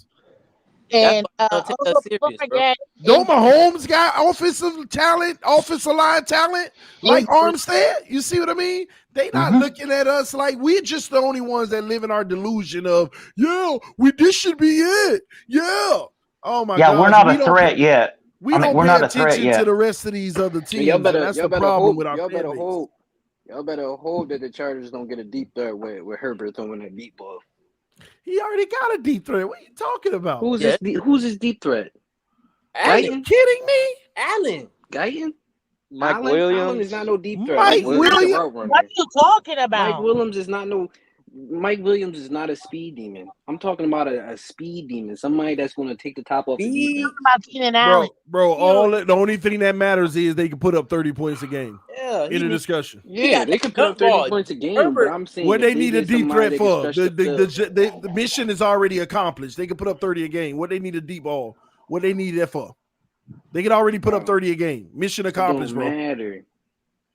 And also, don't forget, no, Mahomes got offensive line talent like Armstead. You see what I mean? They not looking at us like we're just the only ones that live in our delusion of, this should be it. Yeah. Oh my God. Yeah, we're not a threat yet. We're not a threat yet to the rest of these other teams. That's the problem with our y'all better hope that the Chargers don't get a deep threat with Herbert throwing that deep ball. He already got a deep threat. What are you talking about? Who's his deep threat? Are you kidding me? Allen. Guyton? Mike Williams. Allen is not no deep threat. Mike Williams. What are you talking about? Mike Williams is not a speed demon. I'm talking about a speed demon. Somebody that's going to take the top off. Bro, the only thing that matters is they can put up 30 points a game. Yeah, in a discussion. Yeah, they can put up 30 points a game, but I'm saying what they need a deep threat for. The mission is already accomplished. They can put up 30 a game. What they need a deep ball. What they need that for. They can already put up 30 a game. Mission accomplished, bro.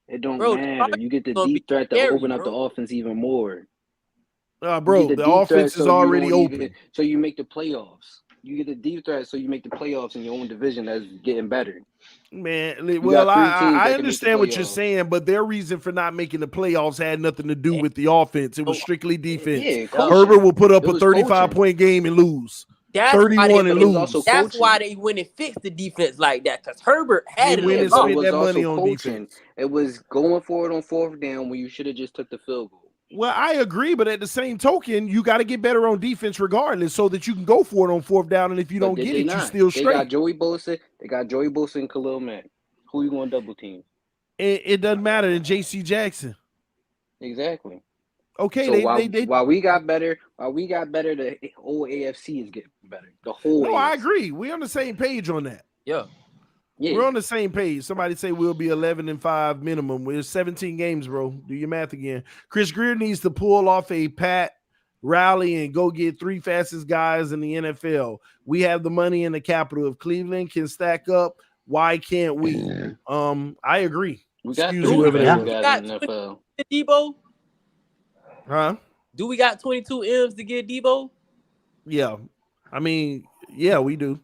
It don't matter. You get the deep threat to open up the offense even more. Bro, the offense is already open. So you make the playoffs. You get the deep threat, so you make the playoffs in your own division that's getting better. Man, well, I understand what you're saying, but their reason for not making the playoffs had nothing to do with the offense. It was strictly defense. Yeah, Herbert will put up a 35-point game and lose. 31 and lose. That's why they went and fixed the defense like that, because Herbert had it. It was that money on defense. It was going for it on 4th down when you should have just took the field goal. Well, I agree, but at the same token, you got to get better on defense regardless, so that you can go for it on 4th down. And if you don't get it, you still straight. They got Joey Bosa and Khalil Mack. Who you going to double team? It doesn't matter. And J.C. Jackson. Exactly. Okay, so while we got better, the whole AFC is getting better. The whole. No, I agree. We're on the same page on that. Yeah. We're on the same page. Somebody say we'll be 11-5 minimum. We're 17 games, bro. Do your math again. Chris Greer needs to pull off a Pat Rally and go get 3 fastest guys in the NFL. We have the money and the capital. If Cleveland can stack up, why can't we? I agree. We got whoever guys in the NFL. Debo. Huh? Do we got 22 M's to get Debo? Yeah. I mean, yeah, we do.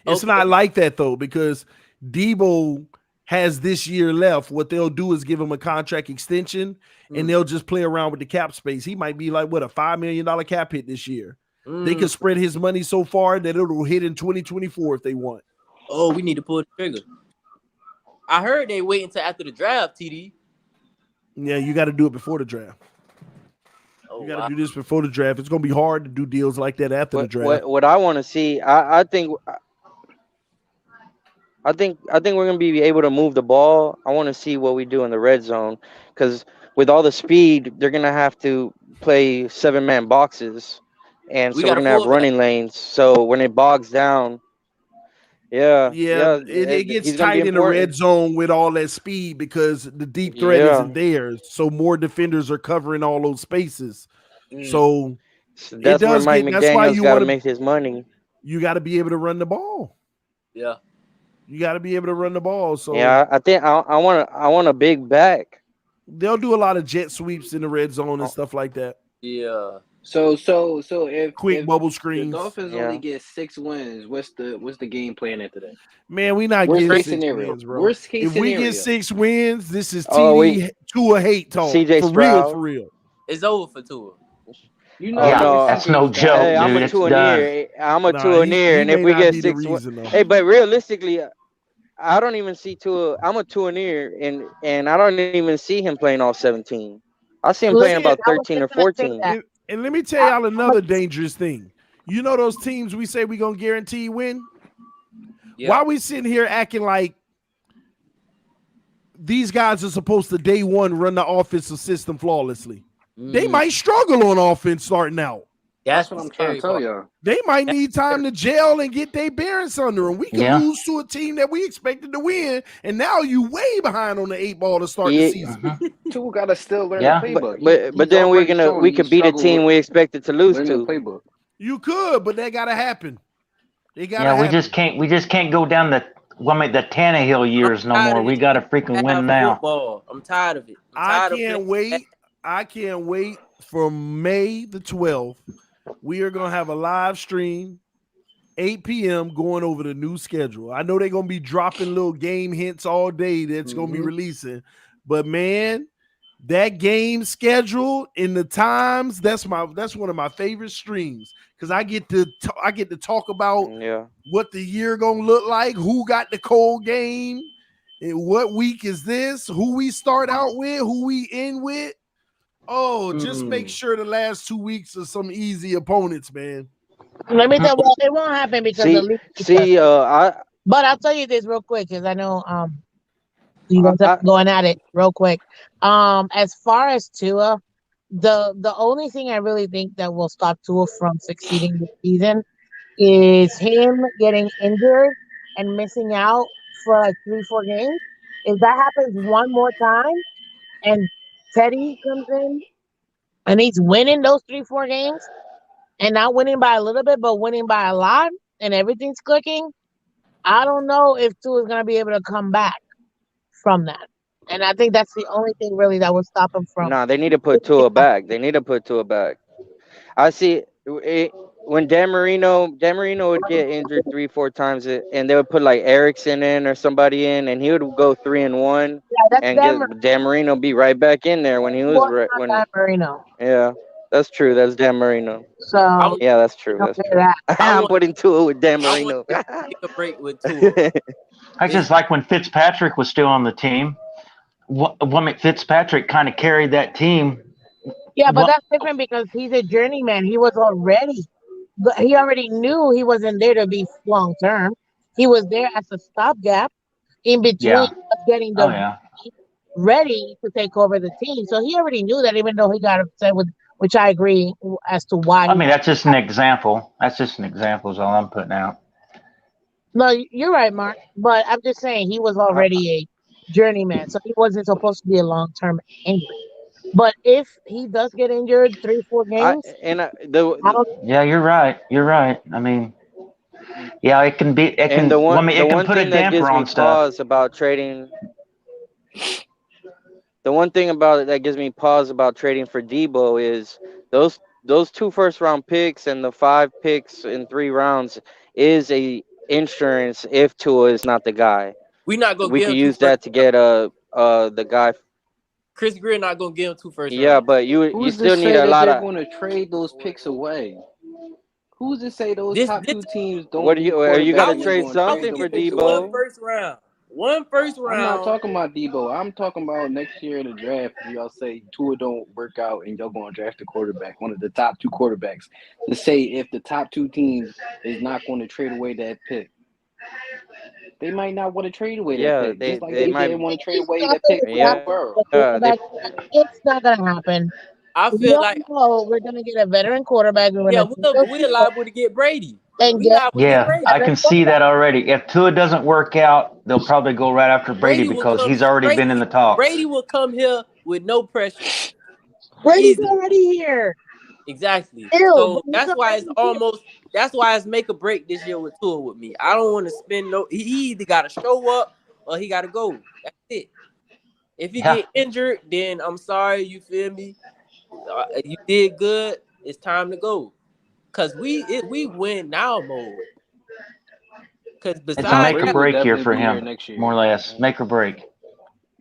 It's Okay. not like that though, because Debo has this year left. What they'll do is give him a contract extension and they'll just play around with the cap space. He might be like, what, a $5 million cap hit this year. They can spread his money so far that it'll hit in 2024 if they want. Oh, we need to pull the trigger. I heard they wait until after the draft, TD. Yeah, you got to do it before the draft. You got to do this before the draft. It's going to be hard to do deals like that after the draft. What I want to see, I think we're gonna be able to move the ball. I want to see what we do in the red zone, because with all the speed, they're gonna have to play 7-man boxes, and so we're gonna have running lanes. So when it bogs down, it gets tight in the red zone with all that speed because the deep threat isn't there. So more defenders are covering all those spaces. So that's where Mike McDaniel's got to make his money. You got to be able to run the ball. Yeah. You got to be able to run the ball. So yeah, I think I want a big back. They'll do a lot of jet sweeps in the red zone and stuff like that. Yeah. So if quick bubble screens, the Dolphins only get 6 wins, what's the game plan after that? Man, we not Worst getting case 6 scenario. wins, bro. Worst case if we scenario. get 6 wins, this is TD Tua hate talk. CJ for Stroud. real. It's over for Tua. You know, no, that's no joke, hey, dude. I'm a It's Tua done. near. I'm a Tua near, and if we get 6 wins, hey, but realistically, I don't even see Tua. I'm a Tua near, and I don't even see him playing all 17. I see him playing about 13 or 14. And let me tell y'all another dangerous thing. You know those teams we say we gonna guarantee win? Yeah. Why we sitting here acting like these guys are supposed to day one run the offensive system flawlessly? They might struggle on offense starting out. That's what I'm trying to tell y'all. They might need time to gel and get their bearings under them. We can lose to a team that we expected to win, and now you way behind on the 8 ball to start the season. Tua got to still learn the playbook. But then we could beat a team we expected to lose to. Playbook. You could, but that gotta happen. We just can't go down the Tannehill years no more. We got to freaking win now. Football. I'm tired of it. I can't wait for May the 12th. We are gonna have a live stream, 8 p.m. going over the new schedule. I know they're gonna be dropping little game hints all day that's gonna be releasing, but man, that game schedule in the times, that's one of my favorite streams because I get to talk about what the year gonna look like, who got the cold game, and what week is this, who we start out with, who we end with. Oh, just make sure the last 2 weeks are some easy opponents, man. Let me tell you, it won't happen because but I'll tell you this real quick because I know you guys are going at it real quick. As far as Tua, the only thing I really think that will stop Tua from succeeding this season is him getting injured and missing out for like 3-4 games. If that happens one more time and Teddy comes in and he's winning those 3-4 games and not winning by a little bit, but winning by a lot and everything's clicking, I don't know if Tua is going to be able to come back from that. And I think that's the only thing really that will stop him from. Nah, they need to put Tua back. I see when Dan Marino would get injured 3-4 times, and they would put like Erickson in or somebody in, and he would go 3-1, and Dan Marino be right back in there when he was Dan Marino. Yeah, that's true. That's Dan Marino. So yeah, that's true. That's true. I'm putting Tua with Dan Marino. Take a break with Tua. I just like when Fitzpatrick was still on the team. Fitzpatrick kind of carried that team. Yeah, but that's different because he's a journeyman. He already knew he wasn't there to be long term. He was there as a stopgap in between getting ready to take over the team. So he already knew that, even though he got upset with, which I agree as to why. I mean, that's just an example. Is all I'm putting out. No, you're right, Mark. But I'm just saying he was already a journeyman, so he wasn't supposed to be a long-term injury. But if he does get injured 3-4 games, yeah, you're right. I mean, yeah, it can be. It can. The one it can thing put a that gives damper me on stuff. pause about trading. the one thing about it that gives me pause about trading for Debo is those 2 first-round picks and the 5 picks in 3 rounds is a insurance if Tua is not the guy. We not gonna We give could him two use first. that to get the guy. Chris Greer not gonna give him 2 first Yeah, rounds. but you Who's to still need say a that lot they're of. going to trade those picks away? Who's to say those This top this two teams What don't do need you got quarterbacks I to and they're would trade going to I trade would something them for give him picks one away? Debo? first round. One first I'm not round. talking about Debo. I'm talking about next year in the draft. If y'all say Tua don't work out and y'all going to draft a quarterback, one of the top two quarterbacks, to say if the top two teams is not going to trade away that pick, they might not want to trade away that Yeah, pick, just like they they might. didn't want to trade It's away that nothing pick to with Joe stop Yeah, Burrow. the quarterback. It's not gonna happen. I We feel all like know we're gonna get a veteran quarterback. We're yeah, gonna take those we're people liable to get Brady. and We get liable to get Yeah, Brady. I veteran can see quarterback. that already. If Tua doesn't work out, they'll probably go right after Brady Brady will because come. he's already been in the Brady talks. will come here with no pressure. Brady's Easy. already here. Exactly. Ew, So Brady's that's why already it's here. almost that's why it's make a break this year with Tua with me. I don't want to spend no. He either got to show up or he got to go. That's it. If he Yeah, get injured, then I'm sorry. You feel me? You did good. It's time to go. Cause we win now mode. Cause it's a besides make or Brady that, will break year definitely for be here him, next more or year. less. Make or break.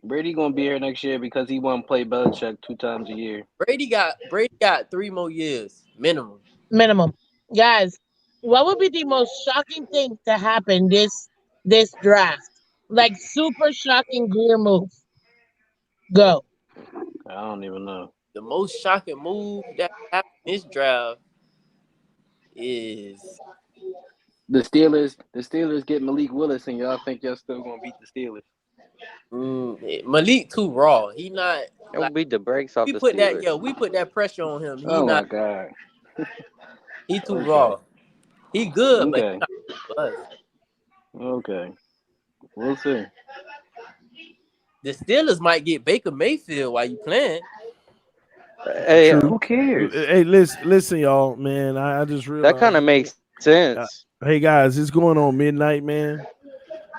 Brady gonna be here next year because he won't play Belichick 2 times a year. Brady got 3 more years minimum. Minimum. Guys, what would be the most shocking thing to happen this draft? Like super shocking gear move. Go. I don't even know. The most shocking move that happened this draft is The Steelers get Malik Willis, and y'all think y'all still gonna beat the Steelers? Malik too raw. He not It'll like beat the brakes off we the put that Steelers. we put that pressure on him. Oh my god. He too Okay. raw. He good, but he Okay. not for us. Okay. We'll see. The Steelers might get Baker Mayfield while you playing. Hey, True. Who cares? Hey, listen, y'all, man. I just that kind of realized. makes sense. Hey guys, it's going on midnight, man.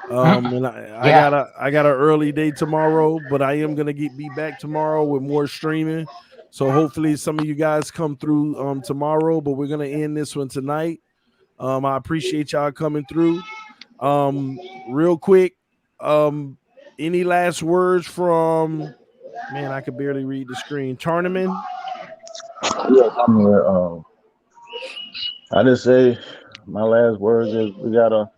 And I Yeah. got an early day tomorrow, but I am gonna be back tomorrow with more streaming. So hopefully some of you guys come through tomorrow, but we're gonna end this one tonight. I appreciate y'all coming through. Real quick, any last words from man? I could barely read the screen. Tournament. Yes, I'm here. I just say my last words is we gotta,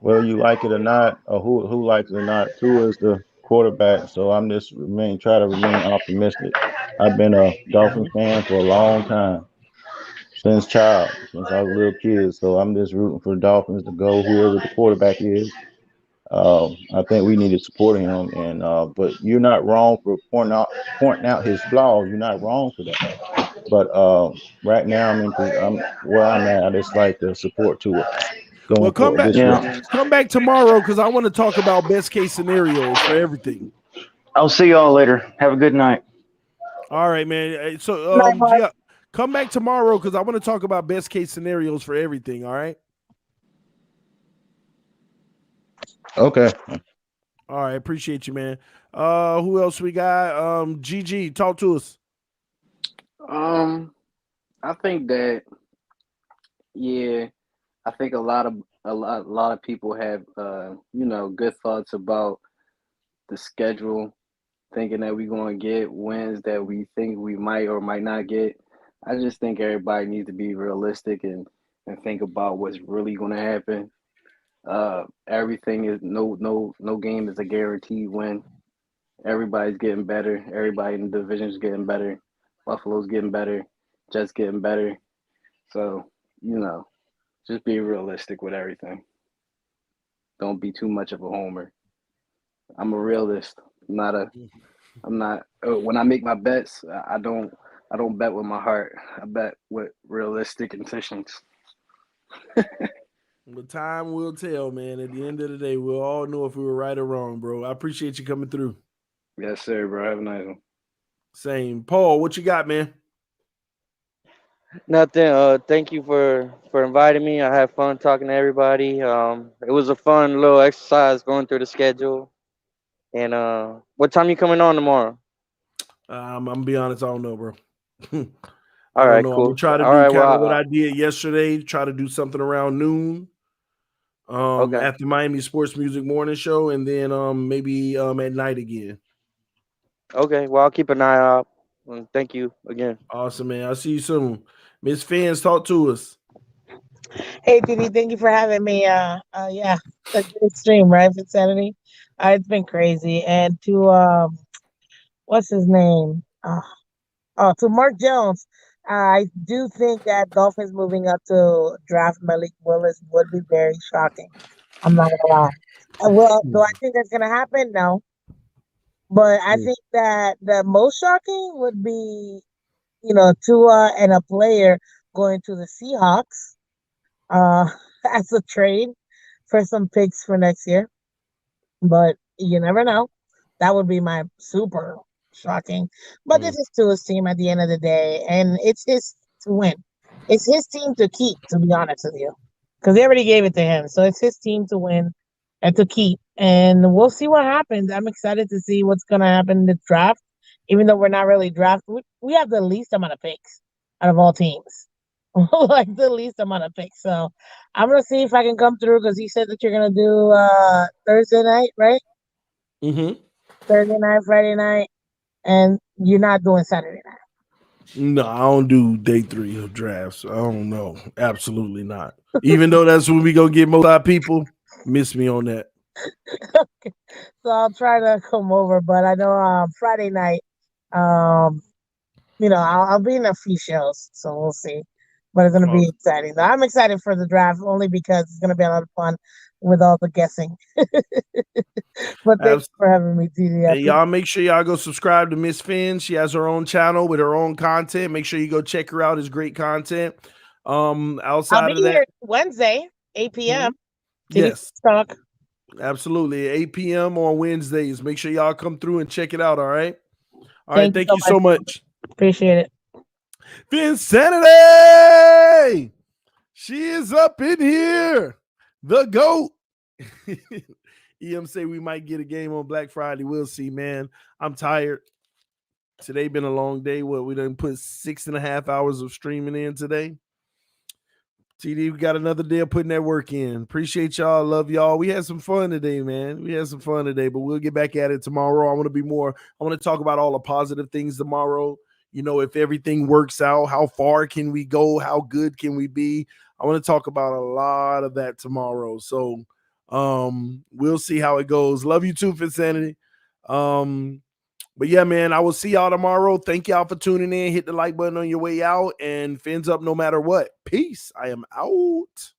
whether you like it or not, or who likes it or not, Tua is the quarterback. So I'm just try to remain optimistic. I've been a Dolphins fan for a long time, since I was a little kid. So I'm just rooting for the Dolphins to go, whoever the quarterback is. I think we need to support him, and but you're not wrong for pointing out his flaws. You're not wrong for that. But right now I'm where I'm at. I just like to support Tua Well, going forward this year. Yeah. come back tomorrow because I want to talk about best case scenarios for everything. I'll see y'all later. Have a good night. All right, man. So, Night, Mark. Gia, come back tomorrow because I want to talk about best case scenarios for everything. All right. Okay. All right. Appreciate you, man. Who else we got? GG, talk to us. I think that yeah, I think a lot of people have good thoughts about the schedule, thinking that we're going to get wins that we think we might or might not get. I just think everybody needs to be realistic and think about what's really going to happen. Everything is no game is a guaranteed win. Everybody's getting better. Everybody in the division is getting better. Buffalo's getting better. Jets getting better. So just be realistic with everything. Don't be too much of a homer. I'm a realist. I'm not. When I make my bets, I don't bet with my heart. I bet with realistic intentions. The time will tell, man. At the end of the day, we'll all know if we were right or wrong, bro. I appreciate you coming through. Yes, sir, bro. Have a nice one. Same. Paul, what you got, man? Nothing. Thank you for inviting me. I had fun talking to everybody. It was a fun little exercise going through the schedule. And what time you coming on tomorrow? I'm gonna be honest, I don't know, bro. I All don't right, know. I'm gonna cool. try to All do right, kind of what well, I did yesterday. Try to do something around noon. okay, At the Miami Sports Music Morning Show, and then maybe at night again. okay. Well, I'll keep an eye out. And thank you again. Awesome, man. I'll see you soon. Miss Fans, talk to us. Hey, Didi, thank you for having me. Yeah, a good stream, right? For Saturday. It's been crazy. And to what's his name? To Mark Jones. I do think that Dolphins moving up to draft Malik Willis would be very shocking. I'm not gonna lie. Well, do I think that's gonna happen? No. But I think that the most shocking would be, Tua and a player going to the Seahawks uh as a trade for some picks for next year. But you never know. That would be my super shocking. But this is Tua's team at the end of the day, and it's his to win. It's his team to keep, to be honest with you, because they already gave it to him. So it's his team to win and to keep. And we'll see what happens. I'm excited to see what's going to happen in the draft. Even though we're not really drafted, we have the least amount of picks out of all teams. Like the least amount of picks. So I'm gonna see if I can come through because he said that you're gonna do Thursday night, right? Mm-hmm. Thursday night, Friday night, and you're not doing Saturday night. No, I don't do day 3 of drafts. I don't know. Absolutely not. Even though that's when we go get most our people, miss me on that. Okay. So I'll try to come over, but I know Friday night, um, I'll be in a few shows, so we'll see. But it's gonna be Awesome. exciting. Though. I'm excited for the draft only because it's gonna be a lot of fun with all the guessing. But thank you for having me, TD. I And appreciate y'all make sure y'all go subscribe to Miss Finn. She has her own channel with her own content. Make sure you go check her out. It's great content. I'll Outside be of that, here Wednesday, 8 p.m. TD yes, Talk. absolutely. 8 p.m. on Wednesdays. Make sure y'all come through and check it out. All right. All right. Thank you Thank so you much. so much. Appreciate it. Finsanity. She is up in here. The GOAT. EM say we might get a game on Black Friday. We'll see, man. I'm tired. Today been a long day. We done put 6.5 hours of streaming in today. TD, we got another day of putting that work in. Appreciate y'all. Love y'all. We had some fun today, man. We had some fun today, but we'll get back at it tomorrow. I want to talk about all the positive things tomorrow. If everything works out, how far can we go? How good can we be? I want to talk about a lot of that tomorrow. So we'll see how it goes. Love you too, Finsanity. But yeah, man, I will see y'all tomorrow. Thank y'all for tuning in. Hit the like button on your way out and fins up no matter what. Peace. I am out.